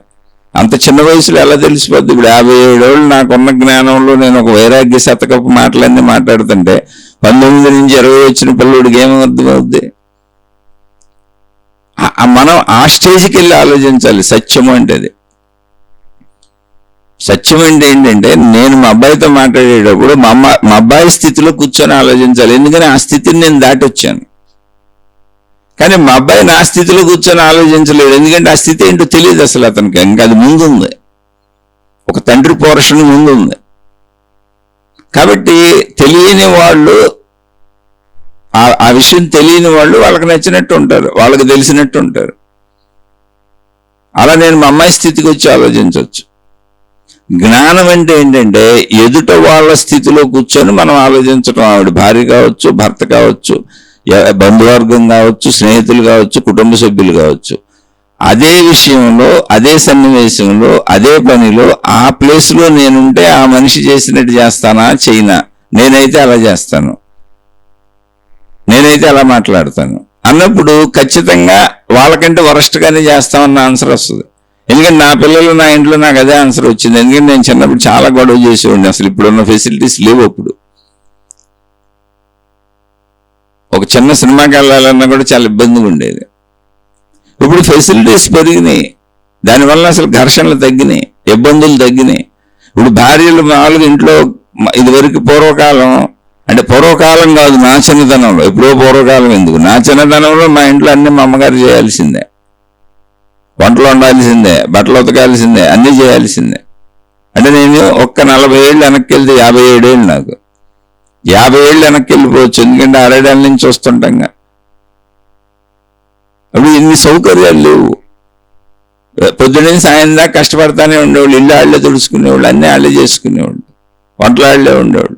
అంత చిన్న వయసులో ఎలా తెలిసిపోద్ది? ఇప్పుడు 57 ఏళ్ళు నాకున్న జ్ఞానంలో నేను ఒక వైరాగ్య శతకపు మాటలన్నీ మాట్లాడుతుంటే 19 నుంచి 20 వచ్చిన పిల్లడికి ఏమర్థమవుద్ది? మనం ఆ స్టేజ్కి వెళ్ళి ఆలోచించాలి. సత్యము అంటే అది. సత్యం అంటే ఏంటంటే, నేను మా అబ్బాయితో మాట్లాడేటప్పుడు మా అబ్బాయి స్థితిలో కూర్చొని ఆలోచించాలి. ఎందుకని ఆ స్థితిని నేను దాటి వచ్చాను. కానీ మా అబ్బాయి నా స్థితిలో కూర్చొని ఆలోచించలేదు, ఎందుకంటే ఆ స్థితి ఏంటో తెలియదు అసలు అతనికి. ఇంకా అది ముందుంది, ఒక తండ్రి పోర్షన్ ముందుంది. కాబట్టి తెలియని వాళ్ళు, ఆ విషయం తెలియని వాళ్ళు వాళ్ళకి నచ్చినట్టు ఉంటారు, వాళ్ళకి తెలిసినట్టు ఉంటారు. అలా నేను మా అమ్మాయి స్థితికి వచ్చి ఆలోచించవచ్చు. జ్ఞానం అంటే ఏంటంటే, ఎదుట వాళ్ళ స్థితిలో కూర్చొని మనం ఆలోచించడం. ఆవిడ భార్య కావచ్చు, భర్త కావచ్చు, బంధువర్గం కావచ్చు, స్నేహితులు కావచ్చు, కుటుంబ సభ్యులు కావచ్చు. అదే విషయంలో, అదే సన్నివేశంలో, అదే పనిలో ఆ ప్లేస్లో నేనుంటే ఆ మనిషి చేసినట్టు చేస్తానా, చేయనా? నేనైతే అలా చేస్తాను, నేనైతే అలా మాట్లాడతాను అన్నప్పుడు ఖచ్చితంగా వాళ్ళకంటే వరస్ట్గానే చేస్తామన్న ఆన్సర్ వస్తుంది. ఎందుకంటే నా పిల్లలు నా ఇంట్లో నాకు అదే ఆన్సర్ వచ్చింది. ఎందుకంటే నేను చిన్నప్పుడు చాలా గొడవ చేసేవాడిని. అసలు ఇప్పుడున్న ఫెసిలిటీస్ లేవు. అప్పుడు ఒక చిన్న సినిమాకి వెళ్ళాలన్నా కూడా చాలా ఇబ్బందిగా ఉండేది. ఇప్పుడు ఫెసిలిటీస్ పెరిగినాయి, దానివల్ల అసలు ఘర్షణలు తగ్గినాయి, ఇబ్బందులు తగ్గినాయి. ఇప్పుడు భార్యలు మామూలుగా ఇంట్లో, ఇదివరకు పూర్వకాలం అంటే పూర్వకాలం కాదు, నా చిన్నతనంలో, ఎప్పుడో పూర్వకాలం ఎందుకు, నా చిన్నతనంలో మా ఇంట్లో అన్ని మా అమ్మగారు చేయాల్సిందే. వంటలు వండాల్సిందే, బట్టలు ఉతకాల్సిందే, అన్నీ చేయాల్సిందే. అంటే నేను ఒక్క 40 ఏళ్ళు వెనక్కి వెళ్తే 57 ఏళ్ళు నాకు. 50 ఏళ్ళు వెనక్కి వెళ్ళిపోవచ్చు, ఎందుకంటే 6 ఏళ్ళ నుంచి వస్తుంటాంగా. అప్పుడు ఇన్ని సౌకర్యాలు లేవు. పొద్దున్నే సాయం దాకా కష్టపడతానే ఉండేవాళ్ళు, ఇల్లు ఆళ్లే తుడుచుకునేవాళ్ళు, అన్నీ ఆళ్లే చేసుకునేవాళ్ళు, వంటలు ఆళ్లే ఉండేవాళ్ళు.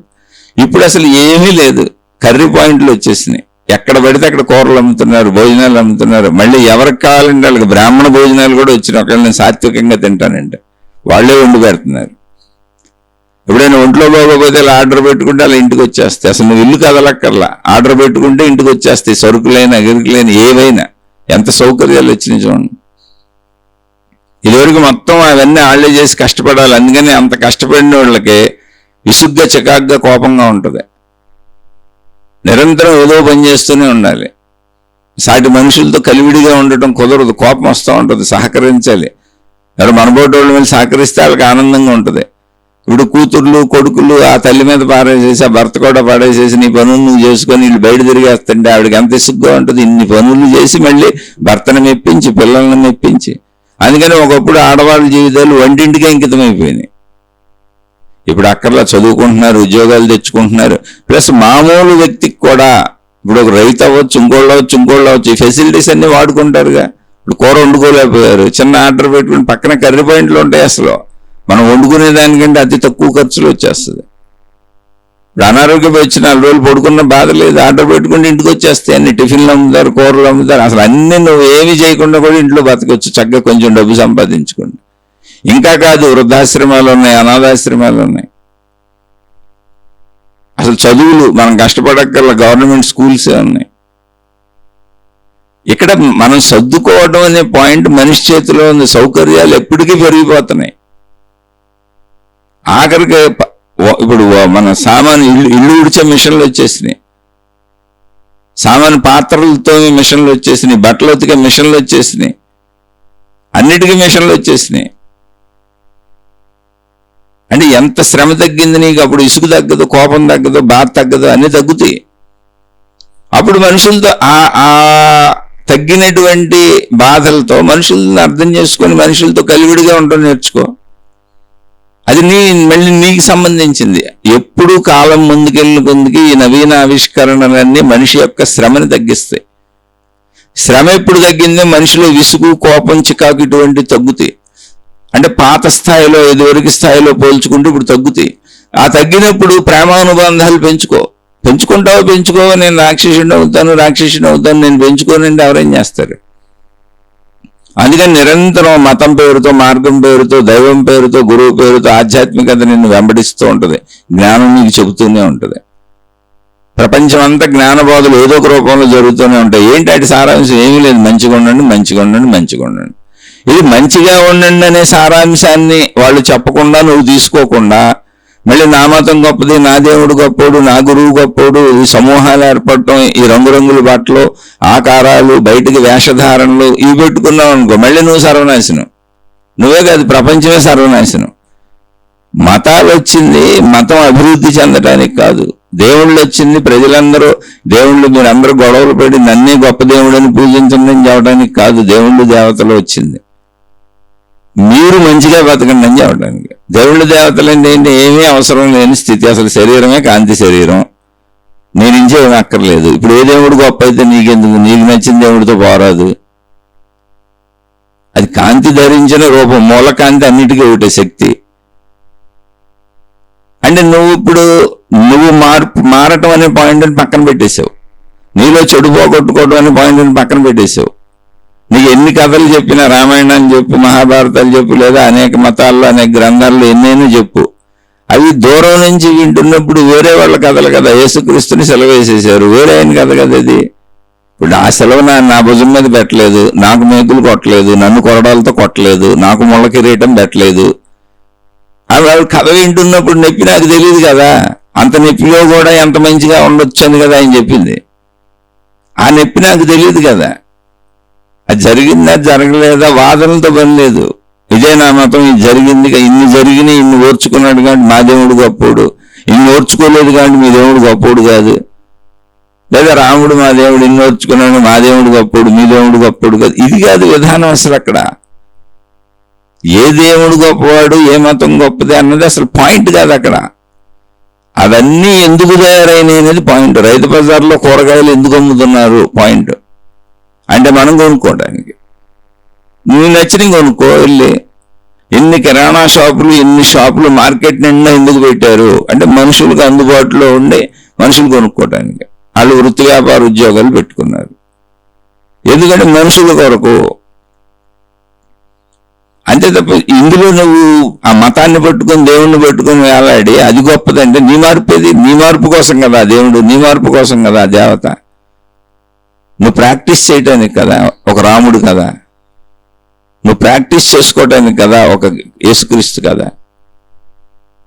ఇప్పుడు అసలు ఏమీ లేదు, కర్రీ పాయింట్లు వచ్చేసినాయి. ఎక్కడ పడితే అక్కడ కూరలు అమ్ముతున్నారు, భోజనాలు అమ్ముతున్నారు. మళ్ళీ ఎవరికి కావాలంటే వాళ్ళకి బ్రాహ్మణ భోజనాలు కూడా వచ్చినాయి. ఒకవేళ నేను సాత్వికంగా తింటానంటే వాళ్ళే వండి పెడుతున్నారు. ఎప్పుడైనా ఒంట్లో బాగోపోతే అలా ఆర్డర్ పెట్టుకుంటే అలా ఇంటికి వచ్చేస్తాయి. అసలు నువ్వు ఇల్లు కదలక్కర్లా, ఆర్డర్ పెట్టుకుంటే ఇంటికి వచ్చేస్తాయి. సరుకులైన అగిరికలైన ఏవైనా. ఎంత సౌకర్యాలు వచ్చినాయి చూడండి. ఇదివరకు మొత్తం అవన్నీ ఆళ్లే చేసి కష్టపడాలి. అందుకని అంత కష్టపడిన వాళ్ళకి విసుగ్గా, చికాగ్గా, కోపంగా ఉంటుంది. నిరంతరం ఏదో పని చేస్తూనే ఉండాలి. సాటి మనుషులతో కలివిడిగా ఉండటం కుదరదు, కోపం వస్తూ ఉంటుంది. సహకరించాలి. ఎవరు మనబోటి వాళ్ళ మీద సహకరిస్తే వాళ్ళకి ఆనందంగా ఉంటుంది. ఇప్పుడు కూతుర్లు, కొడుకులు ఆ తల్లి మీద పారేసేసి, ఆ భర్త కూడా పాడేసేసి, నీ పనులు నువ్వు చేసుకొని వీళ్ళు బయట తిరిగేస్తుంటే ఆవిడకి ఎంత ఇసుగ్గా ఉంటుంది. ఇన్ని పనులు చేసి మళ్ళీ భర్తను మెప్పించి, పిల్లల్ని మెప్పించి. అందుకని ఒకప్పుడు ఆడవాళ్ళ జీవితాలు వంటింటికే అంకితమైపోయినాయి. ఇప్పుడు అక్కర్లా, చదువుకుంటున్నారు, ఉద్యోగాలు తెచ్చుకుంటున్నారు. ప్లస్ మామూలు వ్యక్తికి కూడా, ఇప్పుడు ఒక రైతు అవ్వచ్చు, ఇంకోళ్ళు అవ్వచ్చు, ఈ ఫెసిలిటీస్ అన్ని వాడుకుంటారుగా. ఇప్పుడు కూర వండుకోలేకపోయారు, చిన్న ఆర్డర్ పెట్టుకుని పక్కన కర్రీ పాయింట్లు ఉంటాయి. అసలు మనం వండుకునే దానికంటే అతి తక్కువ ఖర్చులు వచ్చేస్తుంది. ఇప్పుడు అనారోగ్యం వచ్చి 4 రోజులు పడుకున్న బాధ లేదు, ఆర్డర్ పెట్టుకుంటే ఇంటికి వచ్చేస్తాయి. అన్ని టిఫిన్లు అమ్ముతారు, కూరలు అమ్ముతారు. అసలు అన్ని నువ్వు ఏమి చేయకుండా కూడా ఇంట్లో బతకొచ్చు చక్కగా, కొంచెం డబ్బు సంపాదించుకోండి. ఇంకా కాదు, వృద్ధాశ్రమాలు ఉన్నాయి, అనాథాశ్రమాలు ఉన్నాయి. అసలు చదువులు మనం కష్టపడక్కర్ల, గవర్నమెంట్ స్కూల్సే ఉన్నాయి. ఇక్కడ మనం సర్దుకోవడం అనే పాయింట్ మనిషి చేతిలో ఉంది. సౌకర్యాలు ఎప్పటికీ పెరిగిపోతున్నాయి. ఆఖరికి ఇప్పుడు మన సామాను ఇల్లు ఉడిచే మిషన్లు వచ్చేసినాయి, సామాను పాత్రలతో మిషన్లు వచ్చేసినాయి, బట్టలు ఉతికే మిషన్లు వచ్చేసినాయి, అన్నిటికీ మిషన్లు వచ్చేసినాయి. అంటే ఎంత శ్రమ తగ్గింది నీకు. అప్పుడు ఇసుకు తగ్గదు, కోపం తగ్గదు, బాధ తగ్గదు, అన్నీ తగ్గుతాయి. అప్పుడు మనుషులతో ఆ తగ్గినటువంటి బాధలతో మనుషులను అర్థం చేసుకొని మనుషులతో కలివిడిగా ఉండడం నేర్చుకో. అది మళ్ళీ నీకు సంబంధించింది. ఎప్పుడు కాలం ముందుకెళ్ళిన కొద్దికి ఈ నవీన ఆవిష్కరణలన్నీ మనిషి యొక్క శ్రమని తగ్గిస్తాయి. శ్రమ ఎప్పుడు తగ్గిందో మనిషిలో విసుగు, కోపం, చికాకు ఇటువంటి తగ్గుతాయి. అంటే పాత స్థాయిలో, ఇదివరకు స్థాయిలో పోల్చుకుంటూ ఇప్పుడు తగ్గుతాయి. ఆ తగ్గినప్పుడు ప్రేమానుబంధాలు పెంచుకుంటావో నేను రాక్షసుని అవుతాను నేను పెంచుకోనండి ఎవరేం చేస్తారు. అందుకని నిరంతరం మతం పేరుతో, మార్గం పేరుతో, దైవం పేరుతో, గురువు పేరుతో ఆధ్యాత్మికత నిన్ను వెంబడిస్తూ ఉంటుంది. జ్ఞానం నీకు చెబుతూనే ఉంటుంది. ప్రపంచం అంతా జ్ఞానబోధలు ఏదో ఒక రూపంలో జరుగుతూనే ఉంటాయి. ఏంటి అటు సారాంశం? ఏమీ లేదు, మంచిగా ఉండండి. ఇది మంచిగా ఉండండి అనే సారాంశాన్ని వాళ్ళు చెప్పకుండా, నువ్వు తీసుకోకుండా, మళ్ళీ నా మతం గొప్పది, నా దేవుడు గొప్పోడు, నా గురువు గొప్పోడు, ఈ సమూహాలు ఏర్పడటం, ఈ రంగురంగుల బట్టలు, ఆకారాలు, బయటికి వేషధారణలు ఇవి పెట్టుకున్నావు అనుకో, మళ్ళీ నువ్వు సర్వనాశనం. నువ్వే కాదు, ప్రపంచమే సర్వనాశనం. మతాలు వచ్చింది మతం అభివృద్ధి చెందడానికి కాదు. దేవుళ్ళు వచ్చింది ప్రజలందరూ దేవుళ్ళు మీరందరూ గొడవలు పడి నన్నే గొప్ప దేవుడని పూజించండి అని చెప్పడానికి కాదు. దేవుళ్ళు దేవతలు వచ్చింది మీరు మంచిగా బతకండి అని చెప్పడానికి. దేవుళ్ళు దేవతలు అంటే ఏంటి? ఏమీ అవసరం లేని స్థితి. అసలు శరీరమే కాంతి శరీరం, నేను ఇంచే ఏమి అక్కర్లేదు. ఇప్పుడు ఏ దేవుడు గొప్ప అయితే నీకెందుకు? నీకు నచ్చిన దేవుడితో పోరాదు. అది కాంతి ధరించిన రూపం, మూల కాంతి అన్నిటికీ ఒకటే శక్తి. అంటే నువ్వు మారటం అనే పాయింట్ని పక్కన పెట్టేశావు. నీలో చెడు పోగొట్టుకోవడం అనే పాయింట్ని పక్కన పెట్టేశావు. నీకు ఎన్ని కథలు చెప్పినా, రామాయణాన్ని చెప్పు, మహాభారతాలు చెప్పు, లేదా అనేక మతాల్లో అనేక గ్రంథాల్లో ఎన్నైనా చెప్పు, అవి దూరం నుంచి వింటున్నప్పుడు వేరే వాళ్ళ కథలు కదా. యేసుక్రీస్తుని సెలవు వేసేసారు, వేరే ఆయన కథ కదా అది. ఇప్పుడు ఆ సెలవు నా భుజం మీద పెట్టలేదు, నాకు మేకులు కొట్టలేదు, నన్ను కొరడాలతో కొట్టలేదు, నాకు ముళ్ళ కిరీటం పెట్టలేదు. వాళ్ళు కథ వింటున్నప్పుడు నొప్పి నాకు తెలియదు కదా. అంత నొప్పిలో కూడా ఎంత మంచిగా ఉండొచ్చు అని కదా ఆయన చెప్పింది. ఆ నొప్పి నాకు తెలియదు కదా. అది జరిగిందా జరగలేదా వాదనలతో పని లేదు. ఇదే నా మతం, ఇది జరిగింది, ఇన్ని జరిగినాయి, ఇన్ని ఓర్చుకున్నాడు కాబట్టి మా దేవుడు గొప్పోడు. ఇన్ని ఓర్చుకోలేదు కానీ మీ దేవుడు గొప్పోడు కాదు, లేదా రాముడు మా దేవుడు ఇన్ని ఓర్చుకున్నాడు, మా దేవుడు గొప్పోడు, మీ దేవుడు గొప్పోడు కాదు. ఇది కాదు విధానం అసలు. అక్కడ ఏ దేవుడు గొప్పవాడు, ఏ మతం గొప్పది అన్నది అసలు పాయింట్ కాదు అక్కడ. అవన్నీ ఎందుకు తయారైనాయి అనేది పాయింట్. రైతు బజార్లో కూరగాయలు ఎందుకు అమ్ముతున్నారు పాయింట్. అంటే మనం కొనుక్కోవడానికి. నువ్వు నచ్చిన కొనుక్కో వెళ్ళి. ఎన్ని కిరాణా షాపులు, ఎన్ని షాపులు మార్కెట్ నిండా ఎందుకు పెట్టారు అంటే మనుషులకు అందుబాటులో ఉండి మనుషులు కొనుక్కోవడానికి. వాళ్ళు వృత్తి వ్యాపార ఉద్యోగాలు పెట్టుకున్నారు. ఎందుకంటే మనుషుల కొరకు. అంతే తప్ప ఇందులో నువ్వు ఆ మతాన్ని పట్టుకొని దేవుణ్ణి పట్టుకొని వేలాడి అది గొప్పదంటే నీ మార్పేది. నీ మార్పు కోసం కదా దేవుడు, నీ మార్పు కోసం కదా దేవత. నువ్వు ప్రాక్టీస్ చేయటానికి కదా ఒక రాముడు కదా, నువ్వు ప్రాక్టీస్ చేసుకోవటానికి కదా ఒక యేసుక్రీస్తు కదా.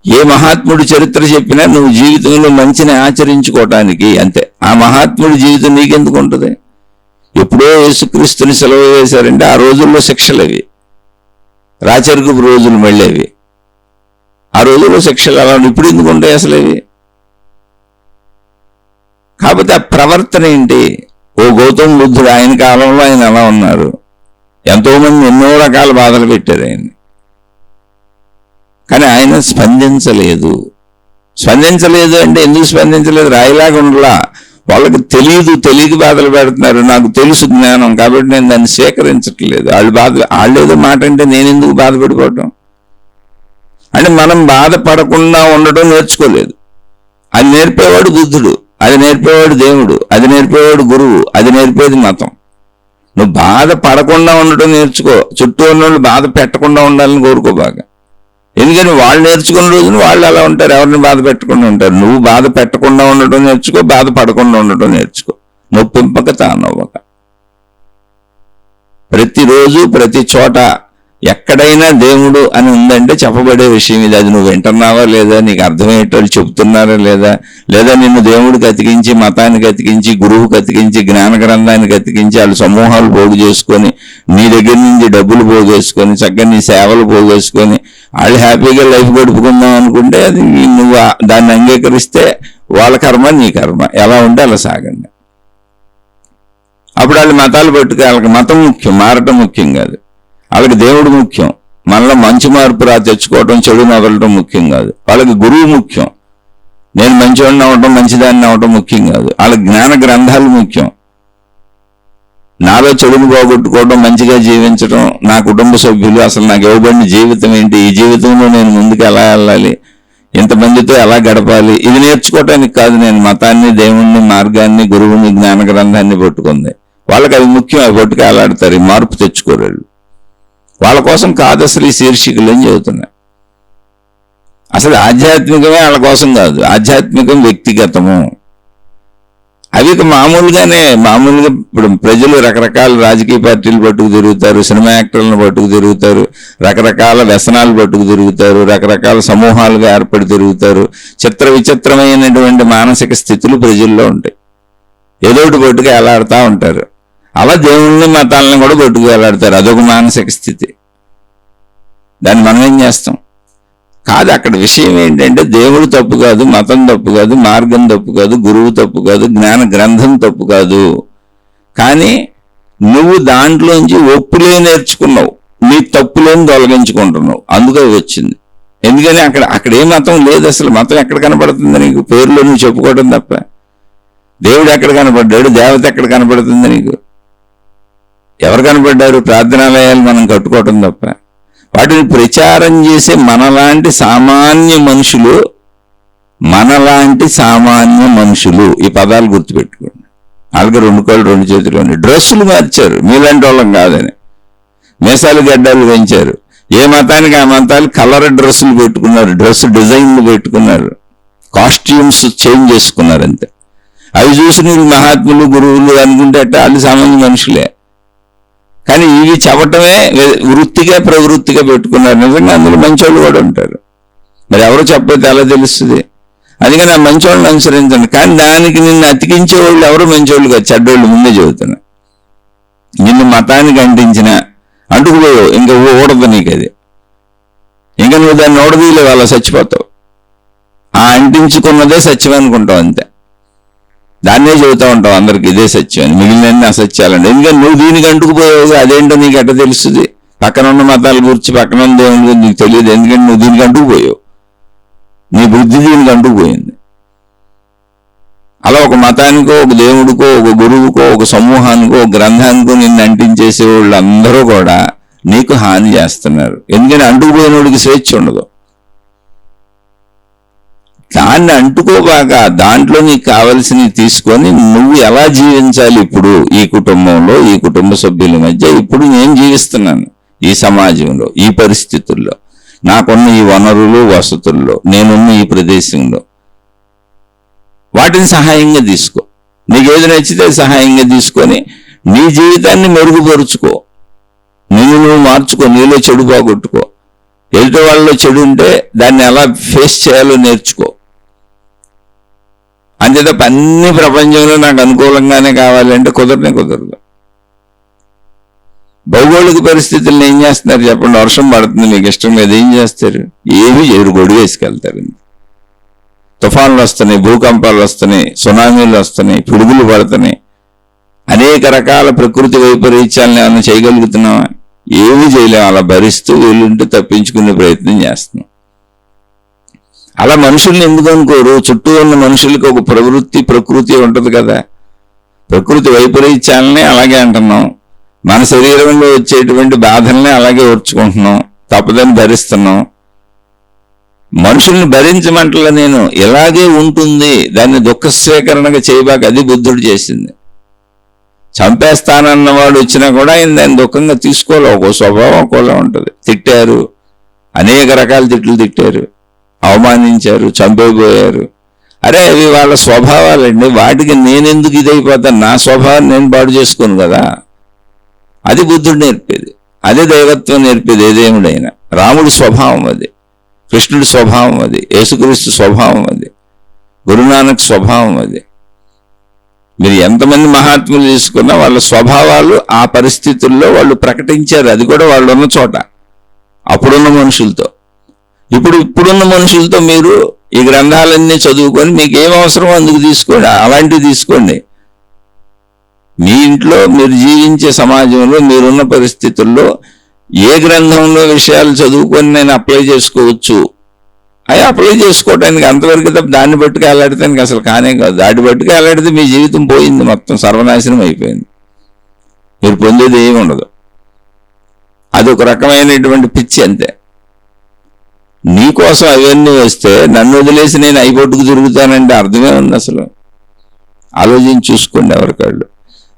ఏ మహాత్ముడి చరిత్ర చెప్పినా నువ్వు జీవితంలో మంచిని ఆచరించుకోవటానికి అంతే. ఆ మహాత్ముడి జీవితం నీకెందుకు ఉంటుంది? ఎప్పుడో యేసుక్రీస్తుని సెలవు వేశారంటే ఆ రోజుల్లో శిక్షలు అవి, రాచరికపు రోజులు మళ్ళీ అవి. ఆ రోజుల్లో శిక్షలు అలా ఇప్పుడు ఎందుకు ఉంటాయి అసలు అవి? కాకపోతే ఆ ప్రవర్తన ఏంటి? ఓ గౌతమ బుద్ధుడు ఆయన కాలంలో ఆయన అలా ఉన్నారు. ఎంతోమంది ఎన్నో రకాల బాధలు పెట్టారు ఆయన్ని, కానీ ఆయన స్పందించలేదు. స్పందించలేదు అంటే ఎందుకు స్పందించలేదు? రాయిలాగా ఉండలా. వాళ్ళకి తెలియక బాధలు పెడుతున్నారు. నాకు తెలుసు జ్ఞానం కాబట్టి నేను దాన్ని స్వీకరించట్లేదు. వాళ్ళు ఏదో మాట అంటే నేను ఎందుకు బాధపడిపోవటం? అంటే మనం బాధపడకుండా ఉండటం నేర్చుకోలేదు. అది నేర్పేవాడు బుద్ధుడు, అది నేర్పేవాడు దేవుడు, అది నేర్పేవాడు గురువు, అది నేర్పేది మతం. నువ్వు బాధపడకుండా ఉండటం నేర్చుకో. చుట్టూ ఉన్న వాళ్ళు బాధ పెట్టకుండా ఉండాలని కోరుకో బాగా. ఎందుకని వాళ్ళు నేర్చుకున్న రోజున వాళ్ళు అలా ఉంటారు, ఎవరిని బాధ పెట్టకుండా ఉంటారు. నువ్వు బాధ పెట్టకుండా ఉండటం నేర్చుకో, బాధపడకుండా ఉండటం నేర్చుకో. నొప్పింపక తానవ్వక. ప్రతిరోజు ప్రతి చోట ఎక్కడైనా దేవుడు అని ఉందంటే చెప్పబడే విషయం ఇది. అది నువ్వు వింటున్నావా లేదా, నీకు అర్థమయ్యేటోళ్ళు చెప్తున్నారా లేదా, లేదా నిన్ను దేవుడికి అతికించి, మతానికి అతికించి, గురువుకి అతికించి, జ్ఞాన గ్రంథానికి అతికించి వాళ్ళు సమూహాలు పోగు చేసుకొని నీ దగ్గర నుంచి డబ్బులు పోగేసుకొని చక్కగా నీ సేవలు పోగేసుకొని వాళ్ళు హ్యాపీగా లైఫ్ గడుపుకుందాం అనుకుంటే అది నువ్వు దాన్ని అంగీకరిస్తే వాళ్ళ కర్మ నీ కర్మ, ఎలా ఉంటే అలా సాగండి. అప్పుడు వాళ్ళు మతాలు పట్టుకు వాళ్ళకి మతం ముఖ్యం, మారటం ముఖ్యం కాదు. వాళ్ళకి దేవుడు ముఖ్యం. మనలో మంచి మార్పు తెచ్చుకోవటం, చెడు మొదలటం ముఖ్యం కాదు. వాళ్ళకి గురువు ముఖ్యం. నేను మంచివాడిని అవటం, మంచిదాన్ని అవటం ముఖ్యం కాదు. వాళ్ళకి జ్ఞాన గ్రంథాలు ముఖ్యం. నాలో చెడుని పోగొట్టుకోవడం, మంచిగా జీవించడం, నా కుటుంబ సభ్యులు, అసలు నాకు ఇవ్వబడిన జీవితం ఏంటి, ఈ జీవితంలో నేను ముందుకు ఎలా వెళ్ళాలి, ఇంతమందితో ఎలా గడపాలి, ఇది నేర్చుకోవటానికి కాదు నేను మతాన్ని, దేవుణ్ణి, మార్గాన్ని, గురువుని, జ్ఞాన గ్రంథాన్ని పట్టుకుంది. వాళ్ళకి అది ముఖ్యం. అవి పట్టుకు ఎలాడతారు, ఈ మార్పు తెచ్చుకోరు. వాళ్ళ కోసం కాదు అసలు ఈ శీర్షికలు ఏం చెబుతున్నాయి. అసలు ఆధ్యాత్మికమే వాళ్ళ కోసం కాదు. ఆధ్యాత్మికం వ్యక్తిగతము. అవి మామూలుగా ఇప్పుడు ప్రజలు రకరకాల రాజకీయ పార్టీలు పట్టుకు తిరుగుతారు, సినిమా యాక్టర్లను పట్టుకు తిరుగుతారు, రకరకాల వ్యసనాలు పట్టుకు తిరుగుతారు, రకరకాల సమూహాలుగా ఏర్పడి తిరుగుతారు. చిత్ర విచిత్రమైనటువంటి మానసిక స్థితులు ప్రజల్లో ఉంటాయి. ఏదోటి పట్టుకు ఎలాడుతూ ఉంటారు. అలా దేవుణ్ణి, మతాలను కూడా పట్టుకు ఎలాడతారు. అదొక మానసిక స్థితి. దాన్ని మనం ఏం చేస్తాం? కాదు, అక్కడ విషయం ఏంటంటే దేవుడు తప్పు కాదు, మతం తప్పు కాదు, మార్గం తప్పు కాదు, గురువు తప్పు కాదు, జ్ఞాన గ్రంథం తప్పు కాదు. కానీ నువ్వు దాంట్లోంచి ఒప్పులే నేర్చుకున్నావు, నీ తప్పులేని తొలగించుకుంటున్నావు. అందుకే వచ్చింది. ఎందుకని అక్కడ ఏ మతం లేదు అసలు. మతం ఎక్కడ కనపడుతుంది నీకు? పేరులో నువ్వు చెప్పుకోవడం తప్ప. దేవుడు ఎక్కడ కనపడ్డాడు, దేవత ఎక్కడ కనపడుతుంది నీకు? ఎవరు కనపడ్డారు? ప్రార్థనాలయాలు మనం కట్టుకోవటం తప్ప. వాటిని ప్రచారం చేసే మనలాంటి సామాన్య మనుషులు, ఈ పదాలు గుర్తుపెట్టుకోండి. వాళ్ళకి 2 కాళ్ళు 2 చేతులు ఉన్నాయి. డ్రెస్సులు మార్చారు, మీలాంటి వాళ్ళం కాదని. మీసాలు గడ్డాలు పెంచారు. ఏ మతానికి ఆ మతాలు కలర్ డ్రెస్సులు పెట్టుకున్నారు, డ్రెస్ డిజైన్లు పెట్టుకున్నారు, కాస్ట్యూమ్స్ చేంజ్ చేసుకున్నారు అంతే. అవి చూసి నీళ్ళు మహాత్ములు, గురువులు అనుకుంటే వాళ్ళు సామాన్య మనుషులే. కానీ ఇవి చెప్పటమే వృత్తిగా, ప్రవృత్తిగా పెట్టుకున్నారు. నిజంగా అందులో మంచోళ్ళు కూడా ఉంటారు. మరి ఎవరు చెప్పైతే ఎలా తెలుస్తుంది? అందుకని ఆ మంచోళ్ళని అనుసరించండి. కానీ దానికి నిన్ను అతికించే వాళ్ళు ఎవరు మంచోళ్ళు కాదు, చెడ్డోళ్ళు. ముందే చెబుతున్నా. నిన్ను మతానికి అంటుకుపోయావు, ఇంకా ఊడదు నీకు అది. ఇంకా నువ్వు దాన్ని ఓడదీయలేవు, అలా చచ్చిపోతావు. ఆ అంటించుకున్నదే సత్యం అనుకుంటాం అంతే. దాన్నే చెబుతూ ఉంటాం అందరికి ఇదే సత్యం అని, మిగిలినన్ని అసత్యాలండి. ఎందుకంటే నువ్వు దీనికి అంటుకుపోయావు, అదేంటో నీకు ఎట్ట తెలుస్తుంది? పక్కన ఉన్న మతాల గురించి, పక్కన ఉన్న దేవుని గురించి నీకు తెలియదు, ఎందుకంటే నువ్వు దీనికి అంటుకుపోయావు, నీ బుద్ధి దీనికి అంటుకుపోయింది. అలా ఒక మతానికో, ఒక దేవుడికో, ఒక గురువుకో, ఒక సమూహానికో, ఒక గ్రంథానికో నిన్ను అంటించేసే వాళ్ళు అందరూ కూడా నీకు హాని చేస్తున్నారు. ఎందుకంటే అంటుకుపోయిన వాడికి స్వేచ్ఛ ఉండదు. దాన్ని అంటుకోబాక దాంట్లో నీకు కావలసినవి తీసుకొని నువ్వు ఎలా జీవించాలి ఇప్పుడు ఈ కుటుంబంలో, ఈ కుటుంబ సభ్యుల మధ్య, ఇప్పుడు నేను జీవిస్తున్నాను ఈ సమాజంలో, ఈ పరిస్థితుల్లో, నాకున్న ఈ వనరులు వసతుల్లో, నేనున్న ఈ ప్రదేశంలో, వాటిని సహాయంగా తీసుకో. నీకు ఏది నచ్చితే సహాయంగా తీసుకొని నీ జీవితాన్ని మెరుగుపరుచుకో, నువ్వు మార్చుకో, నీలో చెడు పోగొట్టుకో. ఎదుటి వాళ్ళలో చెడు ఉంటే దాన్ని ఎలా ఫేస్ చేయాలో నేర్చుకో. అంతే తప్ప అన్ని ప్రపంచంలో నాకు అనుకూలంగానే కావాలంటే కుదరదు. భౌగోళిక పరిస్థితులను ఏం చేస్తున్నారు చెప్పండి? వర్షం పడుతుంది, మీకు ఇష్టం లేదు, ఏం చేస్తారు? ఏమీ చేయరు, గొడుగు వేసుకెళ్తారు. తుఫాన్లు వస్తున్నాయి, భూకంపాలు వస్తున్నాయి, సునామీలు వస్తున్నాయి, పిడుగులు పడుతున్నాయి, అనేక రకాల ప్రకృతి వైపరీత్యాలను ఏమైనా చేయగలుగుతున్నావా? ఏమీ చేయలేము. అలా భరిస్తూ వీళ్ళుంటే తప్పించుకునే ప్రయత్నం చేస్తున్నాం. అలా మనుషుల్ని ఎందుకు అనుకోరు? చుట్టూ ఉన్న మనుషులకి ఒక ప్రకృతి ఉంటుంది కదా. ప్రకృతి వైపరీత్యాలనే అలాగే అంటున్నాం, మన శరీరంలో వచ్చేటువంటి బాధల్ని అలాగే ఓర్చుకుంటున్నాం, తప్పదని భరిస్తున్నాం. మనుషుల్ని భరించమంటలా నేను, ఇలాగే ఉంటుంది, దాన్ని దుఃఖ స్వీకరణగా చేయబాక. అది బుద్ధుడు చేసింది. చంపేస్తానన్నవాడు వచ్చినా కూడా ఆయన దాన్ని దుఃఖంగా తీసుకోవాలి. ఒక స్వభావం ఒకలా ఉంటుంది. తిట్టారు, అనేక రకాల తిట్లు తిట్టారు, అవమానించారు, చంపేపోయారు. అరే అవి వాళ్ళ స్వభావాలండి, వాటికి నేనెందుకు ఇదైపోతాను? నా స్వభావాన్ని నేను పాడు చేసుకోను కదా. అది బుద్ధుడు నేర్పేది, అదే దైవత్వం నేర్పేది. ఏ దేవుడైనా రాముడి స్వభావం అది, కృష్ణుడి స్వభావం అది, యేసుక్రీస్తు స్వభావం అది, గురునానక్ స్వభావం అది. మీరు ఎంతమంది మహాత్ములు తీసుకున్నా వాళ్ళ స్వభావాలు ఆ పరిస్థితుల్లో వాళ్ళు ప్రకటించారు. అది కూడా వాళ్ళు ఉన్న చోట, అప్పుడున్న మనుషులతో. ఇప్పుడున్న మనుషులతో మీరు ఈ గ్రంథాలన్నీ చదువుకొని మీకు ఏం అవసరమో అందుకు తీసుకోండి, అలాంటివి తీసుకోండి. మీ ఇంట్లో మీరు జీవించే సమాజంలో మీరున్న పరిస్థితుల్లో ఏ గ్రంథంలో విషయాలు చదువుకొని నేను అప్లై చేసుకోవచ్చు, అవి అప్లై చేసుకోవడానికి అంతవరకు తప్ప దాన్ని బట్టుకు వెళ్ళాడితానికి అసలు కానే కాదు. దాన్ని బట్టుకు వెళ్ళాడితే మీ జీవితం పోయింది, మొత్తం సర్వనాశనం అయిపోయింది. మీరు పొందేది ఏమి ఉండదు. అదొక రకమైనటువంటి పిచ్చి అంతే. నీకోసం అవన్నీ వస్తే నన్ను వదిలేసి నేను అయిపోట్టుకు తిరుగుతానంటే అర్థమే ఉంది అసలు? ఆలోచించి చూసుకోండి ఎవరికాళ్ళు.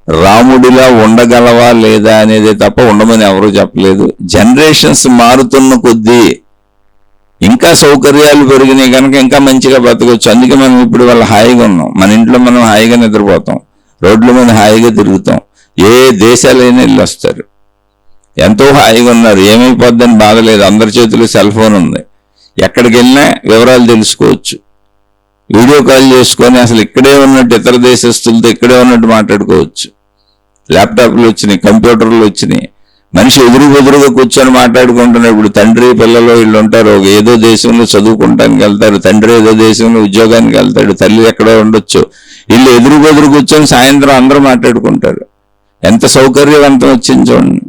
రాముడిలా ఉండగలవా లేదా అనేది తప్ప ఉండమని ఎవరూ చెప్పలేదు. జనరేషన్స్ మారుతున్న కొద్దీ ఇంకా సౌకర్యాలు పెరిగినాయి కనుక ఇంకా మంచిగా బతకొచ్చు. అందుకే మనం ఇప్పుడు వాళ్ళ హాయిగా ఉన్నాం. మన ఇంట్లో మనం హాయిగా నిద్రపోతాం, రోడ్ల మీద హాయిగా తిరుగుతాం, ఏ దేశాలైనా వెళ్ళి వస్తారు, ఎంతో హాయిగా ఉన్నారు. ఏమైపోద్దని బాధ లేదు. అందరి చేతిలో సెల్ ఫోన్ ఉంది, ఎక్కడికి వెళ్ళినా వివరాలు తెలుసుకోవచ్చు, వీడియో కాల్ చేసుకొని అసలు ఇక్కడే ఉన్నట్టు ఇతర దేశస్తులతో ఇక్కడే ఉన్నట్టు మాట్లాడుకోవచ్చు. ల్యాప్టాప్లు వచ్చినాయి, కంప్యూటర్లు వచ్చినాయి, మనిషి ఎదురుగా కూర్చొని మాట్లాడుకుంటున్నారు. ఇప్పుడు తండ్రి పిల్లలు వీళ్ళు ఉంటారు, ఏదో దేశంలో చదువుకుంటానికి వెళ్తారు, తండ్రి ఏదో దేశంలో ఉద్యోగానికి వెళ్తాడు, తల్లి ఎక్కడో ఉండొచ్చు, వీళ్ళు ఎదురు కూర్చొని సాయంత్రం అందరూ మాట్లాడుకుంటారు. ఎంత సౌకర్యవంతం వచ్చింది చూడండి.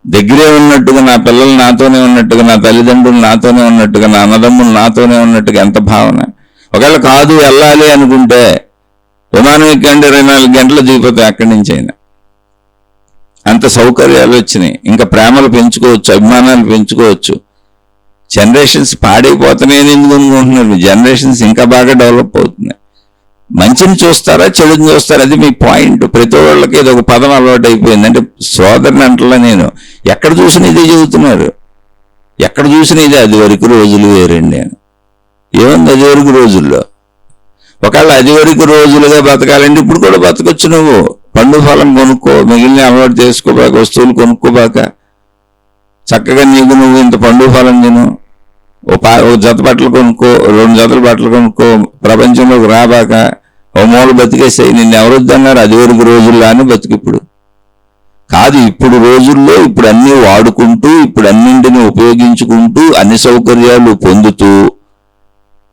దగ్గరే ఉన్నట్టుగా, నా పిల్లలు నాతోనే ఉన్నట్టుగా, నా తల్లిదండ్రులు నాతోనే ఉన్నట్టుగా, నా అన్నదమ్ములు నాతోనే ఉన్నట్టుగా ఎంత భావన. ఒకవేళ కాదు వెళ్ళాలి అనుకుంటే విమానం ఎక్కండి, 24 గంటలు దిగిపోతాయి అక్కడి నుంచి అయినా. అంత సౌకర్యాలు వచ్చినాయి. ఇంకా ప్రేమలు పెంచుకోవచ్చు, అభిమానాలు పెంచుకోవచ్చు. జనరేషన్స్ పాడైపోతున్నాయని ఎందుకు అనుకుంటున్నారు? జనరేషన్స్ ఇంకా బాగా డెవలప్ అవుతున్నాయి. మంచిని చూస్తారా, చెడుని చూస్తారా, అది మీ పాయింట్. ప్రతి వాళ్ళకి ఇది ఒక పదం అలవాటు అయిపోయింది. అంటే సోదరుని అంటలా నేను ఎక్కడ చూసిన ఇదే చెబుతున్నారు, ఎక్కడ చూసిన ఇదే. అది వరకు రోజులు వేరండి అని ఏముంది అది వరకు రోజుల్లో? ఒకవేళ అది వరకు రోజులుగా బతకాలంటే ఇప్పుడు కూడా బతకొచ్చు. నువ్వు పండు ఫలం కొనుక్కో, మిగిలిన అలవాటు చేసుకోబాక, వస్తువులు కొనుక్కోబాక, చక్కగా నీకు నువ్వు ఇంత పండు ఫలం తిను, ఓ జత బట్టలు కొనుక్కో, 2 జతల బట్టలు కొనుక్కో, ప్రపంచంలోకి రాబాక, ఓ మూల బతికేసాయి. నిన్ను ఎవరొద్దన్నారు? అది వరకు రోజుల్లో అని బతికిప్పుడు కాదు. ఇప్పుడు రోజుల్లో ఇప్పుడు అన్నీ వాడుకుంటూ, ఇప్పుడు అన్నింటినీ ఉపయోగించుకుంటూ, అన్ని సౌకర్యాలు పొందుతూ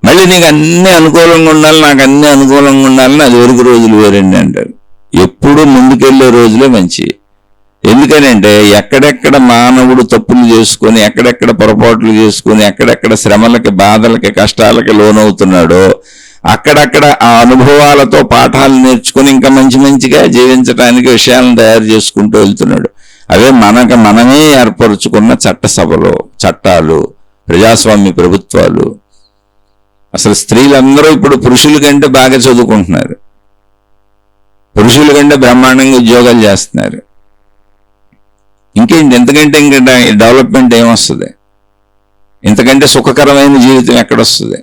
మళ్ళీ నీకు అన్ని అనుకూలంగా ఉండాలి, నాకు అన్ని అనుకూలంగా ఉండాలని అది వరకు రోజులు వేరండి అంటారు. ఎప్పుడూ ముందుకెళ్లే రోజులే మంచి. ఎందుకనంటే ఎక్కడెక్కడ మానవుడు తప్పులు చేసుకొని, ఎక్కడెక్కడ పొరపాట్లు చేసుకొని, ఎక్కడెక్కడ శ్రమలకి, బాధలకి, కష్టాలకి లోనవుతున్నాడో అక్కడక్కడ ఆ అనుభవాలతో పాఠాలు నేర్చుకుని ఇంకా మంచి మంచిగా జీవించడానికి విషయాలను తయారు చేసుకుంటూ వెళ్తున్నాడు. అవే మనమే ఏర్పరచుకున్న చట్టసభలు, చట్టాలు, ప్రజాస్వామ్య ప్రభుత్వాలు. అసలు స్త్రీలందరూ ఇప్పుడు పురుషుల కంటే బాగా చదువుకుంటున్నారు, పురుషుల కంటే బ్రహ్మాండంగా ఉద్యోగాలు చేస్తున్నారు. ఇంకేంటి, ఇంతకంటే ఇంకా డెవలప్మెంట్ ఏమొస్తుంది? ఇంతకంటే సుఖకరమైన జీవితం ఎక్కడొస్తుంది?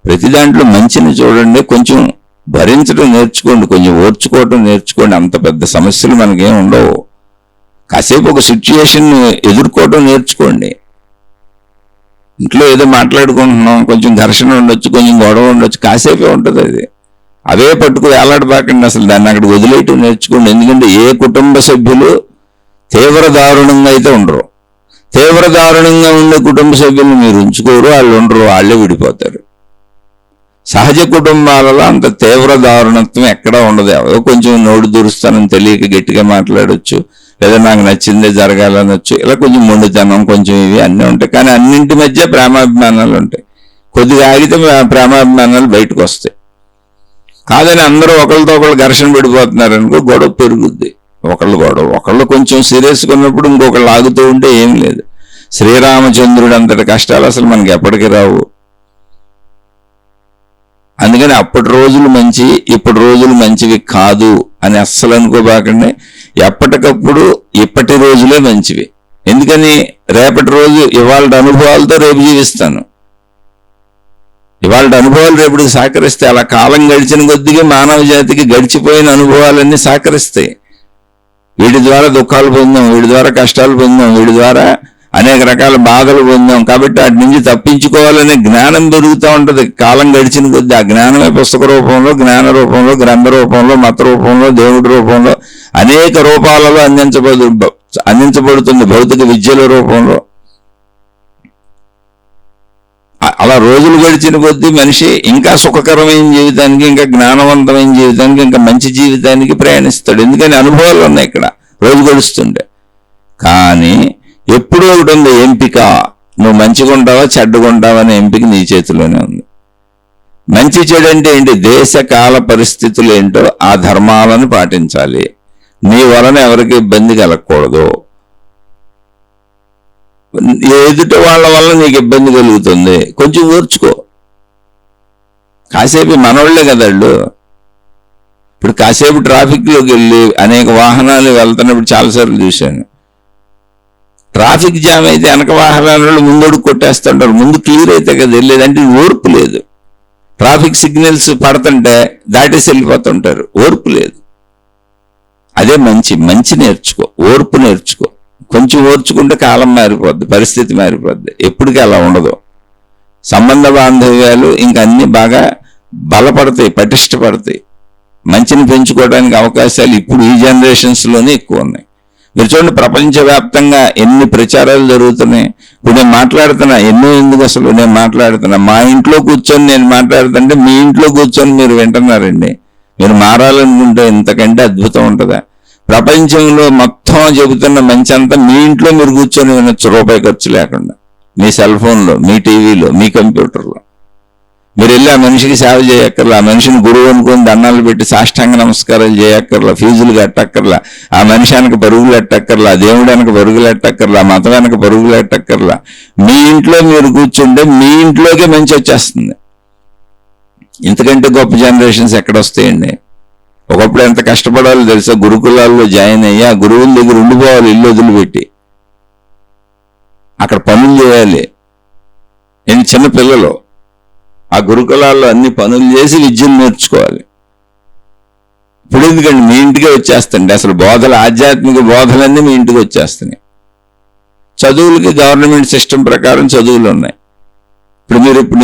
ప్రతి దాంట్లో మంచిని చూడండి, కొంచెం భరించడం నేర్చుకోండి, కొంచెం ఓర్చుకోవటం నేర్చుకోండి. అంత పెద్ద సమస్యలు మనకేం ఉండవు. కాసేపు ఒక సిచ్యుయేషన్ ఎదుర్కోవటం నేర్చుకోండి. ఇంట్లో ఏదో మాట్లాడుకుంటున్నాం, కొంచెం ఘర్షణ ఉండొచ్చు, కొంచెం గొడవ ఉండొచ్చు, కాసేపే ఉంటుంది అది. అవే పట్టుకు వేలాడబాకండి, అసలు దాన్ని అక్కడ వదిలేయటం నేర్చుకోండి. ఎందుకంటే ఏ కుటుంబ సభ్యులు తీవ్ర దారుణంగా అయితే ఉండరు. తీవ్ర దారుణంగా ఉండే కుటుంబ సభ్యులను మీరు ఉంచుకోరు, వాళ్ళు ఉండరు, వాళ్ళే విడిపోతారు. సహజ కుటుంబాలలో అంత తీవ్ర దారుణత్వం ఎక్కడా ఉండదు. ఎవరో కొంచెం నోడు దురుస్తానని తెలియక గట్టిగా మాట్లాడొచ్చు, లేదా నాకు నచ్చిందే జరగాలనొచ్చు, ఇలా కొంచెం మొండితనం, కొంచెం ఇవి అన్నీ ఉంటాయి. కానీ అన్నింటి మధ్య ప్రేమాభిమానాలు ఉంటాయి. కొద్దిగా ఆగితే ప్రేమాభిమానాలు బయటకు వస్తాయి. కాదని అందరూ ఒకరితో ఒకళ్ళు ఘర్షణ పడిపోతున్నారు అనుకో, గొడవ పెరుగుద్ది. ఒకళ్ళు కొంచెం సీరియస్గా ఉన్నప్పుడు ఇంకొకళ్ళు ఆగుతూ ఉంటే ఏం లేదు. శ్రీరామచంద్రుడు అంతటి కష్టాలు అసలు మనకి ఎప్పటికీ రావు. అందుకని అప్పటి రోజులు మంచి, ఇప్పటి రోజులు మంచివి కాదు అని అస్సలు అనుకోబాకండి. ఎప్పటికప్పుడు ఇప్పటి రోజులే మంచివి. ఎందుకని, రేపటి రోజు ఇవాళ అనుభవాలతో రేపు జీవిస్తాను. ఇవాళ అనుభవాలు రేపటికి సహకరిస్తాయి. అలా కాలం గడిచిన కొద్దిగా మానవ జాతికి గడిచిపోయిన అనుభవాలన్నీ సహకరిస్తాయి. వీటి ద్వారా దుఃఖాలు పొందాం, వీటి ద్వారా కష్టాలు పొందాం, వీటి ద్వారా అనేక రకాల బాధలు పొందాం. కాబట్టి వాటి నుంచి తప్పించుకోవాలనే జ్ఞానం దొరుకుతూ ఉంటుంది కాలం గడిచిన కొద్దీ. ఆ జ్ఞానమే పుస్తక రూపంలో, జ్ఞాన రూపంలో, గ్రంథ రూపంలో, మత రూపంలో, దేవుడి రూపంలో, అనేక రూపాలలో అందించబడుతుంది, భౌతిక విద్యల రూపంలో. అలా రోజులు గడిచిన కొద్దీ మనిషి ఇంకా సుఖకరమైన జీవితానికి, ఇంకా జ్ఞానవంతమైన జీవితానికి, ఇంకా మంచి జీవితానికి ప్రయాణిస్తాడు. ఎందుకని అనుభవాలు ఉన్నాయి ఇక్కడ రోజు గడుస్తుంటే. కానీ ఎప్పుడూ ఒకటి ఉంది ఎంపిక. నువ్వు మంచిగా ఉంటావా చెడ్డగా ఉంటావా అనే ఎంపిక నీ చేతిలోనే ఉంది. మంచి చెడు అంటే ఏంటి? దేశ కాల పరిస్థితులు ఏంటో ఆ ధర్మాలను పాటించాలి. నీ వలన ఎవరికి ఇబ్బంది కలగకూడదు. ఎదుట వాళ్ళ వల్ల నీకు ఇబ్బంది కలుగుతుంది, కొంచెం ఓర్చుకో. కాసేపు మనోళ్లే కదాళ్ళు. ఇప్పుడు కాసేపు ట్రాఫిక్లోకి వెళ్ళి అనేక వాహనాలు వెళ్తున్నప్పుడు చాలాసార్లు చూశాను. ట్రాఫిక్ జామ్ అయితే వెనక వాహనాలు ముందడుగు కొట్టేస్తుంటారు. ముందు క్లియర్ అయితే కదా వెళ్ళేది. అంటే ఓర్పు లేదు. ట్రాఫిక్ సిగ్నల్స్ పడుతుంటే దాటేసి వెళ్ళిపోతుంటారు, ఓర్పు లేదు. అదే మంచి నేర్చుకో, ఓర్పు నేర్చుకో. కొంచెం ఓర్చుకుంటే కాలం మారిపోద్ది, పరిస్థితి మారిపోద్ది. ఎప్పటికీ అలా ఉండదు. సంబంధ బాంధవ్యాలు ఇంకా అన్ని బాగా బలపడతాయి, పటిష్టపడతాయి. మంచిని పెంచుకోవడానికి అవకాశాలు ఇప్పుడు ఈ జనరేషన్స్లోనే ఎక్కువ ఉన్నాయి. మీరు చూడండి, ప్రపంచవ్యాప్తంగా ఎన్ని ప్రచారాలు జరుగుతున్నాయి. ఇప్పుడు నేను మాట్లాడుతున్నా, ఎందుకు అసలు నేను మాట్లాడుతున్నా, మా ఇంట్లో కూర్చొని నేను మాట్లాడుతుంటే మీ ఇంట్లో కూర్చొని మీరు వింటున్నారండి. మీరు మారాలనుకుంటే ఇంతకంటే అద్భుతం ఉంటుందా? ప్రపంచంలో మొత్తం చెబుతున్న మంచి అంతా మీ ఇంట్లో మీరు కూర్చొని వినొచ్చు, రూపాయి ఖర్చు లేకుండా. మీ సెల్ ఫోన్లో, మీ టీవీలో, మీ కంప్యూటర్లో. మీరు వెళ్ళి ఆ మనిషికి సేవ చేయక్కర్లా, ఆ మనిషిని గురువు అనుకుని దండాలు పెట్టి సాష్టాంగ నమస్కారాలు చేయక్కర్లా, ఫీజులు కట్టక్కర్లా, ఆ మనిషి వెనక పరుగులు ఎట్టక్కర్లా, దేవుడు వెనక పరుగులు ఎట్టక్కర్లా, మతం వెనక పరుగులు ఎట్టక్కర్లా. మీ ఇంట్లో మీరు కూర్చుంటే మీ ఇంట్లోకే మంచి వచ్చేస్తుంది. ఇంతకంటే గొప్ప జనరేషన్స్ ఎక్కడొస్తాయండి? ఒకప్పుడు ఎంత కష్టపడాలో తెలుసా? గురుకులాల్లో జాయిన్ అయ్యి ఆ గురువుల దగ్గర ఉండిపోవాలి, ఇల్లు వదిలిపెట్టి. అక్కడ పనులు చేయాలి. నేను చిన్న పిల్లలు ఆ గురుకులాల్లో అన్ని పనులు చేసి విద్యను నేర్చుకోవాలి. ఇప్పుడు ఎందుకండి మీ ఇంటికే వచ్చేస్తండి. అసలు బోధలు, ఆధ్యాత్మిక బోధలన్నీ మీ ఇంటికి వచ్చేస్తున్నాయి. చదువులకి గవర్నమెంట్ సిస్టమ్ ప్రకారం చదువులు ఉన్నాయి.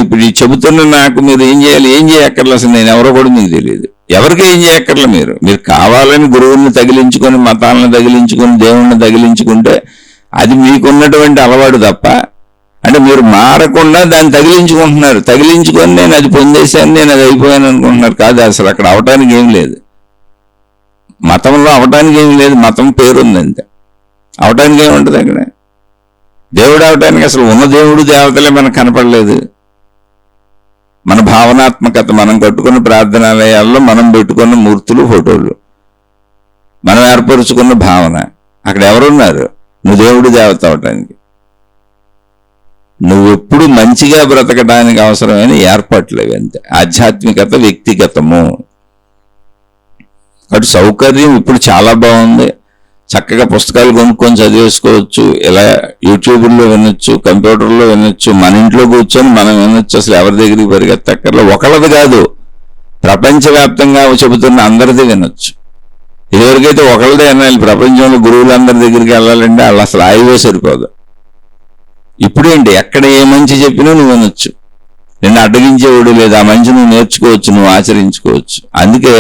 ఇప్పుడు ఈ చెబుతున్న నాకు మీరు ఏం చేయాలి, ఏం చేయక్కర్లేదు. అసలు నేను ఎవరో కూడా మీకు తెలియదు. ఎవరికి ఏం చేయక్కర్లే. మీరు కావాలని గురువుల్ని తగిలించుకొని, మతాలను తగిలించుకొని, దేవుణ్ణి తగిలించుకుంటే అది మీకున్నటువంటి అలవాటు తప్ప అంటే మీరు మారకుండా దాన్ని తగిలించుకుంటున్నారు. తగిలించుకొని నేను అది పొందేశాను, నేను అది అయిపోయాను అనుకుంటున్నారు. కాదు, అసలు అక్కడ అవటానికి ఏం లేదు. మతంలో అవటానికి ఏం లేదు, మతం పేరుంది అంతే. అవటానికి ఏముంటుంది అక్కడ? దేవుడు అవటానికి అసలు ఉన్న దేవుడు దేవతలే మనకు కనపడలేదు. మన భావనాత్మకత, మనం కట్టుకున్న ప్రార్థనాలయాల్లో మనం పెట్టుకున్న మూర్తులు, ఫోటోలు, మనం ఏర్పరుచుకున్న భావన, అక్కడ ఎవరున్నారు? నువ్వు దేవుడు దేవత అవటానికి. నువ్వెప్పుడు మంచిగా బ్రతకడానికి అవసరమైన ఏర్పాట్లు అంతే. ఆధ్యాత్మికత వ్యక్తిగతము. అటు సౌకర్యం ఇప్పుడు చాలా బాగుంది. చక్కగా పుస్తకాలు కొనుక్కొని చదివేసుకోవచ్చు, ఇలా యూట్యూబ్లో వినొచ్చు, కంప్యూటర్లో వినొచ్చు, మన ఇంట్లో కూర్చొని మనం వినొచ్చు. అసలు ఎవరి దగ్గరికి పరిగెత్తక్కర్లో. ఒకళ్ళది కాదు, ప్రపంచవ్యాప్తంగా చెబుతున్న అందరిది వినొచ్చు. ఇదివరకైతే ఒకళ్ళదే వినాలి. ప్రపంచంలో గురువులందరి దగ్గరికి వెళ్ళాలంటే వాళ్ళు అసలు ఆయువే సరిపోదు. ఇప్పుడేంటి, ఎక్కడ ఏ మంచి చెప్పినా నువ్వు వినొచ్చు, నిన్ను అడ్డగించేవాడు లేదు. ఆ మంచి నువ్వు నేర్చుకోవచ్చు, నువ్వు ఆచరించుకోవచ్చు. అందుకే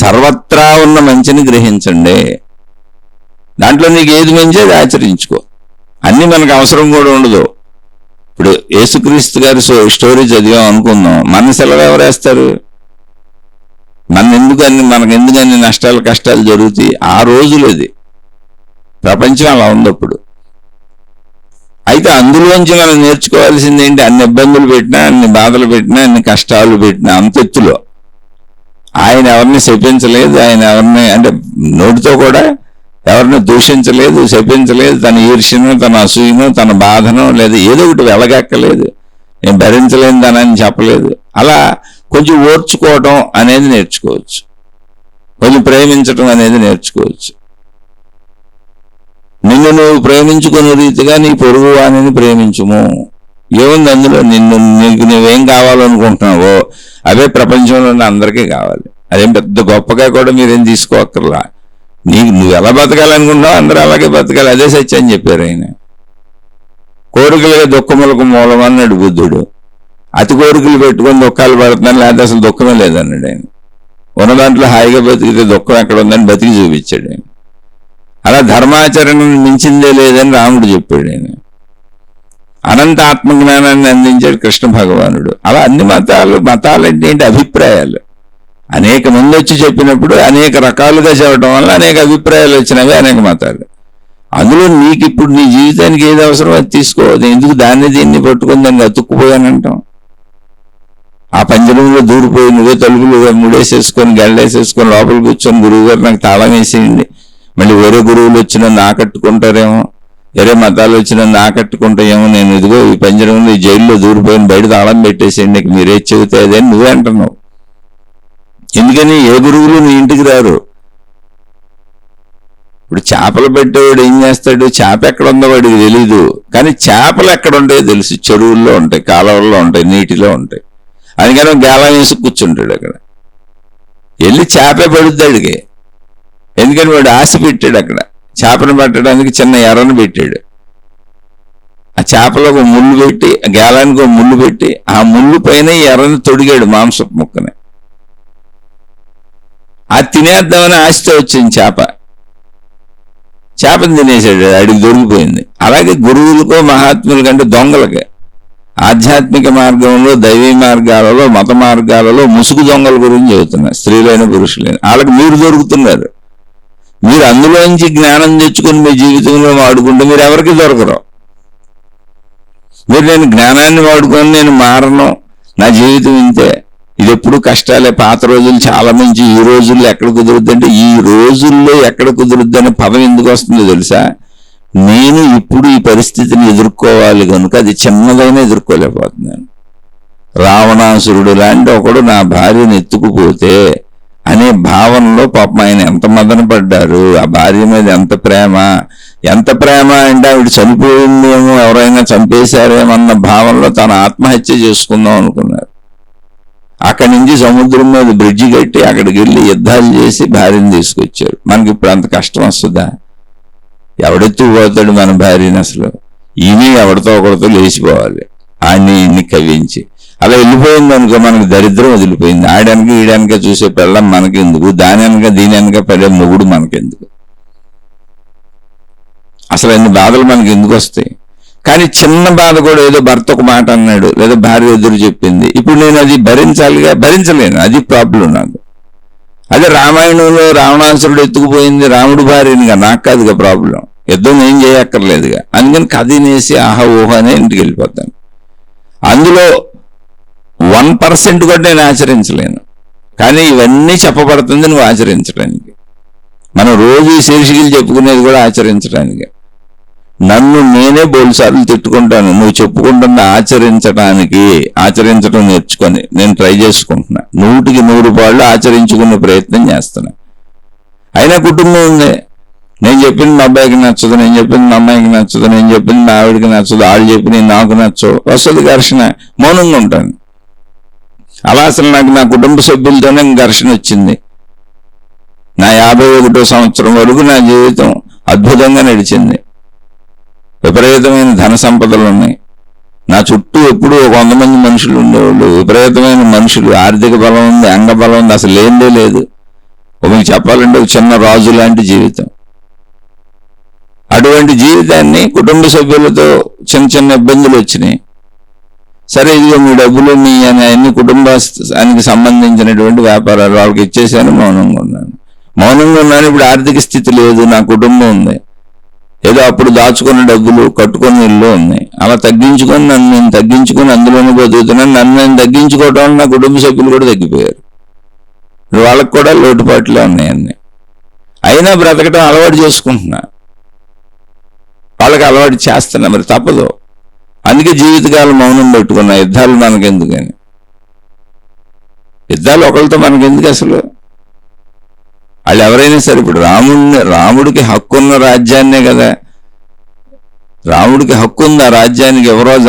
సర్వత్రా ఉన్న మంచిని గ్రహించండి. దాంట్లో నీకు ఏది మంచి అది ఆచరించుకో. అన్నీ మనకు అవసరం కూడా ఉండదు. ఇప్పుడు యేసుక్రీస్తు గారి స్టోరీ చదివాం అనుకుందాం, మన సెలవు ఎవరేస్తారు? మనకెందుకని నష్టాలు కష్టాలు జరుగుతాయి? ఆ రోజులు అది ప్రపంచం అలా ఉంది అప్పుడు. అయితే అందులోంచి మనం నేర్చుకోవాల్సింది ఏంటి? అన్ని ఇబ్బందులు పెట్టినా, అన్ని బాధలు పెట్టినా, అన్ని కష్టాలు పెట్టినా అంతెత్తులో ఆయన ఎవరిని శపించలేదు. ఆయన ఎవరిని అంటే నోటితో కూడా ఎవరిని దూషించలేదు, శపించలేదు. తన ఈర్ష్యను, తన అసూయను, తన బాధను లేదా ఏదో ఒకటి వెలగక్కలేదు. నేను భరించలేని దానని చెప్పలేదు. అలా కొంచెం ఓర్చుకోవటం అనేది నేర్చుకోవచ్చు, కొంచెం ప్రేమించటం అనేది నేర్చుకోవచ్చు. నిన్ను నువ్వు ప్రేమించుకునే రీతిగా నీ పొరుగు వాణిని ప్రేమించుము. ఏముంది అందులో? నీకు నువ్వేం కావాలనుకుంటున్నావో అవే ప్రపంచంలో అందరికీ కావాలి. అదేం పెద్ద గొప్పగా కూడా మీరేం తీసుకోక్కర్లా. నువ్వు ఎలా బతకాలనుకుంటున్నావు అందరూ అలాగే బతకాలి, అదే సత్యం అని చెప్పారు ఆయన. కోరికలుగా దుఃఖములకు మూలం అన్నాడు బుద్ధుడు. అతి కోరికలు పెట్టుకొని దుఃఖాలు పడుతున్నాను, లేకపోతే అసలు దుఃఖమే లేదన్నాడు ఆయన. ఉన్న దాంట్లో హాయిగా బతికితే దుఃఖం ఎక్కడ ఉందని బతికి చూపించాడు ఆయన. అలా ధర్మాచరణను మించిందే లేదని రాముడు చెప్పాడు ఆయన. అనంత ఆత్మజ్ఞానాన్ని అందించాడు కృష్ణ భగవానుడు. అలా అన్ని మతాలంటే ఏంటి? అభిప్రాయాలు. అనేక మంది వచ్చి చెప్పినప్పుడు అనేక రకాలుగా చెప్పడం వల్ల అనేక అభిప్రాయాలు వచ్చినవి అనేక మతాలు. అందులో నీకు ఇప్పుడు నీ జీవితానికి ఏది అవసరం అది తీసుకో. ఎందుకు దాన్ని దీన్ని పట్టుకుని దాన్ని అతుక్కుపోయానంటాం? ఆ పంజరంలో దూరిపోయి నువ్వే తలుపులు ముడేసేసుకొని గళ్ళేసేసుకొని లోపల కూర్చొని గురువు గారు నాకు తాళం వేసేయండి, మళ్ళీ వేరే గురువులు వచ్చినా ఆకట్టుకుంటారేమో, వేరే మతాలు వచ్చినా ఆకట్టుకుంటాయేమో, నేను ఇదిగో ఈ పంజరంలో ఈ జైల్లో దూరిపోయిన బయట తాళం పెట్టేసేయండి, మీరే చెబితే అదే నువ్వే అంటున్నావు. ఎందుకని? ఏ గురువులు నీ ఇంటికి రారు. ఇప్పుడు చేపలు పెట్టేవాడు ఏం చేస్తాడు? చేప ఎక్కడ ఉందో వాడికి తెలీదు, కానీ చేపలు ఎక్కడ ఉంటాయో తెలుసు. చెరువుల్లో ఉంటాయి, కాలువల్లో ఉంటాయి, నీటిలో ఉంటాయి. అందుకని గేలం వేసి కూర్చుంటాడు అక్కడ. వెళ్ళి చేపే పడుద్దాడికి. ఎందుకని వాడు ఆశ పెట్టాడు అక్కడ. చేపను పట్టడానికి చిన్న ఎర్రను పెట్టాడు. ఆ చేపలో ఒక ముళ్ళు పెట్టి, గేలానికి ఒక ముళ్ళు పెట్టి, ఆ ముళ్ళు పైన ఎర్రని తొడిగాడు మాంసపు ముక్కని. అది తినేద్దామని ఆశతో వచ్చింది చేప. చేపను తినేసాడు, అడిగి దొరికిపోయింది. అలాగే గురువులకో మహాత్ముల కంటే దొంగలకి ఆధ్యాత్మిక మార్గంలో, దైవీ మార్గాలలో, మత మార్గాలలో ముసుగు దొంగల గురించి చెబుతున్నారు. స్త్రీలైన పురుషులైన వాళ్ళకి మీరు దొరుకుతున్నారు. మీరు అందులోంచి జ్ఞానం తెచ్చుకొని మీ జీవితంలో వాడుకుంటే మీరు ఎవరికి దొరకరు. మీరు నేను జ్ఞానాన్ని వాడుకొని నేను మారను, నా జీవితం ఇంతే, ఇది ఎప్పుడు కష్టాలే, పాత రోజులు చాలా మంచి, ఈ రోజుల్లో ఎక్కడ కుదురుద్ది అంటే ఈ రోజుల్లో ఎక్కడ కుదురుద్ది అనే పదం ఎందుకు వస్తుందో తెలుసా? నేను ఇప్పుడు ఈ పరిస్థితిని ఎదుర్కోవాలి కనుక అది చిన్నదైనా ఎదుర్కోలేకపోతున్నాను. రావణాసురుడు లాంటి ఒకడు నా భార్యను ఎత్తుకుపోతే అనే భావనలో పాపం ఆయన ఎంత మదన పడ్డారు. ఆ భార్య మీద ఎంత ప్రేమ అంటే ఆవిడ చనిపోయిందేమో, ఎవరైనా చంపేశారేమన్న భావనలో తన ఆత్మహత్య చేసుకుందాం అనుకున్నారు. అక్కడి నుంచి సముద్రం మీద బ్రిడ్జి కట్టి అక్కడికి వెళ్ళి యుద్ధాలు చేసి భార్యను తీసుకొచ్చారు. మనకి ఇప్పుడు అంత కష్టం వస్తుందా? ఎవడెత్తుకుపోతాడు మన భార్యని? అసలు ఈమె ఎవరితో ఒకరితో లేచిపోవాలి, ఆడిని ఇన్ని కవ్వించి. అలా వెళ్ళిపోయింది అనుకో, మనకు దరిద్రం వదిలిపోయింది. ఆడనక ఈడనక చూసే పెళ్ళం మనకెందుకు, దాని వెనక దీని వెనక పడే మొగుడు మనకెందుకు? అసలు అన్ని బాధలు మనకి ఎందుకు వస్తాయి? కానీ చిన్న బాధ కూడా ఏదో భర్త ఒక మాట అన్నాడు లేదా భార్య ఎదురు చెప్పింది, ఇప్పుడు నేను అది భరించాలిగా, భరించలేను. అది ప్రాబ్లం నాకు. అదే రామాయణంలో రావణాసురుడు ఎత్తుకుపోయింది రాముడు భార్యనిగా, నాకు కాదుగా ప్రాబ్లం. యుద్ధం ఏం చేయక్కర్లేదుగా. అందుకని కథ నేసి ఆహా ఊహనే ఇంటికి వెళ్ళిపోతాను. అందులో 1% కూడా నేను ఆచరించలేను. కానీ ఇవన్నీ చెప్పబడుతుంది నువ్వు ఆచరించడానికి. మనం రోజు ఈ శీర్షికలు చెప్పుకునేది కూడా ఆచరించడానికి. నన్ను నేనే బోల్సార్లు తిట్టుకుంటాను, నువ్వు చెప్పుకుంటున్న ఆచరించడం నేర్చుకొని నేను ట్రై చేసుకుంటున్నా. 100కి 100 పాళ్ళు ఆచరించుకునే ప్రయత్నం చేస్తున్నా. అయినా కుటుంబం ఉంది. నేను చెప్పింది మా అబ్బాయికి నచ్చదు, నేను చెప్పింది మా అమ్మాయికి నచ్చదు, నేను చెప్పింది మా ఆవిడికి నచ్చదు, వాళ్ళు చెప్పింది నాకు నచ్చవు, వస్తుంది ఘర్షణ. మౌనంగా ఉంటాను. అలా అసలు నాకు నా కుటుంబ సభ్యులతోనే ఘర్షణ వచ్చింది. నా 51వ సంవత్సరం వరకు నా జీవితం అద్భుతంగా నడిచింది. విపరీతమైన ధన సంపదలు ఉన్నాయి. నా చుట్టూ ఎప్పుడూ 100 మంది మనుషులు ఉండేవాళ్ళు. విపరీతమైన మనుషులు, ఆర్థిక బలం ఉంది, అంగ బలం ఉంది, అసలు ఏందే లేదు. మీకు చెప్పాలంటే ఒక చిన్న రాజు లాంటి జీవితం. అటువంటి జీవితాన్ని కుటుంబ సభ్యులతో చిన్న చిన్న ఇబ్బందులు వచ్చినాయి. సరే ఇదిగో మీ డబ్బులు మీ అన్ని కుటుంబానికి సంబంధించినటువంటి వ్యాపారాలు వాళ్ళకి ఇచ్చేసాను, మౌనంగా ఉన్నాను. ఇప్పుడు ఆర్థిక స్థితి లేదు, నా కుటుంబం ఉంది, ఏదో అప్పుడు దాచుకున్న డబ్బులు కట్టుకున్న ఇల్లు ఉన్నాయి. అలా తగ్గించుకొని నేను తగ్గించుకొని అందులోనే బతుకుతున్నాను. నేను తగ్గించుకోవడం వల్ల నా కుటుంబ సభ్యులు కూడా తగ్గిపోయారు. వాళ్ళకు కూడా లోటుపాట్లే ఉన్నాయన్నీ. అయినా బ్రతకటం అలవాటు చేసుకుంటున్నా, వాళ్ళకి అలవాటు చేస్తున్నా, మరి తప్పదు. అందుకే జీవితకాలం మౌనం పెట్టుకున్నా. యుద్ధాలు మనకెందుకని, యుద్ధాలు ఒకరితో మనకెందుకు అసలు? వాళ్ళు ఎవరైనా సరే, ఇప్పుడు రాముడికి హక్కున్న రాజ్యాన్నే కదా, రాముడికి హక్కు ఉంది ఆ రాజ్యానికి, ఎవరోజు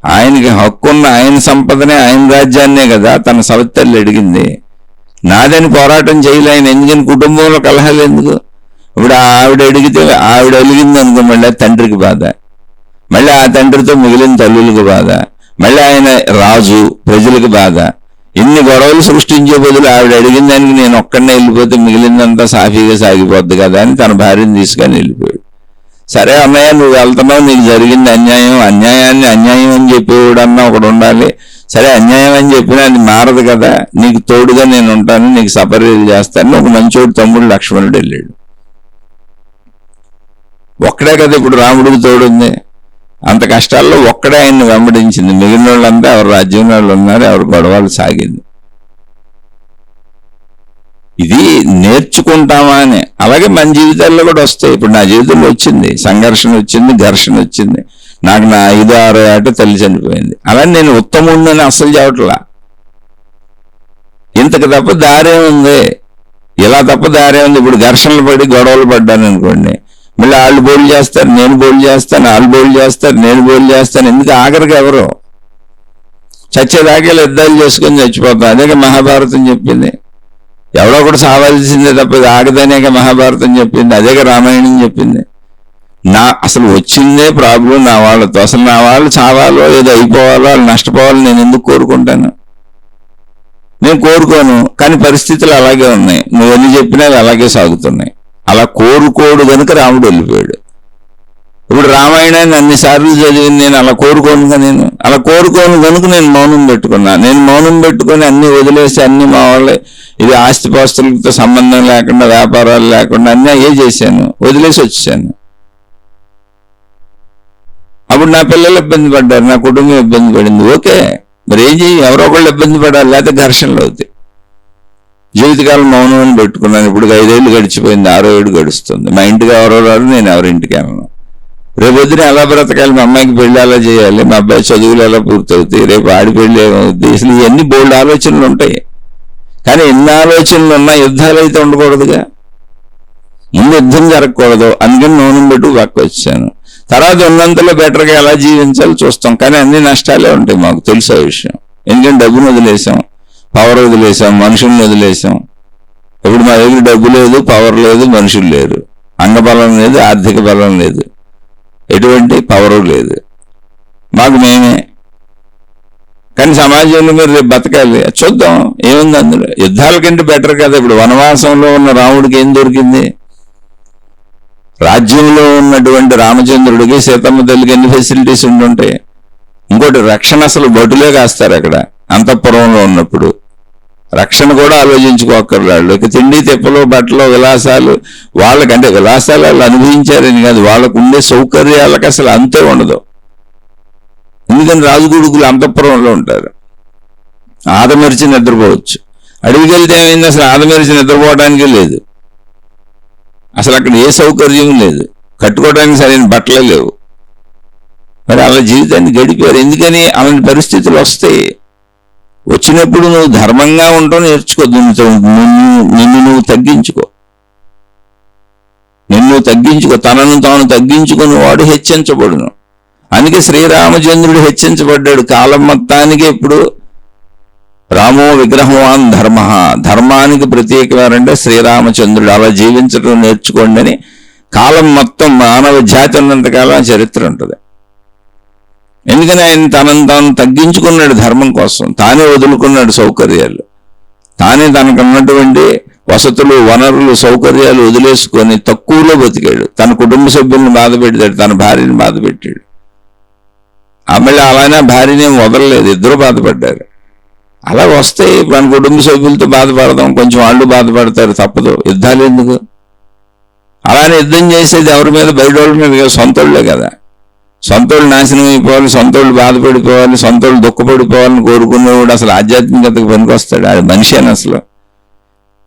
ఆయనకి హక్కున్న ఆయన సంపదనే ఆయన రాజ్యాన్నే కదా తన సవత్తల్లి అడిగింది. నాదని పోరాటం చేయలే ఆయన. ఎందుకని? కుటుంబంలో కలహాలు ఎందుకు? ఇప్పుడు ఆవిడ అడిగింది అనుకో, మళ్ళీ తండ్రికి బాధ, మళ్ళీ ఆ తండ్రితో మిగిలిన తల్లులకు బాధ, మళ్ళీ ఆయన రాజు, ప్రజలకు బాధ. ఇన్ని గొడవలు సృష్టించే బదులు ఆవిడ అడిగిన దానికి నేను ఒక్కడనే వెళ్ళిపోతే మిగిలిందంతా సాఫీగా సాగిపోద్ది కదా అని తన భార్యను తీసుకొని వెళ్ళిపోయాడు. సరే అన్నయ్య, నువ్వు వెళ్తున్నావు, నీకు జరిగింది అన్యాయాన్ని అన్యాయం అని చెప్పేవాడన్నా ఒకడు ఉండాలి. సరే అన్యాయం అని చెప్పినా అది మారదు కదా, నీకు తోడుగా నేను ఉంటాను, నీకు సపర్యలు చేస్తాను. ఒక మంచోడు తమ్ముడు లక్ష్మణుడు వెళ్ళాడు. ఒక్కడే కదా ఇప్పుడు రాముడికి తోడుంది. అంత కష్టాల్లో ఒక్కడే ఆయన్ని వెంబడించింది. మిగిలిన వాళ్ళంతా ఎవరు రాజ్యం వాళ్ళు ఉన్నారు, ఎవరు గొడవలు సాగింది. ఇది నేర్చుకుంటామా అని. అలాగే మన జీవితాల్లో కూడా వస్తాయి. ఇప్పుడు నా జీవితంలో వచ్చింది, సంఘర్షణ వచ్చింది, ఘర్షణ వచ్చింది. నాకు నా 5, 6 ఏట తల్లి చనిపోయింది. అలా నేను ఉత్తముందని అస్సలు చెప్పట్లా. ఇంతకు తప్ప దారే ఉంది, ఇలా తప్ప దారే ఉంది. ఇప్పుడు ఘర్షణలు పడి గొడవలు పడ్డాను అనుకోండి, మళ్ళీ వాళ్ళు బోలు చేస్తారు, నేను బోలు చేస్తాను, వాళ్ళు బోలు చేస్తారు, నేను బోలు చేస్తాను. ఎందుకు? ఆఖరికి ఎవరు చచ్చేదాకా యుద్ధాలు చేసుకొని చచ్చిపోతాం. అదే మహాభారతం చెప్పింది. ఎవడో కూడా సావాల్సిందే తప్ప ఇది ఆగదనేక మహాభారతం చెప్పింది. అదే రామాయణం చెప్పింది. అసలు వచ్చిందే ప్రాబ్లం నా వాళ్ళతో. అసలు నా వాళ్ళు చావాలో ఏదో అయిపోవాలో, వాళ్ళు నష్టపోవాలో నేను ఎందుకు కోరుకుంటాను? నేను కోరుకోను. కానీ పరిస్థితులు అలాగే ఉన్నాయి. నువ్వు ఎన్ని చెప్పినా అలాగే సాగుతున్నాయి. అలా కోరుకోడు కనుక రాముడు వెళ్ళిపోయాడు. ఇప్పుడు రామాయణాన్ని అన్నిసార్లు చదివింది నేను అలా కోరుకోనుగా. నేను అలా కోరుకోను కనుక నేను మౌనం పెట్టుకున్నా. నేను మౌనం పెట్టుకొని అన్ని వదిలేసి అన్ని మా వాళ్ళే, ఇది ఆస్తిపాస్తులతో సంబంధం లేకుండా, వ్యాపారాలు లేకుండా అన్నీ అయ్యే చేశాను, వదిలేసి వచ్చాను. అప్పుడు నా పిల్లలు ఇబ్బంది పడ్డారు, నా కుటుంబం ఇబ్బంది పడింది. ఓకే, మరి ఏం చెయ్యి? ఎవరో ఒకళ్ళు ఇబ్బంది పడాలి, లేకపోతే ఘర్షణలు అవుతాయి. జీవితకాలం మౌనం అని పెట్టుకున్నాను. ఇప్పుడు 5 ఏళ్ళు గడిచిపోయింది, 6వ ఏడు గడుస్తుంది. మా ఇంటికి ఎవరో రారు, నేను ఎవరింటికి వెళ్ళను. రేపొద్దున ఎలా బ్రతకాలి? మా అమ్మాయికి పెళ్లి ఎలా చేయాలి, మా అబ్బాయి చదువులు ఎలా పూర్తవుతాయి, రేపు ఆడి పెళ్లి ఏమవుద్ది, అసలు ఇవన్నీ బోల్డ్ ఆలోచనలు ఉంటాయి. కానీ ఎన్ని ఆలోచనలు ఉన్నా యుద్ధాలు అయితే ఉండకూడదుగా. ముందు యుద్ధం జరగకూడదు. అందుకని మౌనం పెట్టుకు పక్క వచ్చాను. తర్వాత ఉన్నంతలో బెటర్గా ఎలా జీవించాలో చూస్తాం. కానీ అన్ని నష్టాలే ఉంటాయి, మాకు తెలుసు ఆ విషయం. ఎందుకంటే డబ్బును వదిలేసాం, పవర్ వదిలేసాం, మనుషుల్ని వదిలేసాం. ఇప్పుడు మా దగ్గర డబ్బు లేదు, పవర్ లేదు, మనుషులు లేరు, అంగబలం లేదు, ఆర్థిక బలం లేదు, ఎటువంటి పవరు లేదు, మాకు మేమే. కానీ సమాజంలో మీరు రేపు బతకాలి, చూద్దాం ఏముంది అందులో. యుద్ధాల కంటే బెటర్ కదా. ఇప్పుడు వనవాసంలో ఉన్న రాముడికి ఏం దొరికింది? రాజ్యంలో ఉన్నటువంటి రామచంద్రుడికి సీతమ్మ తల్లికి ఎన్ని ఫెసిలిటీస్ ఉండుంటాయి. ఇంకోటి రక్షణ అసలు బటులే కాస్తారు అక్కడ అంతఃపురంలో ఉన్నప్పుడు. రక్షణ కూడా ఆలోచించుకోక్కర్లాళ్ళు. ఇక తిండి తిప్పలు బట్టలు విలాసాలు వాళ్ళకంటే విలాసాలు వాళ్ళు అనుభవించారని కాదు, వాళ్ళకు ఉండే సౌకర్యాలకు అసలు అంతే ఉండదు. ఎందుకని రాజుగుడుకులు అంతఃపురంలో ఉంటారు. ఆదమరిచి నిద్రపోవచ్చు. అడవికి వెళ్తే ఏమైంది, అసలు ఆదమరిచి నిద్రపోవడానికి లేదు. అసలు అక్కడ ఏ సౌకర్యం లేదు, కట్టుకోవడానికి సరైన బట్టలే లేవు. మరి అలా జీవితాన్ని గడిపారు. ఎందుకని అలాంటి పరిస్థితులు వస్తాయి. వచ్చినప్పుడు నువ్వు ధర్మంగా ఉంటావు నేర్చుకో. నిన్ను నువ్వు తగ్గించుకో. తనను తాను తగ్గించుకుని వాడు హెచ్చించబడును. అందుకే శ్రీరామచంద్రుడు హెచ్చించబడ్డాడు కాలం మొత్తానికి. ఎప్పుడు రామో విగ్రహవాన్ ధర్మ, ధర్మానికి ప్రత్యేకవారంటే శ్రీరామచంద్రుడు. అలా జీవించడం నేర్చుకోండి అని కాలం మొత్తం మానవ జాతి ఉన్నంతకాలం చరిత్ర ఉంటుంది. ఎందుకని ఆయన తనను తాను తగ్గించుకున్నాడు ధర్మం కోసం. తానే వదులుకున్నాడు సౌకర్యాలు, తానే తనకున్నటువంటి వసతులు వనరులు సౌకర్యాలు వదిలేసుకొని తక్కువలో బతికాడు. తన కుటుంబ సభ్యులను బాధ పెట్టాడు, తన భార్యని బాధ పెట్టాడు. మళ్ళీ అలానే భార్యనేం వదలలేదు, ఇద్దరు బాధపడ్డారు. అలా వస్తాయి. మన కుటుంబ సభ్యులతో బాధపడదాం, కొంచెం వాళ్ళు బాధపడతారు, తప్పదు. యుద్ధాలు ఎందుకు? అలానే యుద్ధం చేసేది ఎవరి మీద? బయట వాళ్ళ మీద, సొంతోళ్లే కదా. సొంతోళ్ళు నాశనం అయిపోవాలి, సొంతోళ్ళు బాధపడిపోవాలి, సొంతోళ్ళు దుఃఖపడిపోవాలని కోరుకునేవాడు అసలు ఆధ్యాత్మికతకు పనికొస్తాడు? అది మనిషి అని అసలు.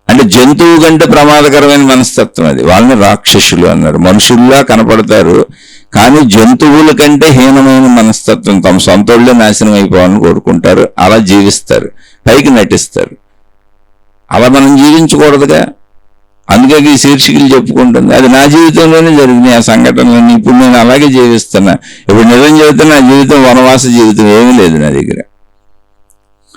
అంటే జంతువు కంటే ప్రమాదకరమైన మనస్తత్వం అది. వాళ్ళని రాక్షసులు అన్నారు. మనుషుల్లా కనపడతారు కానీ జంతువుల కంటే హీనమైన మనస్తత్వం. తమ సొంతోళ్ళే నాశనం అయిపోవాలని కోరుకుంటారు, అలా జీవిస్తారు, పైకి నటిస్తారు. అలా మనం జీవించకూడదుగా. అందుకే ఈ శీర్షికలు చెప్పుకుంటుంది. అది నా జీవితంలోనే జరిగినాయి ఆ సంఘటనలన్నీ. ఇప్పుడు నేను అలాగే జీవిస్తున్నా. ఇప్పుడు నిజం చెబితే నా జీవితం వనవాస జీవితం ఏమీ లేదు నా దగ్గర.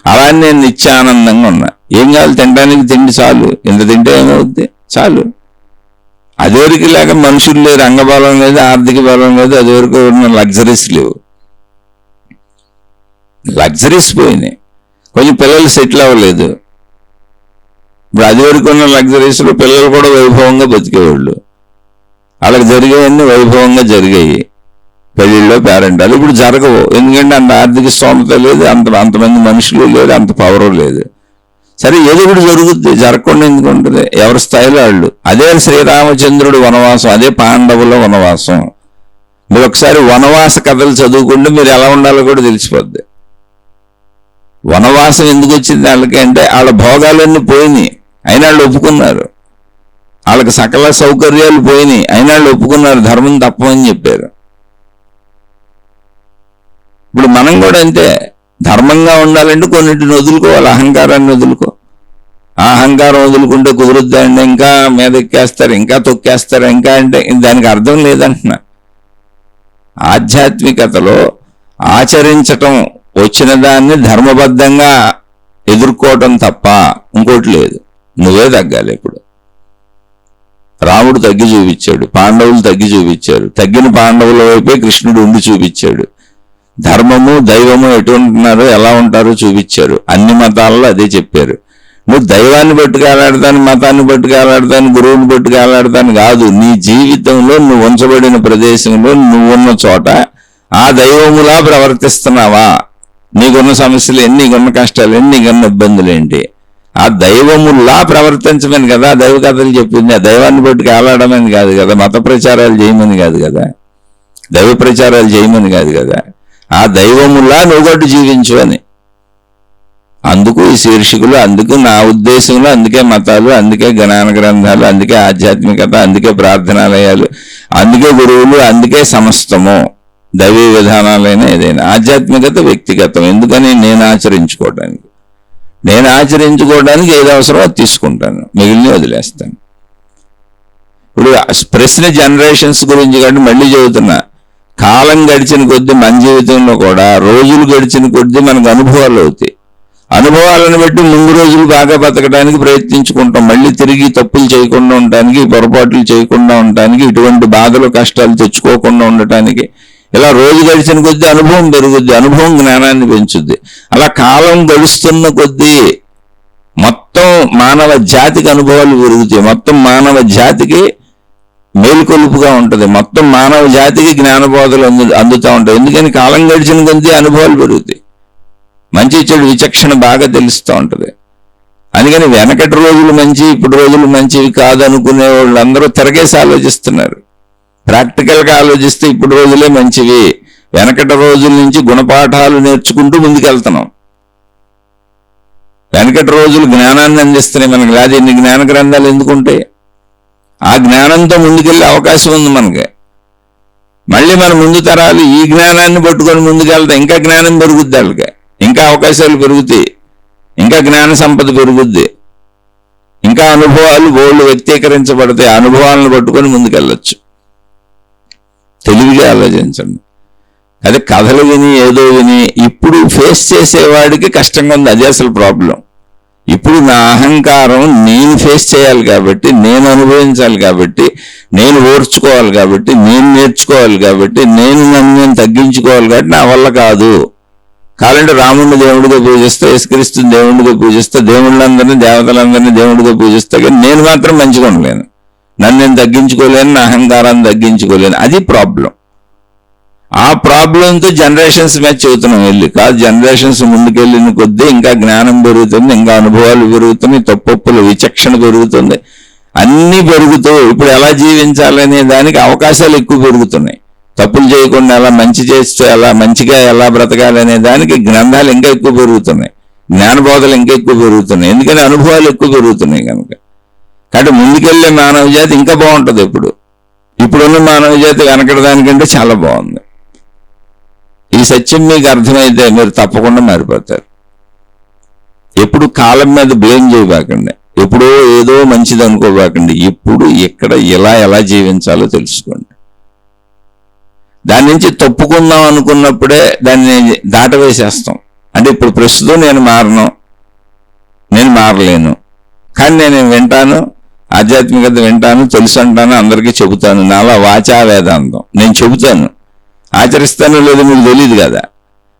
అలా నేను నిత్యానందంగా ఉన్నా. ఏం కావాలి? తినడానికి తిండి చాలు. ఇంత తింటే ఏమవుద్ది? చాలు. అదివరకు లేక మనుషులు లేరు, అంగబలం లేదు, ఆర్థిక బలం లేదు, అదివరకు ఉన్న లగ్జరీస్ లేవు. లగ్జరీస్ పోయినాయి. కొంచెం పిల్లలు సెటిల్ అవ్వలేదు. ఇప్పుడు అదివరకు ఉన్న లగ్జరీస్లో పిల్లలు కూడా వైభవంగా బతికేవాళ్ళు. వాళ్ళకి జరిగేవన్నీ వైభవంగా జరిగాయి. పెళ్ళిళ్ళు పేరెంటాలు ఇప్పుడు జరగవు. ఎందుకంటే అంత ఆర్థిక స్తోమత లేదు, అంతమంది మనుషులు లేదు, అంత పవరు లేదు. సరే ఏదో ఒకటి జరుగుద్ది, జరగకుండా ఎందుకు ఉంటుంది? ఎవరి స్థాయిలో వాళ్ళు. అదే శ్రీరామచంద్రుడు వనవాసం, అదే పాండవుల వనవాసం. మీరు ఒకసారి వనవాస కథలు చదువుకుంటే మీరు ఎలా ఉండాలో కూడా తెలిసిపోద్ది. వనవాసం ఎందుకు వచ్చింది వాళ్ళకి అంటే వాళ్ళ భోగాలన్నీ పోయినాయి, అయినా వాళ్ళు ఒప్పుకున్నారు. వాళ్ళకి సకల సౌకర్యాలు పోయినాయి, అయినా వాళ్ళు ఒప్పుకున్నారు, ధర్మం తప్పమని చెప్పారు. ఇప్పుడు మనం కూడా అంతే. ధర్మంగా ఉండాలంటే కొన్నింటిని వదులుకోవాలి. అహంకారాన్ని వదులుకో. ఆ అహంకారం వదులుకుంటే కుదురుద్దండి, ఇంకా మీద ఎక్కేస్తారు, ఇంకా తొక్కేస్తారు, ఇంకా అంటే దానికి అర్థం లేదంటున్నా. ఆధ్యాత్మికతలో ఆచరించటం వచ్చిన దాన్ని ధర్మబద్ధంగా ఎదుర్కోవటం తప్ప ఇంకోటి లేదు. నువ్వే తగ్గాలి. ఇప్పుడు రాముడు తగ్గి చూపించాడు, పాండవులు తగ్గి చూపించారు. తగ్గిన పాండవుల వైపే కృష్ణుడు ఉండి చూపించాడు. ధర్మము దైవము ఎటు ఉంటున్నారో ఎలా ఉంటారో చూపించారు. అన్ని మతాలలో అదే చెప్పారు. నువ్వు దైవాన్ని పట్టుకెళ్ళాడతాను, మతాన్ని పట్టుకెళ్ళాడతాను, గురువుని పట్టుకెళ్ళాడతాను కాదు. నీ జీవితంలో నువ్వు ఉంచబడిన ప్రదేశంలో నువ్వున్న చోట ఆ దైవములా ప్రవర్తిస్తున్నావా? నీకున్న సమస్యలు ఏంటి, నీకున్న కష్టాలు ఏంటి, నీకున్న ఇబ్బందులు ఏంటి? ఆ దైవములా ప్రవర్తించమని కదా దైవ కథలు చెప్పింది. ఆ దైవాన్ని పట్టుకెళ్ళాడమని కాదు కదా, మత ప్రచారాలు చేయమని కాదు కదా, దైవ ప్రచారాలు చేయమని కాదు కదా. ఆ దైవములా నువ్వు కొట్టు జీవించు అని. అందుకు ఈ శీర్షికలు, అందుకు నా ఉద్దేశంలో, అందుకే మతాలు, అందుకే జ్ఞాన గ్రంథాలు, అందుకే ఆధ్యాత్మికత, అందుకే ప్రార్థనాలయాలు, అందుకే గురువులు, అందుకే సమస్తము. దైవీ విధానాలైన ఏదైనా ఆధ్యాత్మికత వ్యక్తిగతం. ఎందుకని? నేను ఆచరించుకోవడానికి ఏది అవసరమో అది తీసుకుంటాను, మిగిలిన వదిలేస్తాను. ఇప్పుడు ప్రశ్న జనరేషన్స్ గురించి కాబట్టి మళ్ళీ చెబుతున్నా. కాలం గడిచిన కొద్దీ మన జీవితంలో కూడా రోజులు గడిచిన కొద్దీ మనకు అనుభవాలు అవుతాయి. అనుభవాలను బట్టి ముందు రోజులు బాగా బతకడానికి ప్రయత్నించుకుంటాం. మళ్ళీ తిరిగి తప్పులు చేయకుండా ఉండటానికి, పొరపాట్లు చేయకుండా ఉండటానికి, ఇటువంటి బాధలు కష్టాలు తెచ్చుకోకుండా ఉండటానికి ఇలా రోజు గడిచిన కొద్దీ అనుభవం పెరుగుద్ది. అనుభవం జ్ఞానాన్ని పెంచుద్ది. అలా కాలం గడుస్తున్న కొద్దీ మొత్తం మానవ జాతికి అనుభవాలు పెరుగుతాయి. మొత్తం మానవ జాతికి మేలుకొలుపుగా ఉంటుంది. మొత్తం మానవ జాతికి జ్ఞానబోధలు అందుతూ ఉంటాయి. ఎందుకని కాలం గడిచిన కొద్దీ అనుభవాలు పెరుగుతాయి, మంచి చెడు విచక్షణ బాగా తెలుస్తూ ఉంటుంది. అందుకని వెనకటి రోజులు మంచి, ఇప్పుడు రోజులు మంచివి కాదనుకునే వాళ్ళు అందరూ తిరగేసి ఆలోచిస్తున్నారు. ప్రాక్టికల్గా ఆలోచిస్తే ఇప్పుడు రోజులే మంచివి, వెనకటి రోజుల నుంచి గుణపాఠాలు నేర్చుకుంటూ ముందుకెళ్తున్నాం. వెనకటి రోజులు జ్ఞానాన్ని అందిస్తున్నాయి మనకి, లేదా ఇన్ని జ్ఞాన గ్రంథాలు ఎందుకుంటాయి? ఆ జ్ఞానంతో ముందుకెళ్ళే అవకాశం ఉంది మనకి. మళ్ళీ మన ముందు తరాలు ఈ జ్ఞానాన్ని పట్టుకొని ముందుకెళ్తాం, ఇంకా జ్ఞానం పెరుగుద్ది, వాళ్ళకి ఇంకా అవకాశాలు పెరుగుతాయి, ఇంకా జ్ఞాన సంపద పెరుగుద్ది, ఇంకా అనుభవాలు బోళ్ళు వ్యక్తీకరించబడతాయి. అనుభవాలను పట్టుకొని ముందుకెళ్ళచ్చు. తెలివిగా ఆలోచించండి. అదే కథలు విని ఏదో విని ఇప్పుడు ఫేస్ చేసేవాడికి కష్టంగా ఉంది. అదే అసలు ప్రాబ్లం. ఇప్పుడు నా అహంకారం నేను ఫేస్ చేయాలి కాబట్టి, నేను అనుభవించాలి కాబట్టి, నేను ఓర్చుకోవాలి కాబట్టి, నేను నేర్చుకోవాలి కాబట్టి, నేను తగ్గించుకోవాలి కాబట్టి నా వల్ల కాదు. కావాలంటే రాముడిని దేవుడిగా పూజిస్తా, యేసుక్రీస్తుని దేవుడిగా పూజిస్తా, దేవుళ్ళందరినీ దేవతలందరినీ దేవుడిగా పూజిస్తా, కానీ నేను మాత్రం మంచిగా ఉండలేను, నన్ను నేను తగ్గించుకోలేను, నా అహంకారాన్ని తగ్గించుకోలేను. అది ప్రాబ్లం. ఆ ప్రాబ్లంతో జనరేషన్స్ మీద చెబుతున్నాం వెళ్ళి కాదు. జనరేషన్స్ ముందుకెళ్ళిన కొద్దీ ఇంకా జ్ఞానం పెరుగుతుంది, ఇంకా అనుభవాలు పెరుగుతున్నాయి, తప్పొప్పుల విచక్షణ పెరుగుతుంది, అన్నీ పెరుగుతూ ఇప్పుడు ఎలా జీవించాలనే దానికి అవకాశాలు ఎక్కువ పెరుగుతున్నాయి. తప్పులు చేయకుండా ఎలా మంచి చేస్తే ఎలా మంచిగా ఎలా బ్రతకాలనే దానికి గ్రంథాలు ఇంకా ఎక్కువ పెరుగుతున్నాయి, జ్ఞానబోధలు ఇంకా ఎక్కువ పెరుగుతున్నాయి. ఎందుకని అనుభవాలు ఎక్కువ పెరుగుతున్నాయి కనుక. కాబట్టి ముందుకెళ్ళే మానవ జాతి ఇంకా బాగుంటుంది. ఇప్పుడున్న మానవ జాతి వెనకటి దానికంటే చాలా బాగుంది. ఈ సత్యం మీకు అర్థమైతే మీరు తప్పకుండా మారిపోతారు. ఎప్పుడు కాలం మీద బ్లేమ్ చేయబాకండి, ఎప్పుడో ఏదో మంచిది అనుకోబాకండి. ఎప్పుడు ఎక్కడ ఎలా జీవించాలో తెలుసుకోండి. దాని నుంచి తప్పుకుందాం అనుకున్నప్పుడే దాన్ని దాటవేసేస్తాం. అంటే ఇప్పుడు ప్రస్తుతం నేను మారలేను, కానీ నేను వింటాను, ఆధ్యాత్మికత వింటాను, తెలుసు అంటాను, అందరికీ చెబుతాను. నాలా వాచా వేదాంతం నేను చెబుతాను, ఆచరిస్తానో లేదో మీకు తెలియదు కదా.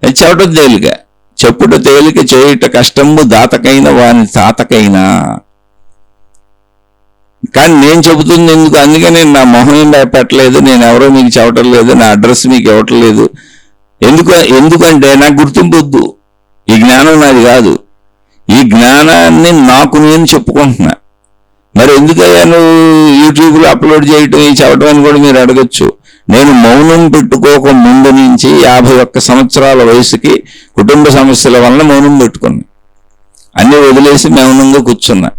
చెప్పటం తేలిక, చెప్పుట తేలిక, చేయుట కష్టము, దాతకైన వాని తాతకైనా. కానీ నేను చెబుతుంది ఎందుకు? అందుకని నేను నా మొహం పెట్టలేదు, నేను ఎవరో మీకు చెప్పటం లేదు, నా అడ్రస్ మీకు ఇవ్వటం లేదు. ఎందుకంటే నాకు గుర్తింపు వద్దు. ఈ జ్ఞానం నాది కాదు. ఈ జ్ఞానాన్ని నాకు నేను చెప్పుకుంటున్నా. మరి ఎందుకయ్యా నువ్వు యూట్యూబ్లో అప్లోడ్ చేయటం, ఈ చెప్పటం అని కూడా మీరు అడగచ్చు. నేను మౌనం పెట్టుకోక ముందు నుంచి 51 సంవత్సరాల వయసుకి కుటుంబ సమస్యల వలన మౌనం పెట్టుకున్నా. అన్నీ వదిలేసి మౌనంగా కూర్చున్నా.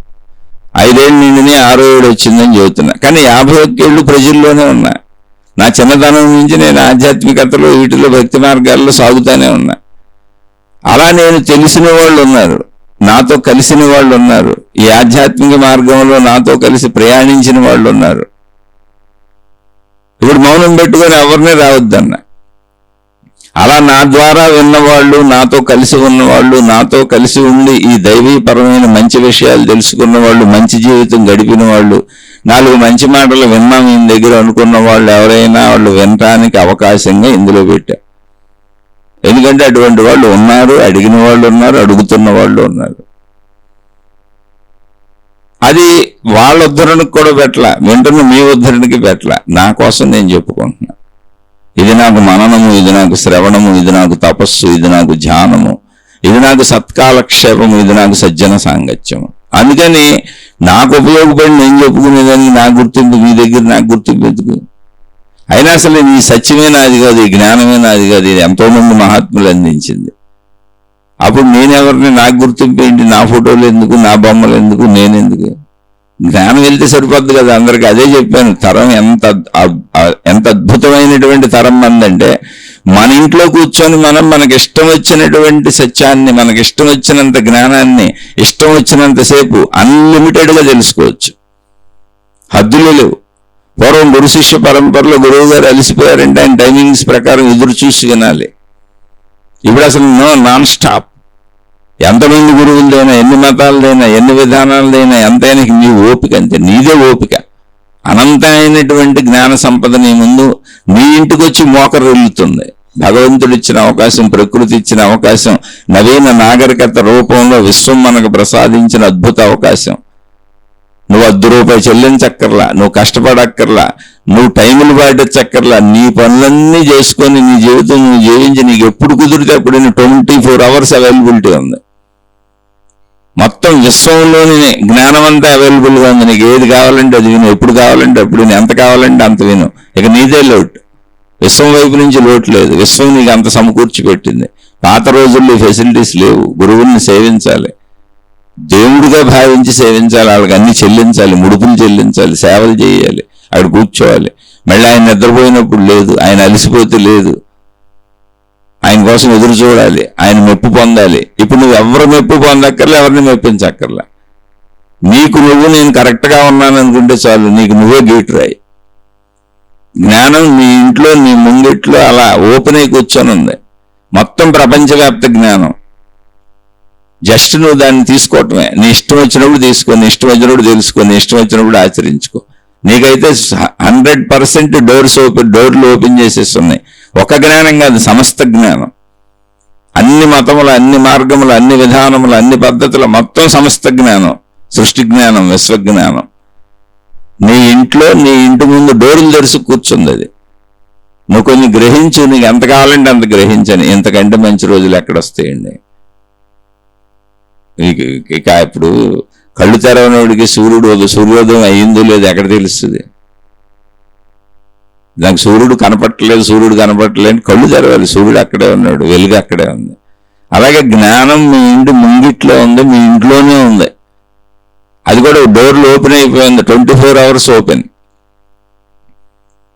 5 ఏళ్ళు నిండిని 6వ ఏడు వచ్చిందని చెబుతున్నా. కానీ 51 ఏళ్ళు ప్రజల్లోనే ఉన్నా. నా చిన్నతనం నుంచి నేను ఆధ్యాత్మికతలో వీటిలో భక్తి మార్గాల్లో సాగుతూనే ఉన్నా. అలా నేను తెలిసిన వాళ్ళు ఉన్నారు, నాతో కలిసిన వాళ్ళు ఉన్నారు, ఈ ఆధ్యాత్మిక మార్గంలో నాతో కలిసి ప్రయాణించిన వాళ్ళు ఉన్నారు. ఇప్పుడు మౌనం పెట్టుకొని ఎవరిని రావద్దన్న. అలా నా ద్వారా విన్నవాళ్ళు, నాతో కలిసి ఉన్నవాళ్ళు, నాతో కలిసి ఉండి ఈ దైవీపరమైన మంచి విషయాలు తెలుసుకున్న వాళ్ళు, మంచి జీవితం గడిపిన వాళ్ళు, 4 మంచి మాటలు విన్నాం ఈయన దగ్గర అనుకున్న వాళ్ళు ఎవరైనా వాళ్ళు వినటానికి అవకాశంగా ఇందులో పెట్టా. ఎందుకంటే అటువంటి వాళ్ళు ఉన్నారు, అడిగిన వాళ్ళు ఉన్నారు, అడుగుతున్న వాళ్ళు ఉన్నారు. అది వాళ్ళ ఉద్ధరణకు కూడా పెట్టలా, వింటున్న మీ ఉద్ధరణకి పెట్టలా, నా కోసం నేను చెప్పుకుంటున్నా. ఇది నాకు మననము, ఇది నాకు శ్రవణము, ఇది నాకు తపస్సు, ఇది నాకు ధ్యానము, ఇది నాకు సత్కాలక్షేపము, ఇది నాకు సజ్జన సాంగత్యము. అందుకని నాకు ఉపయోగపడి నేను చెప్పుకునేదానికి నా గుర్తింపు, మీ దగ్గర నాకు గుర్తింపు ఎందుకు? అయినా అసలు ఈ సత్యమే నాది కాదు, ఈ జ్ఞానమే నాది కాదు, ఇది ఎంతోమంది మహాత్ములు అందించింది. అప్పుడు నేనెవరిని, నాకు గుర్తింపు ఏంటి? నా ఫోటోలు ఎందుకు, నా బొమ్మలు ఎందుకు, నేనెందుకు? జ్ఞానం వెళ్తే సరిపోద్ది కదా అందరికి. అదే చెప్పాను, తరం ఎంత అద్భుతమైనటువంటి తరం మందంటే, మన ఇంట్లో కూర్చొని మనకి ఇష్టం వచ్చినటువంటి సత్యాన్ని, మనకి ఇష్టం వచ్చినంత జ్ఞానాన్ని ఇష్టం వచ్చినంతసేపు అన్లిమిటెడ్గా తెలుసుకోవచ్చు. హద్దులు లేవు. పూర్వం గురు శిష్య పరంపరలో గురువు గారు అలసిపోయారంటే ఆయన టైమింగ్స్ ప్రకారం ఎదురు చూసి వినాలి. ఇప్పుడు అసలు నాన్ స్టాప్. ఎంతమంది గురువులదైనా, ఎన్ని మతాలదైనా, ఎన్ని విధానాలదైనా, ఎంతైనా నీ ఓపిక అంతే, నీదే ఓపిక. అనంతమైనటువంటి జ్ఞాన సంపద నీ ముందు నీ ఇంటికి వచ్చి మోకరు వెళ్తుంది. భగవంతుడు ఇచ్చిన అవకాశం, ప్రకృతి ఇచ్చిన అవకాశం, నవీన నాగరికత రూపంలో విశ్వం మనకు ప్రసాదించిన అద్భుత అవకాశం. నువ్వు రూపాయి చెల్లించక్కర్లా, నువ్వు కష్టపడక్కర్లా, నువ్వు టైములు పాటించక్కర్లా, నీ పనులన్నీ చేసుకొని నీ జీవితం నువ్వు జీవించి నీకు ఎప్పుడు కుదిరితే అప్పుడు 24 hours అవైలబిలిటీ ఉంది. మొత్తం విశ్వంలోని జ్ఞానం అంతా అవైలబుల్గా ఉంది. నీకు ఏది కావాలంటే అది విను, ఎప్పుడు కావాలంటే అప్పుడు విను, ఎంత కావాలంటే అంత విను. ఇక నీదే లోటు, విశ్వం వైపు నుంచి లోటు లేదు. విశ్వం నీకు అంత సమకూర్చి పెట్టింది. పాత రోజుల్లో ఫెసిలిటీస్ లేవు. గురువుల్ని సేవించాలి, దేవుడిగా భావించి సేవించాలి, వాళ్ళకి అన్ని చెల్లించాలి, ముడుపులు చెల్లించాలి, సేవలు చేయాలి, అక్కడ కూర్చోవాలి. మళ్ళీ ఆయన నిద్రపోయినప్పుడు లేదు, ఆయన అలసిపోతే లేదు, ఆయన కోసం ఎదురు చూడాలి, ఆయన మెప్పు పొందాలి. ఇప్పుడు నువ్వు ఎవరు మెప్పు పొందక్కర్లే, ఎవరిని మెప్పించక్కర్లే. నీకు నువ్వు నేను కరెక్ట్గా ఉన్నాను అనుకుంటే చాలు, నీకు నువ్వే గేట్ రాయి. జ్ఞానం నీ ఇంట్లో నీ ముంగిట్లో అలా ఓపెన్ అయి కూర్చొని ఉంది. మొత్తం ప్రపంచవ్యాప్త జ్ఞానం. జస్ట్ నువ్వు దాన్ని తీసుకోవటమే. నీ ఇష్టం వచ్చినప్పుడు తీసుకో, నీ ఇష్టం వచ్చినప్పుడు తెలుసుకో, నీ ఇష్టం వచ్చినప్పుడు ఆచరించుకో. నీకైతే 100% డోర్లు ఓపెన్ చేసేస్తున్నాయి. ఒక జ్ఞానం కాదు, సమస్త జ్ఞానం. అన్ని మతములు, అన్ని మార్గములు, అన్ని విధానములు, అన్ని పద్ధతులు, మొత్తం సమస్త జ్ఞానం, సృష్టి జ్ఞానం, విశ్వజ్ఞానం. నీ ఇంట్లో నీ ఇంటి ముందు డోర్లు తెరిచి కూర్చుంది. అది నువ్వు కొన్ని గ్రహించు, నీకు ఎంత కావాలంటే అంత గ్రహించని. ఇంతకంటే మంచి రోజులు ఎక్కడొస్తాయండి? ఇక ఇప్పుడు కళ్ళు తెరవనోడికి సూర్యోదయం అయ్యిందో లేదు ఎక్కడ తెలుస్తుంది? నాకు సూర్యుడు కనపట్టలేదు, కళ్ళు తెరవాలి. సూర్యుడు అక్కడే ఉన్నాడు, వెలుగు అక్కడే ఉంది. అలాగే జ్ఞానం మీ ఇంటి ముంగిట్లో ఉంది, మీ ఇంట్లోనే ఉంది. అది కూడా డోర్లు ఓపెన్ అయిపోయింది, 24 hours ఓపెన్.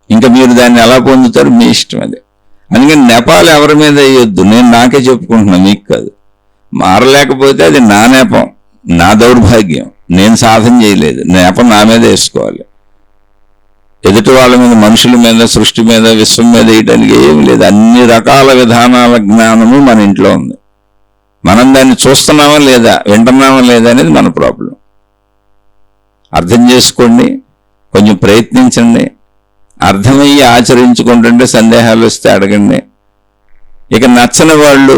ఇంకా మీరు దాన్ని ఎలా పొందుతారు మీ ఇష్టం. అది అందుకని నెపాలు ఎవరి మీద వేయొద్దు. నేను నాకే చెప్పుకుంటున్నా, మీకు కాదు. మారలేకపోతే అది నా నేపం, నా దౌర్భాగ్యం. నేను సాధన చేయలేదు, నేపం నా మీద వేసుకోవాలి. ఎదుటి వాళ్ళ మీద, మనుషుల మీద, సృష్టి మీద, విశ్వం మీద వేయడానికి ఏమి లేదు. అన్ని రకాల విధానాల జ్ఞానము మన ఇంట్లో ఉంది. మనం దాన్ని చూస్తున్నామా లేదా, వింటున్నామా లేదా అనేది మన ప్రాబ్లం. అర్థం చేసుకోండి, కొంచెం ప్రయత్నించండి. అర్థమయ్యి ఆచరించుకుంటుంటే సందేహాలు వస్తే అడగండి. ఇక నచ్చని వాళ్ళు,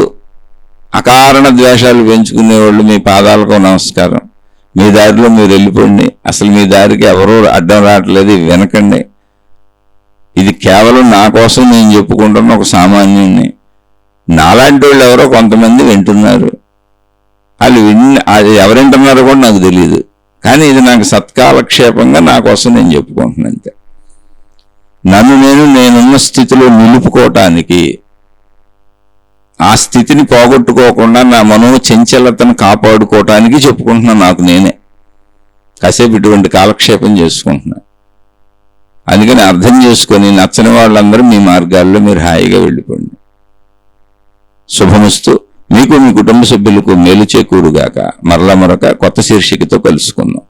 అకారణ ద్వేషాలు పెంచుకునేవాళ్ళు, మీ పాదాలకు నమస్కారం. మీ దారిలో మీరు వెళ్ళిపోండి. అసలు మీ దారికి ఎవరూ అడ్డం రావట్లేదు, వినకండి. ఇది కేవలం నా కోసం నేను చెప్పుకుంటున్న ఒక సామాన్యుని. నాలాంటి వాళ్ళు ఎవరో కొంతమంది వింటున్నారు. వాళ్ళు అది ఎవరింటున్నారో కూడా నాకు తెలియదు. కానీ ఇది నాకు సత్కాలక్షేపంగా నా కోసం నేను చెప్పుకుంటున్నాను అంతే. నన్ను నేనున్న స్థితిలో నిలుపుకోవటానికి, ఆ స్థితిని పోగొట్టుకోకుండా నా మనోచంచలతను కాపాడుకోవటానికి చెప్పుకుంటున్నా. నాకు నేనే కాసేపు ఇటువంటి కాలక్షేపం చేసుకుంటున్నా. అందుకని అర్థం చేసుకొని నచ్చని వాళ్ళందరూ మీ మార్గాల్లో మీరు హాయిగా వెళ్ళిపోండి. శుభమస్తు. మీకు, మీ కుటుంబ సభ్యులకు మేలు చేకూరుగాక. మరలా మరొక కొత్త శీర్షికతో కలుసుకుందాం.